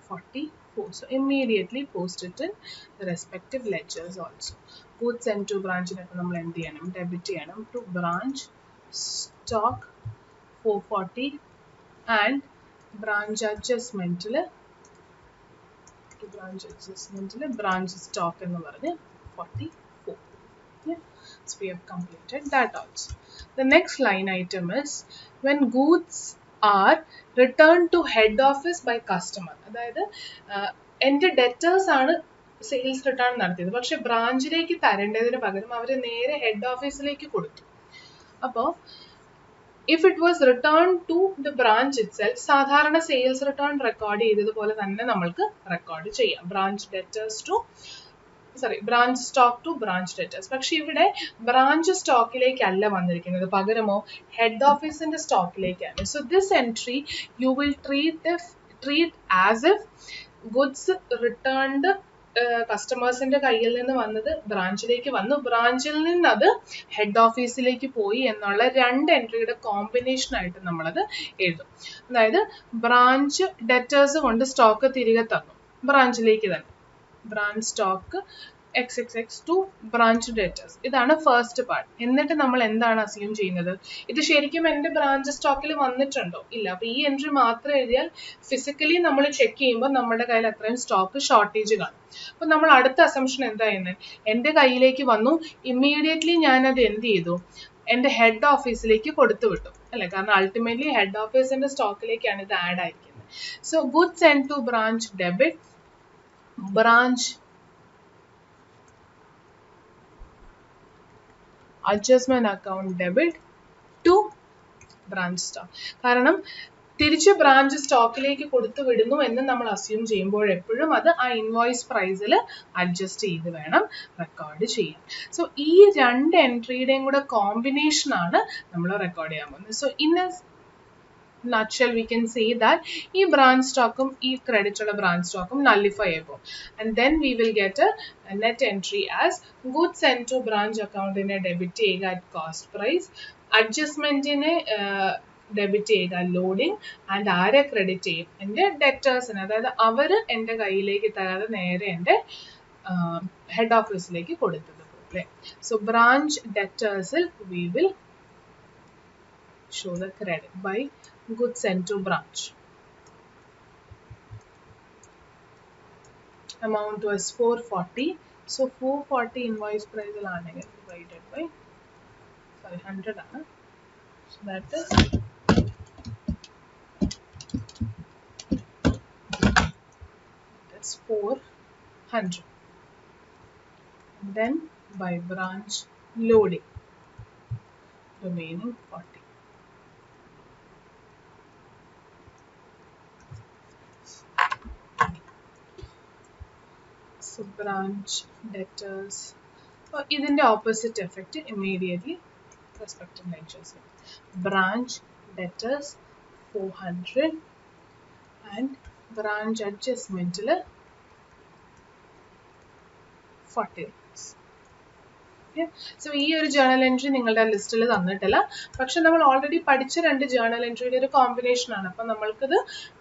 44. So immediately post it in the respective ledgers also. Goods sent to branch debit to branch stock 440 and branch adjustment branch stock 44. Yeah. So we have completed that also. The next line item is when goods are returned to head office by customer. അതായത് എൻ്റെ debtors ആണ് sales return നടത്തിയത്, പക്ഷെ ബ്രാഞ്ചിലേക്ക് തരേണ്ടതിന് പകരം അവർ നേരെ head ഓഫീസിലേക്ക് കൊടുത്തു. അപ്പോൾ if it was returned to the branch itself, സാധാരണ സെയിൽസ് റിട്ടേൺ റെക്കോർഡ് ചെയ്തതുപോലെ തന്നെ നമ്മൾക്ക് റെക്കോർഡ് ചെയ്യാം. Branch stock to branch debtors. പക്ഷെ ഇവിടെ ബ്രാഞ്ച് സ്റ്റോക്കിലേക്കല്ല വന്നിരിക്കുന്നത്, പകരമോ ഹെഡ് ഓഫീസിന്റെ സ്റ്റോക്കിലേക്കാണ്. So this entry you will treat as if goods returned കസ്റ്റമേഴ്സിന്റെ കയ്യിൽ നിന്ന് വന്നത് ബ്രാഞ്ചിലേക്ക് വന്നു, ബ്രാഞ്ചിൽ നിന്ന് അത് ഹെഡ് ഓഫീസിലേക്ക് പോയി എന്നുള്ള രണ്ട് എൻട്രിയുടെ കോമ്പിനേഷൻ ആയിട്ട് നമ്മളത് എഴുതും. അതായത് ബ്രാഞ്ച് ഡെറ്റേഴ്സ് കൊണ്ട് സ്റ്റോക്ക് തിരികെ തന്നു ബ്രാഞ്ചിലേക്ക് തന്നെ, branch stock XXX to branch debtors. ഇതാണ് ഫസ്റ്റ് പാർട്ട്. എന്നിട്ട് നമ്മൾ എന്താണ് അസ്യൂം ചെയ്യുന്നത്? ഇത് ശരിക്കും എൻ്റെ ബ്രാഞ്ച് സ്റ്റോക്കിൽ വന്നിട്ടുണ്ടോ? ഇല്ല. അപ്പൊ ഈ എൻട്രി മാത്രം എഴുതിയാൽ ഫിസിക്കലി നമ്മൾ ചെക്ക് ചെയ്യുമ്പോൾ നമ്മുടെ കയ്യിൽ അത്രയും സ്റ്റോക്ക് ഷോർട്ടേജ് കാണും. അപ്പൊ നമ്മൾ അടുത്ത അസംഷൻ എന്താ ചെയ്യുന്നത്? എൻ്റെ കയ്യിലേക്ക് വന്നു, ഇമ്മീഡിയറ്റ്ലി ഞാനത് എന്ത് ചെയ്തു? എൻ്റെ ഹെഡ് ഓഫീസിലേക്ക് കൊടുത്തു വിട്ടു അല്ലെ? കാരണം അൾട്ടിമേറ്റ്ലി ഹെഡ് ഓഫീസിന്റെ സ്റ്റോക്കിലേക്കാണ് ഇത് ആഡ് ആയിരിക്കുന്നത്. So goods send to branch debit branch adjustment account debit to branch stock. കാരണം തിരിച്ച് ബ്രാഞ്ച് സ്റ്റോക്കിലേക്ക് കൊടുത്തു വിടുന്നു എന്ന് നമ്മൾ അസ്യൂം ചെയ്യുമ്പോൾ എപ്പോഴും അത് ആ ഇൻവോയ്സ് പ്രൈസിൽ അഡ്ജസ്റ്റ് ചെയ്ത് വേണം റെക്കോർഡ് ചെയ്യാൻ. സോ ഈ രണ്ട് എൻട്രിയുടെയും കൂടെ കോമ്പിനേഷൻ ആണ് നമ്മൾ റെക്കോർഡ് ചെയ്യാൻ പോകുന്നത്. So in nutshell we can say that ഈ branch stockും ഈ credit ഉള്ള branch stockും nullify ആകും. And then we will get a net entry as goods sent to branch account in a debit ചെയ്യുക at cost price, adjustment നെ debit ചെയ്യുക loading, and ആരെ credit ചെയ്യും? എൻ്റെ ഡെറ്റേഴ്സിന്. അതായത് അവർ എൻ്റെ കയ്യിലേക്ക് തരാതെ നേരെ എൻ്റെ ഹെഡ് ഓഫീസിലേക്ക് കൊടുത്തത് പോലെ. സോ ബ്രാഞ്ച് ഡെറ്റേഴ്സിൽ we will show the credit by goods sent to branch. Amount was 440. So 440 invoice price divided by 100 ആണ്. So that is that's 400. And then by branch loading remaining 40. So branch debtors, ഇതിന്റെ opposite effect immediately respective ledgers. Branch debtors 400 and branch adjustment 40. So ഈ ഒരു journal entry നിങ്ങളുടെ ലിസ്റ്റിൽ തന്നിട്ടില്ല, പക്ഷെ നമ്മൾ already പഠിച്ച രണ്ട് ജേണൽ എൻട്രിയുടെ ഒരു കോമ്പിനേഷൻ ആണ്. അപ്പം നമ്മൾക്കത്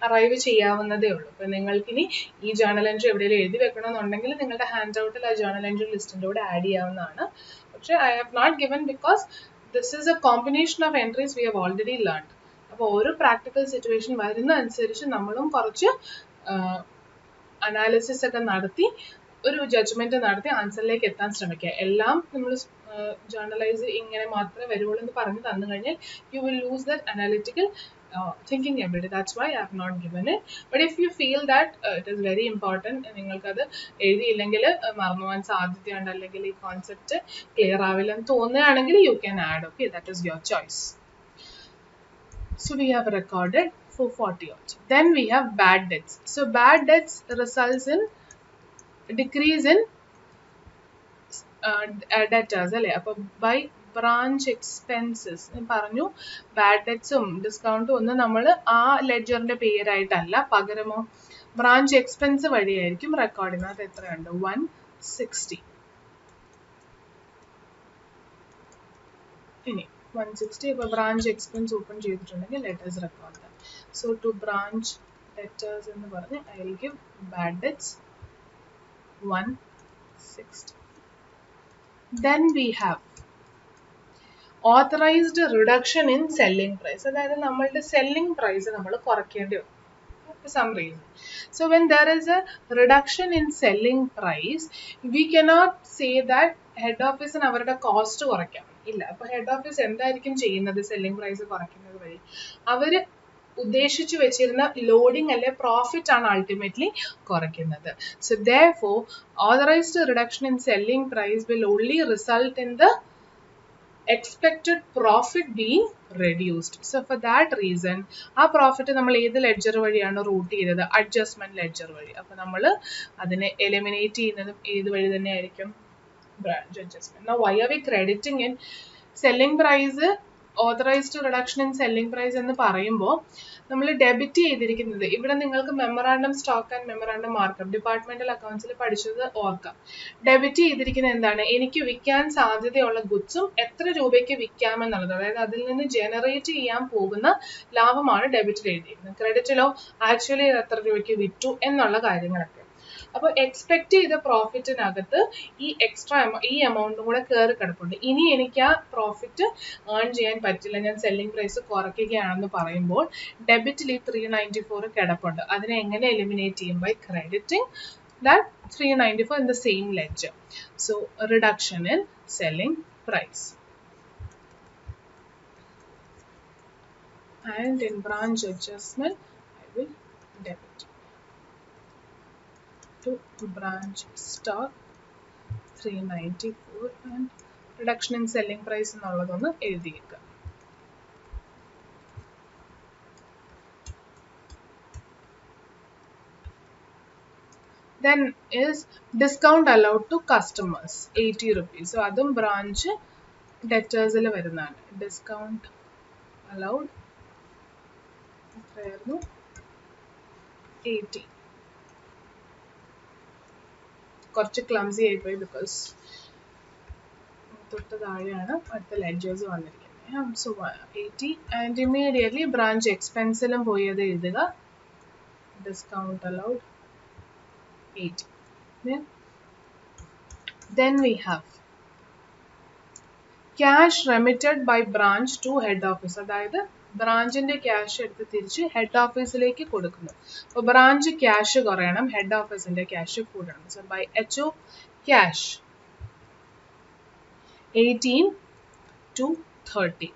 അറൈവ് ചെയ്യാവുന്നതേ ഉള്ളൂ. അപ്പം നിങ്ങൾക്കിനി ഈ ജേണൽ എൻട്രി എവിടെയെങ്കിലും എഴുതി വെക്കണമെന്നുണ്ടെങ്കിൽ നിങ്ങളുടെ ഹാൻഡ് ഔട്ടിൽ ആ ജേണൽ എൻട്രി ലിസ്റ്റിൻ്റെ കൂടെ ആഡ് ചെയ്യാവുന്നതാണ്. പക്ഷെ I have not given because this is a combination of entries we have already learned. അപ്പോൾ ഓരോ പ്രാക്ടിക്കൽ സിറ്റുവേഷൻ വരുന്ന അനുസരിച്ച് നമ്മളും കുറച്ച് അനാലിസിസ് ഒക്കെ നടത്തി ഒരു ജഡ്ജ്മെന്റ് നടത്തി ആൻസറിലേക്ക് എത്താൻ ശ്രമിക്കുക. എല്ലാം നമ്മൾ ജേർണലൈസ് ഇങ്ങനെ മാത്രമേ വരുള്ളൂ എന്ന് പറഞ്ഞു തന്നു കഴിഞ്ഞാൽ you will loose that analytical thinking ability. That's why I have not given it. But if you feel that it is very important, നിങ്ങൾക്കത് എഴുതിയില്ലെങ്കിൽ മറന്നുപോകാൻ സാധ്യതയുണ്ട്, അല്ലെങ്കിൽ ഈ കോൺസെപ്റ്റ് ക്ലിയർ ആവില്ലെന്ന് തോന്നുകയാണെങ്കിൽ you can add. Okay, that is your choice. So we have recorded 440 odd. Then we have bad debts. So bad debts results in decrease in debtors അല്ലേ. അപ്പോൾ by branch expenses പറഞ്ഞു. Bad ഡെറ്റ്സും ഡിസ്കൗണ്ടും ഒന്നും നമ്മൾ ആ ലെഡ്ജറിന്റെ പേരായിട്ടല്ല, പകരമോ ബ്രാഞ്ച് എക്സ്പെൻസ് വഴിയായിരിക്കും റെക്കോർഡ് ചെയ്യുന്നത്. അത് എത്രയുണ്ട്? 160. ഇനി 160 ഇപ്പോൾ ബ്രാഞ്ച് എക്സ്പെൻസ് ഓപ്പൺ ചെയ്തിട്ടുണ്ടെങ്കിൽ debtors record. So to branch debtors എന്ന് പറഞ്ഞ് I will give bad debts 160. Then we have authorized reduction in selling price. അതായത് നമ്മളുടെ സെല്ലിംഗ് പ്രൈസ് നമ്മൾ കുറയ്ക്കേണ്ടി വരും for some reason. So when there is a reduction in selling price, we cannot say that head office അവരുടെ cost കുറയ്ക്കാം. ഇല്ല. അപ്പോൾ head office എന്തായിരിക്കും ചെയ്യുന്നത് സെല്ലിംഗ് പ്രൈസ് കുറയ്ക്കുന്നത് വഴി? അവര് ഉദ്ദേശിച്ചു വെച്ചിരുന്ന ലോഡിംഗ് അല്ലെ പ്രോഫിറ്റ് ആണ് അൾട്ടിമേറ്റ്ലി കുറയ്ക്കുന്നത്. So therefore authorized reduction in selling price will only result in the expected profit being reduced. So for that reason ആ പ്രോഫിറ്റ് നമ്മൾ ഏത് ലെഡ്ജർ വഴിയാണ് റൂട്ട് ചെയ്തത്? അഡ്ജസ്റ്റ്മെന്റ് ലെഡ്ജർ വഴി. അപ്പൊ നമ്മൾ അതിനെ എലിമിനേറ്റ് ചെയ്യുന്നതും ഏത് വഴി തന്നെ ആയിരിക്കും? Branch adjustment. Now why are we crediting in selling price? Authorised reduction in selling price എന്ന് പറയുമ്പോൾ നമ്മൾ ഡെബിറ്റ് ചെയ്തിരിക്കുന്നത്, ഇവിടെ നിങ്ങൾക്ക് memorandum stock and memorandum markup departmental അക്കൗണ്ട്സിൽ പഠിച്ചത് ഓർക്കാം. ഡെബിറ്റ് ചെയ്തിരിക്കുന്നത് എന്താണ്? എനിക്ക് വിൽക്കാൻ സാധ്യതയുള്ള ഗുഡ്സും എത്ര രൂപയ്ക്ക് വിൽക്കാമെന്നുള്ളത്, അതായത് അതിൽ നിന്ന് ജനറേറ്റ് ചെയ്യാൻ പോകുന്ന ലാഭമാണ് ഡെബിറ്റിൽ എഴുതിയിരിക്കുന്നത്. ക്രെഡിറ്റിലോ ആക്ച്വലി എത്ര രൂപയ്ക്ക് വിറ്റു എന്നുള്ള കാര്യങ്ങളൊക്കെ. അപ്പോൾ എക്സ്പെക്ട് ചെയ്ത പ്രോഫിറ്റിനകത്ത് ഈ എക്സ്ട്രാ ഈ എമൗണ്ടും കൂടെ കയറി കിടപ്പുണ്ട്. ഇനി എനിക്ക് ആ പ്രോഫിറ്റ് ഏൺ ചെയ്യാൻ പറ്റില്ല, ഞാൻ സെല്ലിംഗ് പ്രൈസ് കുറയ്ക്കുകയാണെന്ന് പറയുമ്പോൾ ഡെബിറ്റിൽ ഈ 394 കിടപ്പുണ്ട്. അതിനെ എങ്ങനെ എലിമിനേറ്റ് ചെയ്യും? By crediting that 394 in the same ledger. So reduction in selling price. And in branch adjustment I will debit to branch stock 394 and reduction in selling price എന്നുള്ളതൊന്ന് എഴുതിയേക്കുക. Then is discount allowed to customers 80 rupees. So അതും branch ഡെറ്റേഴ്സിൽ വരുന്നതാണ്. Discount allowed എത്രയായിരുന്നു? 80. കുറച്ച് clumsy ആയിപ്പോയി because തൊട്ട് താഴെയാണ് അടുത്ത ledgers വന്നിരിക്കുന്നത്. So 80 and immediately branch എക്സ്പെൻസിലും പോയി അത് എഴുതുക. Discount allowed 80. Then we have cash remitted by branch to head office. അതായത് ബ്രാഞ്ചിന്റെ ക്യാഷ് എടുത്ത് തിരിച്ച് ഹെഡ് ഓഫീസിലേക്ക് കൊടുക്കുന്നു. അപ്പോൾ ബ്രാഞ്ച് ക്യാഷ് കുറയണം, ഹെഡ് ഓഫീസിന്റെ ക്യാഷ് കൂടണം. So by HO cash 18 to 30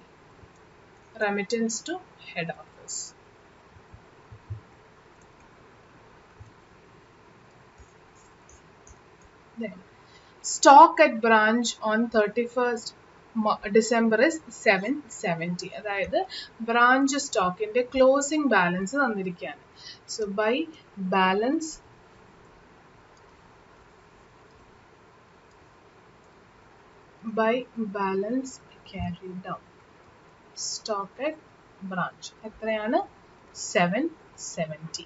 remittance to head office. Then stock at branch on 31st December is 770. അതായത് ബ്രാഞ്ച് സ്റ്റോക്കിന്റെ ക്ലോസിംഗ് ബാലൻസ് തന്നിരിക്കുകയാണ്. So by balance carry down stock at branch എത്രയാണ്? 770.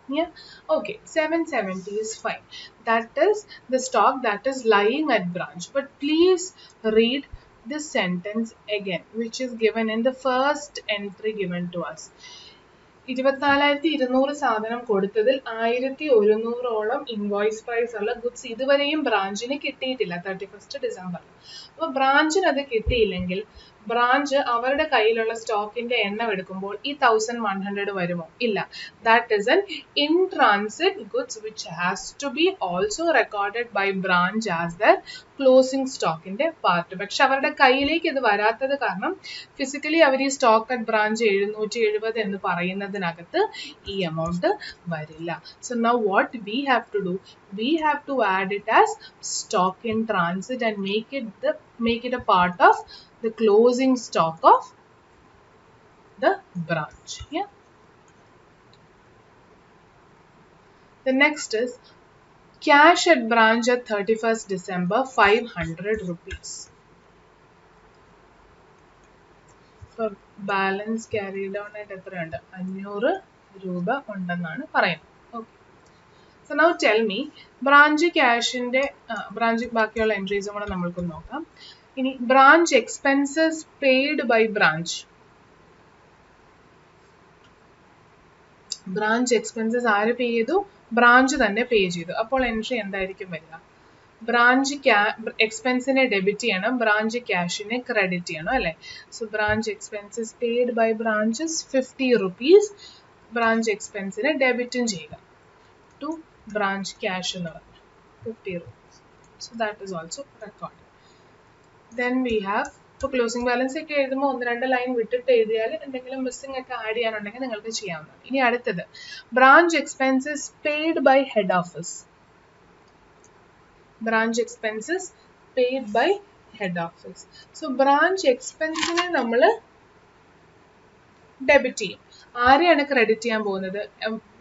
Yeah, okay, 770 is fine. That is the stock that is lying at branch. But please read this sentence again, which is given in the first entry given to us. 24,200 സാധനം കൊടുത്തതിൽ 1,100ഓളം invoice price ഉള്ള goods ഇതുവരെയും ബ്രാഞ്ചിന് കിട്ടിയിട്ടില്ല 31st ഡിസംബറിൽ. അപ്പോൾ ബ്രാഞ്ചിന് അത് കിട്ടിയില്ലെങ്കിൽ branch അവരുടെ കയ്യിലുള്ള സ്റ്റോക്കിന്റെ എണ്ണം എടുക്കുമ്പോൾ ഈ 1100 വരുമോ? ഇല്ല. That is an in transit goods which has to be also recorded by branch as the closing സ്റ്റോക്കിന്റെ പാർട്ട്. പക്ഷെ അവരുടെ കയ്യിലേക്ക് ഇത് വരാത്തത് കാരണം ഫിസിക്കലി അവർ ഈ സ്റ്റോക്ക് അറ്റ് ബ്രാഞ്ച് 770 എന്ന് പറയുന്നതിനകത്ത് ഈ എമൗണ്ട് വരില്ല. So now what we have to do, we have to add it as stock in transit and make it a part of the closing stock of the branch. Yeah. The next is cash at branch at 31st December 500 rupees. For balance carried on at എത്രയുണ്ട്? 500 രൂപ ഉണ്ടെന്നാണ് പറയുന്നത്. Okay. So now tell me, branch cashന്റെ branch ബാക്കിയുള്ള എൻട്രീസും കൂടെ നമ്മൾക്ക് നോക്കാം. ഇനി branch expenses paid by branch. branch expenses ആര് പേ ചെയ്തു? ബ്രാഞ്ച് തന്നെ പേ ചെയ്തു. അപ്പോൾ എൻട്രി എന്തായിരിക്കും വരിക? ബ്രാഞ്ച് എക്സ്പെൻസിനെ ഡെബിറ്റ് ചെയ്യണം, ബ്രാഞ്ച് ക്യാഷിനെ ക്രെഡിറ്റ് ചെയ്യണം അല്ലേ? So branch expenses paid by branches 50 rupees, branch എക്സ്പെൻസിനെ ഡെബിറ്റും ചെയ്യുക ടു branch cash എന്ന് പറഞ്ഞു 50 rupees. So that is also recorded. Then we have ഇപ്പോൾ ക്ലോസിംഗ് ബാലൻസ് ഒക്കെ എഴുതുമ്പോൾ 1-2 ലൈൻ വിട്ടിട്ട് എഴുതിയാൽ എന്തെങ്കിലും മിസ്സിംഗ് ഒക്കെ ആഡ് ചെയ്യാനുണ്ടെങ്കിൽ നിങ്ങൾക്ക് ചെയ്യാവുന്നതാണ്. ഇനി അടുത്തത് branch expenses paid by head office. Branch expenses paid by head office. So branch എക്സ്പെൻസിനെ നമ്മൾ ഡെബിറ്റ് ചെയ്യും. ആരെയാണ് ക്രെഡിറ്റ് ചെയ്യാൻ പോകുന്നത്?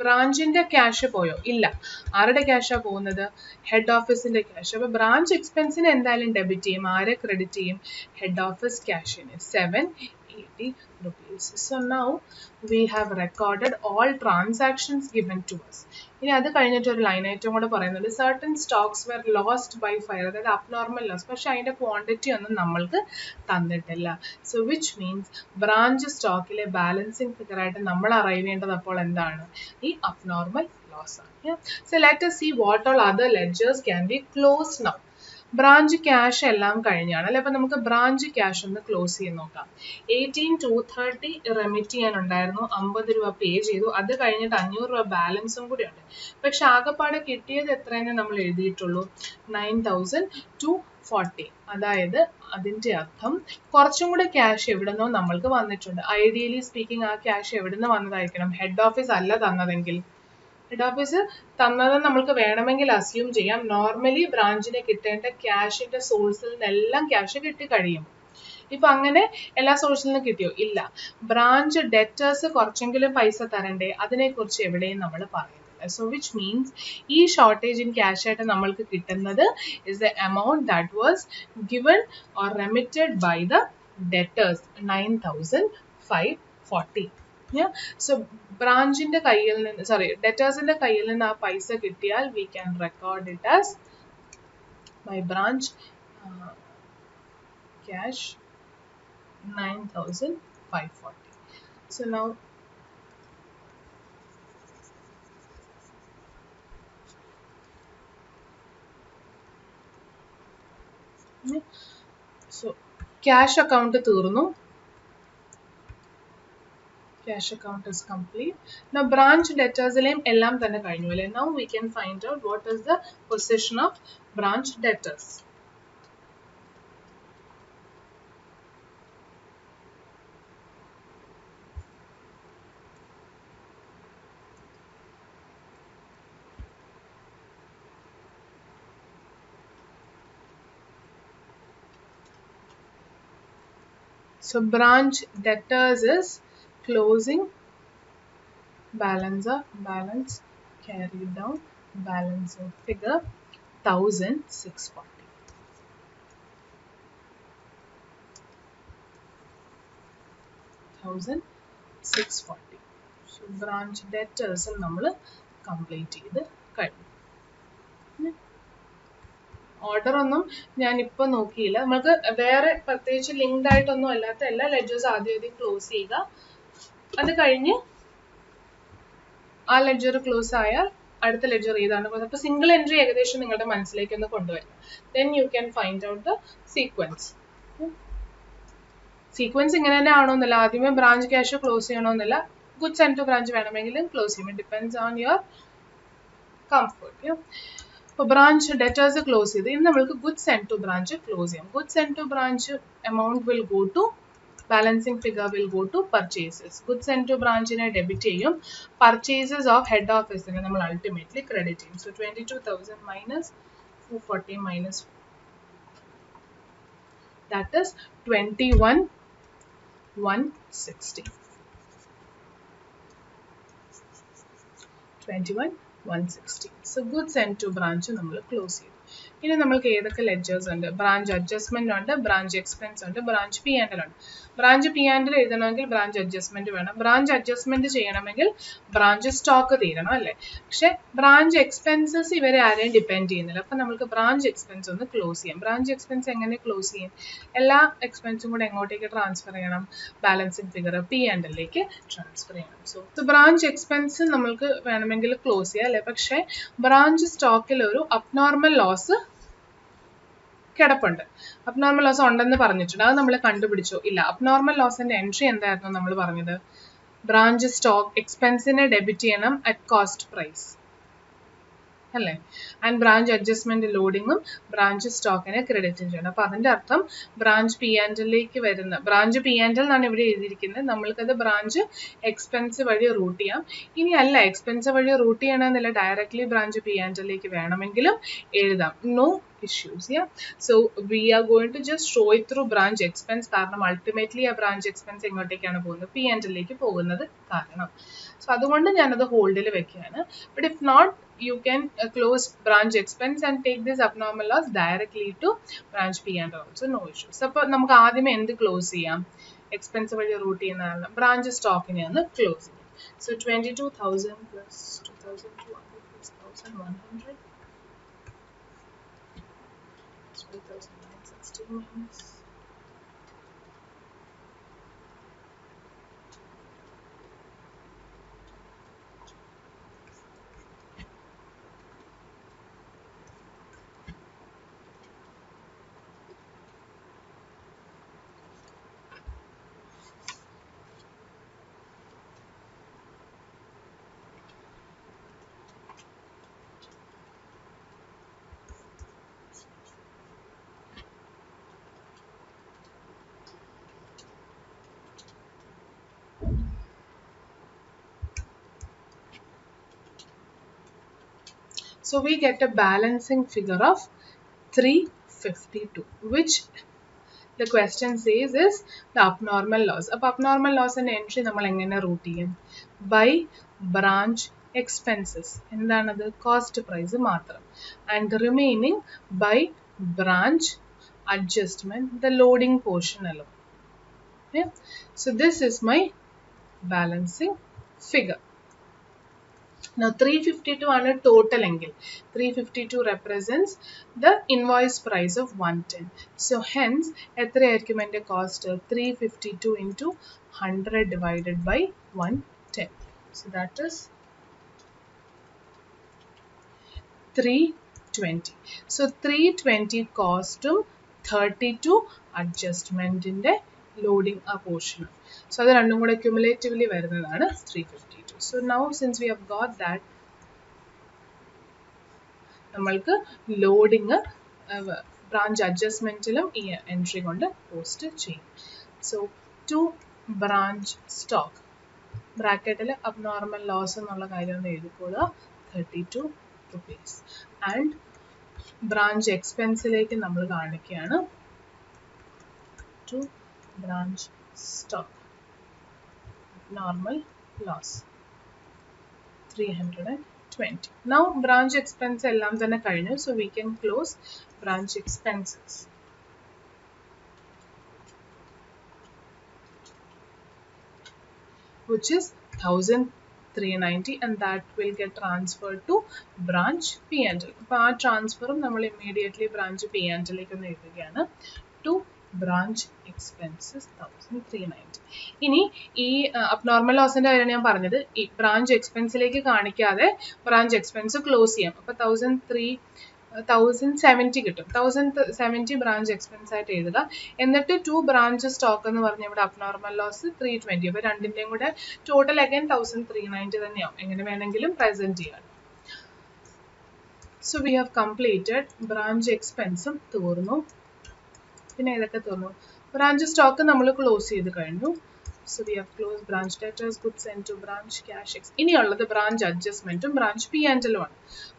ബ്രാഞ്ചിന്റെ ക്യാഷ് പോയോ? ഇല്ല. ആരുടെ ക്യാഷാ പോകുന്നത്? ഹെഡ് ഓഫീസിന്റെ ക്യാഷ്. അപ്പൊ ബ്രാഞ്ച് എക്സ്പെൻസിന് എന്തായാലും ഡെബിറ്റ് ചെയ്യും. ആരെ ക്രെഡിറ്റ് ചെയ്യും? ഹെഡ് ഓഫീസ് ക്യാഷിന് 780 rupees. So now we have recorded all transactions given to us. ഇനി അത് കഴിഞ്ഞിട്ട് ഒരു ലൈൻ ഐറ്റം കൂടെ പറയുന്നുണ്ട്. certain stocks were lost by fire, അതായത് അബ്നോർമൽ ലോസ്. പക്ഷെ അതിന്റെ ക്വാണ്ടിറ്റി ഒന്നും നമ്മൾക്ക് തന്നിട്ടില്ല. സോ വിച്ച് മീൻസ് ബ്രാഞ്ച് സ്റ്റോക്കിലെ ബാലൻസിങ് ഫിഗർ ആയിട്ട് നമ്മൾ അറൈവ് ചെയ്യേണ്ടത് അപ്പോൾ എന്താണ്? ഈ അബ്നോർമൽ ലോസ് ആണ്. So let us see what all other ledgers can be closed now. Branch cash എല്ലാം കഴിഞ്ഞാണ് അല്ലെ? അപ്പൊ നമുക്ക് ബ്രാഞ്ച് ക്യാഷ് ഒന്ന് ക്ലോസ് ചെയ്ത് നോക്കാം. 18,230 റെമിറ്റ് ചെയ്യാനുണ്ടായിരുന്നു, 50 രൂപ പേ ചെയ്തു. അത് കഴിഞ്ഞിട്ട് 500 രൂപ ബാലൻസും കൂടി ഉണ്ട്. പക്ഷെ ആകെപ്പാടെ കിട്ടിയത് എത്രയെന്ന് നമ്മൾ എഴുതിയിട്ടുള്ളൂ? 9,240. അതായത് അതിന്റെ അർത്ഥം കുറച്ചും കൂടെ ക്യാഷ് എവിടുന്നോ നമ്മൾക്ക് വന്നിട്ടുണ്ട്. ഐഡിയലി സ്പീക്കിംഗ് ആ ക്യാഷ് എവിടുന്ന് വന്നതായിരിക്കണം? ഹെഡ് ഓഫീസ് അല്ല തന്നതെങ്കിൽ. ഹെഡ് ഓഫീസ് തന്നത് നമ്മൾക്ക് വേണമെങ്കിൽ അസ്യൂം ചെയ്യാം. നോർമലി ബ്രാഞ്ചിന് കിട്ടേണ്ട ക്യാഷിന്റെ സോഴ്സിൽ നിന്നെല്ലാം ക്യാഷ് കിട്ടി കഴിയും. ഇപ്പൊ അങ്ങനെ എല്ലാ സോഴ്സിൽ നിന്നും കിട്ടിയോ? ഇല്ല. ബ്രാഞ്ച് ഡെറ്റേഴ്സ് കുറച്ചെങ്കിലും പൈസ തരണ്ടേ? അതിനെക്കുറിച്ച് എവിടെയും നമ്മൾ പറയുന്നില്ല. സോ വിച്ച് മീൻസ് ഈ ഷോർട്ടേജ് ഇൻ ക്യാഷ് ആയിട്ട് നമ്മൾക്ക് കിട്ടുന്നത് is the amount that was given or remitted by the debtors 9,540. So ബ്രാഞ്ചിന്റെ കയ്യിൽ നിന്ന് ഡെറ്റേഴ്സിന്റെ കയ്യിൽ നിന്ന് ആ പൈസ കിട്ടിയാൽ we can record it as my branch cash 9,540. So now cash account തീർന്നു. Cash account is complete. Now branch debtors എല്ലാം തന്നെ കഴിഞ്ഞു അല്ലേ? Now we can find out what is the position of branch debtors. So branch debtors is closing balance carried down balance of figure 1,640. 1,640. So branch debtors നമ്മൾ complete ചെയ്ത് കഴിഞ്ഞു. Order ഒന്നും ഞാൻ ഇപ്പൊ നോക്കിയില്ല. നമുക്ക് വേറെ പ്രത്യേകിച്ച് ലിങ്ക്ഡ് ആയിട്ടൊന്നും അല്ലാത്ത എല്ലാ ലെഡ്ജേഴ്സ് ആദ്യം ക്ലോസ് ചെയ്യുക. അത് കഴിഞ്ഞ് ആ ലെഡ്ജർ ക്ലോസ് ആയാൽ അടുത്ത ലെഡ്ജർ ഏതാണ്? അപ്പൊ സിംഗിൾ എൻട്രി ഏകദേശം നിങ്ങളുടെ മനസ്സിലേക്ക് ഒന്ന് കൊണ്ടുവരിക. Then you can find out the sequence. Sequence ഇങ്ങനെ തന്നെ ആണോന്നല്ല, ആദ്യമേ ബ്രാഞ്ച് ക്യാഷ് ക്ലോസ് ചെയ്യണമെന്നില്ല, ഗുഡ്സ് സെൻഡ് ടു ബ്രാഞ്ച് വേണമെങ്കിലും ക്ലോസ് ചെയ്യും. It depends on your comfort. ഇപ്പോൾ ബ്രാഞ്ച് ഡെറ്റേഴ്സ് ക്ലോസ് ചെയ്ത് ഇനി നമ്മൾക്ക് goods send to branch close ചെയ്യാം. Goods send to branch amount will go to balancing figure will go to purchases. Goods sent to branch in a debit ചെയ്യും, purchases of head office നെ നമ്മൾ ultimately credit ചെയ്യും. So 22,000 minus 440 minus that is 21,160. 21,160. So goods sent to branch നമ്മൾ close ചെയ്യും. ഇനി നമ്മൾക്ക് ഏതൊക്കെ ledgers ഉണ്ട്? ബ്രാഞ്ച് അഡ്ജസ്റ്റ്മെന്റ് ഉണ്ട്, ബ്രാഞ്ച് എക്സ്പെൻസ് ഉണ്ട്, ബ്രാഞ്ച് പി ആൻഡ് എൽ ഉണ്ട്. ബ്രാഞ്ച് പി ആൻഡ് എൽ എഴുതണമെങ്കിൽ ബ്രാഞ്ച് അഡ്ജസ്റ്റ്മെന്റ് വേണം. ബ്രാഞ്ച് അഡ്ജസ്റ്റ്മെന്റ് ചെയ്യണമെങ്കിൽ ബ്രാഞ്ച് സ്റ്റോക്ക് തീരണം അല്ലേ? പക്ഷെ ബ്രാഞ്ച് എക്സ്പെൻസസ് ഇവരെ ആരെയും ഡിപ്പെൻഡ് ചെയ്യുന്നില്ല. അപ്പം നമുക്ക് ബ്രാഞ്ച് എക്സ്പെൻസ് ഒന്ന് ക്ലോസ് ചെയ്യാം. ബ്രാഞ്ച് എക്സ്പെൻസ് എങ്ങനെ ക്ലോസ് ചെയ്യും? എല്ലാ എക്സ്പെൻസും കൂടെ എങ്ങോട്ടേക്ക് ട്രാൻസ്ഫർ ചെയ്യണം? ബാലൻസിങ് ഫിഗർ പി ആൻഡ് എല്ലിലേക്ക് ട്രാൻസ്ഫർ ചെയ്യണം. സോ ബ്രാഞ്ച് എക്സ്പെൻസ് നമ്മൾക്ക് വേണമെങ്കിൽ ക്ലോസ് ചെയ്യാം അല്ലേ? പക്ഷേ ബ്രാഞ്ച് സ്റ്റോക്കിൽ ഒരു അബ്നോർമൽ ലോസ് കിടപ്പുണ്ട്. അബ്നോർമൽ ലോസ് ഉണ്ടെന്ന് പറഞ്ഞിട്ടുണ്ട്, അത് നമ്മൾ കണ്ടുപിടിച്ചോ? ഇല്ല. അബ്നോർമൽ ലോസിന്റെ എൻട്രി എന്തായിരുന്നു നമ്മൾ പറഞ്ഞത്? ബ്രാഞ്ച് സ്റ്റോക്ക് എക്സ്പെൻസിനെ ഡെബിറ്റ് ചെയ്യണം അറ്റ് കോസ്റ്റ് പ്രൈസ് അല്ലേ? ആൻഡ് ബ്രാഞ്ച് അഡ്ജസ്റ്റ്മെന്റ് ലോഡിങ്ങും ബ്രാഞ്ച് സ്റ്റോക്കിനെ ക്രെഡിറ്റ് ചെയ്യണം. അപ്പൊ അതിന്റെ അർത്ഥം ബ്രാഞ്ച് പി ആൻഡ് എല്ലിലേക്ക് വരുന്ന ബ്രാഞ്ച് പി ആൻഡ് എൽ എന്നാണ് ഇവിടെ എഴുതിയിരിക്കുന്നത്. നമ്മൾക്കത് ബ്രാഞ്ച് എക്സ്പെൻസ് വഴി റൂട്ട് ചെയ്യാം. ഇനി അല്ല എക്സ്പെൻസ് വഴി റൂട്ട് ചെയ്യണമെന്നില്ല, ഡയറക്ട്ലി ബ്രാഞ്ച് പി ആൻഡ് എല്ലിലേക്ക് വേണമെങ്കിലും എഴുതാം. No issues. Yeah, so we are going to just show it through branch expense കാരണം ultimately ആ branch expense എങ്ങോട്ടേക്കാണ് പോകുന്നത്? പി ആൻഡ് എല്ലിലേക്ക് പോകുന്നത് കാരണം. സോ അതുകൊണ്ട് ഞാനത് ഹോൾഡിൽ വെക്കുകയാണ്. But if not you can close branch expense and take this abnormal loss directly to branch P and L also, no issues. അപ്പോൾ നമുക്ക് ആദ്യമേ എന്ത് ക്ലോസ് ചെയ്യാം? എക്സ്പെൻസ് വഴി റൂട്ട് ചെയ്യുന്നതാണ് ബ്രാഞ്ച് സ്റ്റോക്കിനെ ഒന്ന് ക്ലോസ് ചെയ്യാം. So 22,000 plus 2,200 plus 1,100 12,960 minus so we get a balancing figure of 352, which the question says is the abnormal loss. അപ്പോൾ abnormal loss and entry നമ്മൾ എങ്ങനെ റൂട്ട് ചെയ്യും? by branch expenses. എന്താണത്? Cost price മാത്രം. and the remaining by branch adjustment, the loading portion alone. Okay? So this is my balancing figure. Now 352 ആണ് total എങ്കിൽ 352 represents the invoice price of 110. So hence എത്രയായിരിക്കും എൻ്റെ cost? 352 into 100 divided by 110. So that is 320. So 320 കോസ്റ്റും 32 അഡ്ജസ്റ്റ്മെന്റിന്റെ loading ആ പോർഷനും. So അത് രണ്ടും കൂടെ ക്യുമുലേറ്റീവ്ലി വരുന്നതാണ് 352. So now since we have got that, നമ്മൾക്ക് ലോഡിങ് ബ്രാഞ്ച് അഡ്ജസ്റ്റ്മെന്റിലും ഈ എൻട്രി കൊണ്ട് പോസ്റ്റ് ചെയ്യും. സോ ടു ബ്രാഞ്ച് സ്റ്റോക്ക് ബ്രാക്കറ്റിൽ അബ്നോർമൽ ലോസ് എന്നുള്ള കാര്യം ഒന്ന് എഴുതിക്കോളുക, 32 rupees. ആൻഡ് ബ്രാഞ്ച് എക്സ്പെൻസിലേക്ക് നമ്മൾ കാണിക്കുകയാണ് to branch stock normal loss 320. Now branch expense എല്ലാം തന്നെ കഴിഞ്ഞു. So we can close branch expenses. Which is 1,390 and that will get transferred to branch P and L. അപ്പോൾ ആ ട്രാൻസ്ഫറും നമ്മൾ immediately branch P and L ലേക്ക് ഒന്ന് എഴുതുകയാണ്. to branch expenses 1,390. ഇനി ഈ അബ്നോർമൽ ലോസിന്റെ കാര്യം ഞാൻ പറഞ്ഞത് ഈ ബ്രാഞ്ച് എക്സ്പെൻസിലേക്ക് കാണിക്കാതെ ബ്രാഞ്ച് എക്സ്പെൻസ് ക്ലോസ് ചെയ്യാം. അപ്പോൾ 1,390 1070 കിട്ടും. 1070 ബ്രാഞ്ച് എക്സ്പെൻസ് ആയിട്ട് എഴുതുക. എന്നിട്ട് 2 ബ്രാഞ്ച് സ്റ്റോക്ക് എന്ന് പറഞ്ഞ ഇവിടെ അബ്നോർമൽ ലോസ് 320. അപ്പോൾ രണ്ടിൻ്റെയും കൂടെ ടോട്ടൽ അഗൈൻ 1390 തന്നെയാവും. എങ്ങനെ വേണമെങ്കിലും പ്രസന്റ് ചെയ്യാം. So we have completed branch എക്സ്പെൻസും തീർന്നു. പിന്നെ ഏതൊക്കെ തീർന്നു? ബ്രാഞ്ച് സ്റ്റോക്ക് നമ്മൾ ക്ലോസ് ചെയ്ത് കഴിഞ്ഞു. So we have closed branch debtors, goods sent to branch, cash. ഇനിയുള്ളത് ബ്രാഞ്ച് അഡ്ജസ്റ്റ്മെന്റും ബ്രാഞ്ച് പി ആൻഡ് എല്ലും ആണ്.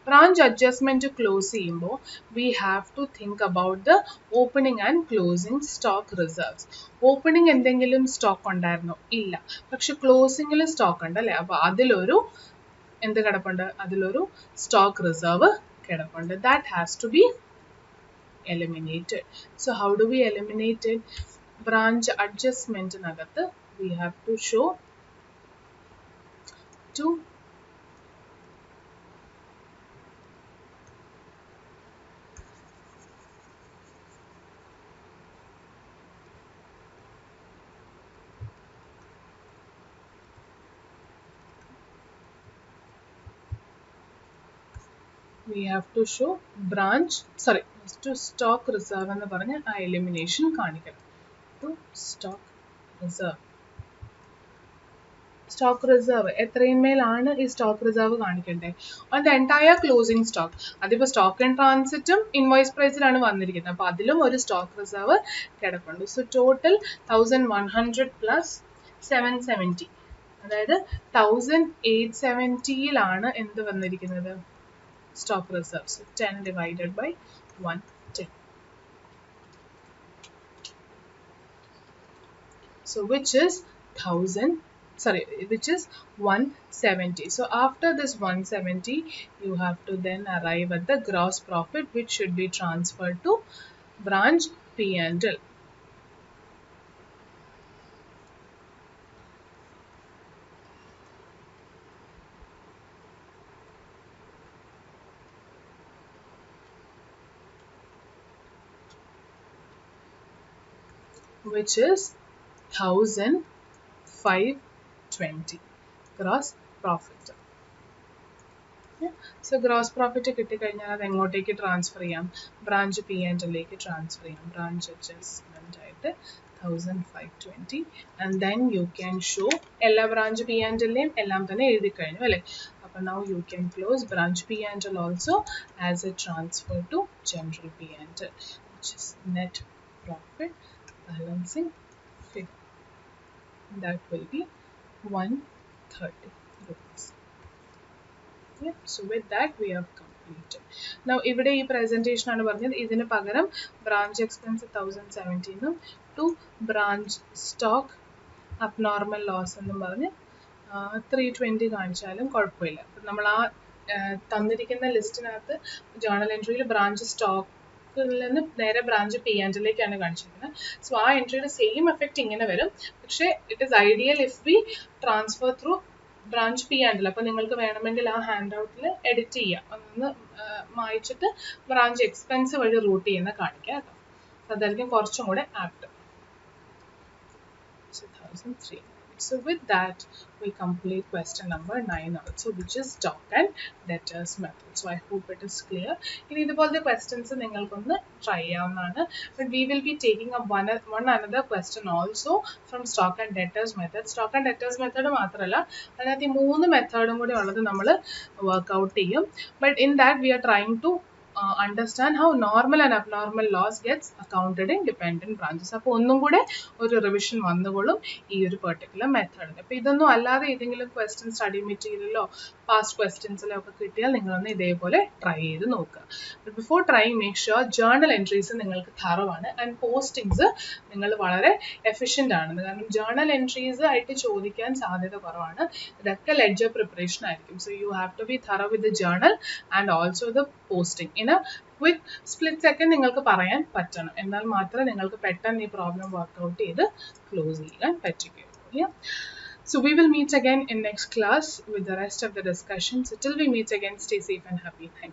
ബ്രാഞ്ച് അഡ്ജസ്റ്റ്മെന്റ് ക്ലോസ് ചെയ്യുമ്പോൾ we have to think about the opening and closing stock reserves. Opening എന്തെങ്കിലും stock ഉണ്ടായിരുന്നോ? ഇല്ല. പക്ഷെ ക്ലോസിംഗിൽ stock ഉണ്ട് അല്ലേ? അപ്പോൾ അതിലൊരു എന്ത് കിടപ്പുണ്ട്? അതിലൊരു സ്റ്റോക്ക് റിസർവ് കിടപ്പുണ്ട്. That has to be eliminated. So how do we eliminate it? Branch adjustment nagathu we have to show two we have to show branch to stock reserve എന്ന് പറഞ്ഞ് ആ elimination കാണിക്കണം. To stock reserve. Stock reserve എത്രയിന്മേലാണ് ഈ stock reserve കാണിക്കേണ്ടത്? On the entire closing stock. അതിപ്പോൾ stock in ട്രാൻസിറ്റും invoice പ്രൈസിലാണ് വന്നിരിക്കുന്നത്. അപ്പോൾ അതിലും ഒരു സ്റ്റോക്ക് റിസർവ് കിടപ്പുണ്ട്. സോ ടോട്ടൽ 1100 പ്ലസ് 770, അതായത് 1870 എന്ത് വന്നിരിക്കുന്നത്? Stock reserves. 10 divided by 110. So which is 170. So after this 170, you have to then arrive at the gross profit, which should be transferred to branch P&L. Which is 1520 gross profit. So gross profit കിട്ടിക്കഴിഞ്ഞാൽ അത് എങ്ങോട്ടേക്ക് transfer ചെയ്യാം? Branch P and എല്ലിലേക്ക് transfer ചെയ്യാം. Branch adjustment ആയിട്ട് 1520 and then you can show എല്ലാ branch P and എല്ലിയും എല്ലാം തന്നെ എഴുതി കഴിഞ്ഞു അല്ലേ? അപ്പോൾ now you can close branch P and L also as a transfer to general P and L, which is net profit balancing figure. That will be 130 rupees. Yeah, so with that we have completed. Now ഇവിടെ ഈ presentation ആണ് പറഞ്ഞത്. ഇതിന് പകരം branch expense 1017 to branch stock abnormal loss എന്നും പറഞ്ഞ് 320 കാണിച്ചാലും കുഴപ്പമില്ല. നമ്മൾ ആ തന്നിരിക്കുന്ന ലിസ്റ്റിനകത്ത് ജേർണൽ എൻട്രിയിൽ ബ്രാഞ്ച് സ്റ്റോക്ക് നിന്ന് നേരെ ബ്രാഞ്ച് പി ആൻഡ് എല്ലിലേക്കാണ് കാണിച്ചിരിക്കുന്നത്. സോ ആ എൻട്രിയുടെ സെയിം എഫക്റ്റ് ഇങ്ങനെ വരും. പക്ഷേ it is ideal if we transfer through branch P and L. അപ്പോൾ നിങ്ങൾക്ക് വേണമെങ്കിൽ ആ ഹാൻഡ് ഔട്ടിൽ എഡിറ്റ് ചെയ്യാം. അതൊന്ന് മായിച്ചിട്ട് ബ്രാഞ്ച് എക്സ്പെൻസ് വഴി റൂട്ട് ചെയ്യുന്ന കാണിക്കാം കേട്ടോ. അതായിരിക്കും കുറച്ചും കൂടെ apt. 2003. So with that we complete question number 9 also, which is stock and debtors method. So I hope it is clear. ഇനി ഇതുപോലത്തെ questions നിങ്ങൾക്കൊന്ന് try ചെയ്യാവുന്നതാണ്. But we will be taking up one another question also from stock and debtors method. Stock and debtors method മാത്രമല്ല, അതിനകത്ത് ഈ 3 മെത്തേഡും കൂടി ഉള്ളത് നമ്മൾ workout ചെയ്യും. But in that we are trying to understand how normal and abnormal loss gets accounted in dependent branches. അപ്പോൾ ഒന്നും കൂടെ ഒരു റിവിഷൻ വന്നുകൊള്ളും ഈ ഒരു പെർട്ടിക്കുലർ മെത്തേഡിൽ. അപ്പോൾ ഇതൊന്നും അല്ലാതെ ഏതെങ്കിലും ക്വസ്റ്റ്യൻ സ്റ്റഡി മെറ്റീരിയലോ പാസ്റ്റ് ക്വസ്റ്റ്യൻസിലോ ഒക്കെ കിട്ടിയാൽ നിങ്ങളൊന്ന് ഇതേപോലെ ട്രൈ ചെയ്ത് നോക്കുക. But before trying make sure journal entries നിങ്ങൾക്ക് തറവാണ് ആൻഡ് പോസ്റ്റിങ്സ് നിങ്ങൾ വളരെ എഫിഷ്യൻ്റ് ആണ്. കാരണം ജേർണൽ എൻട്രീസ് ആയിട്ട് ചോദിക്കാൻ സാധ്യത കുറവാണ്. ഇതൊക്കെ ലെഡ്ജർ പ്രിപ്പറേഷൻ ആയിരിക്കും. So you have to be thorough with the journal and also the posting. In a quick split second നിങ്ങൾക്ക് പറയാൻ പറ്റണം. എന്നാൽ മാത്രമേ നിങ്ങൾക്ക് പെട്ടെന്ന് ഈ പ്രോബ്ലം വർക്ക്ഔട്ട് ചെയ്ത് ക്ലോസ് ചെയ്യാൻ പറ്റുകയുള്ളൂ. So we will meet again in next class with the rest of the discussion. So till we meet again, stay safe and happy. Thank you.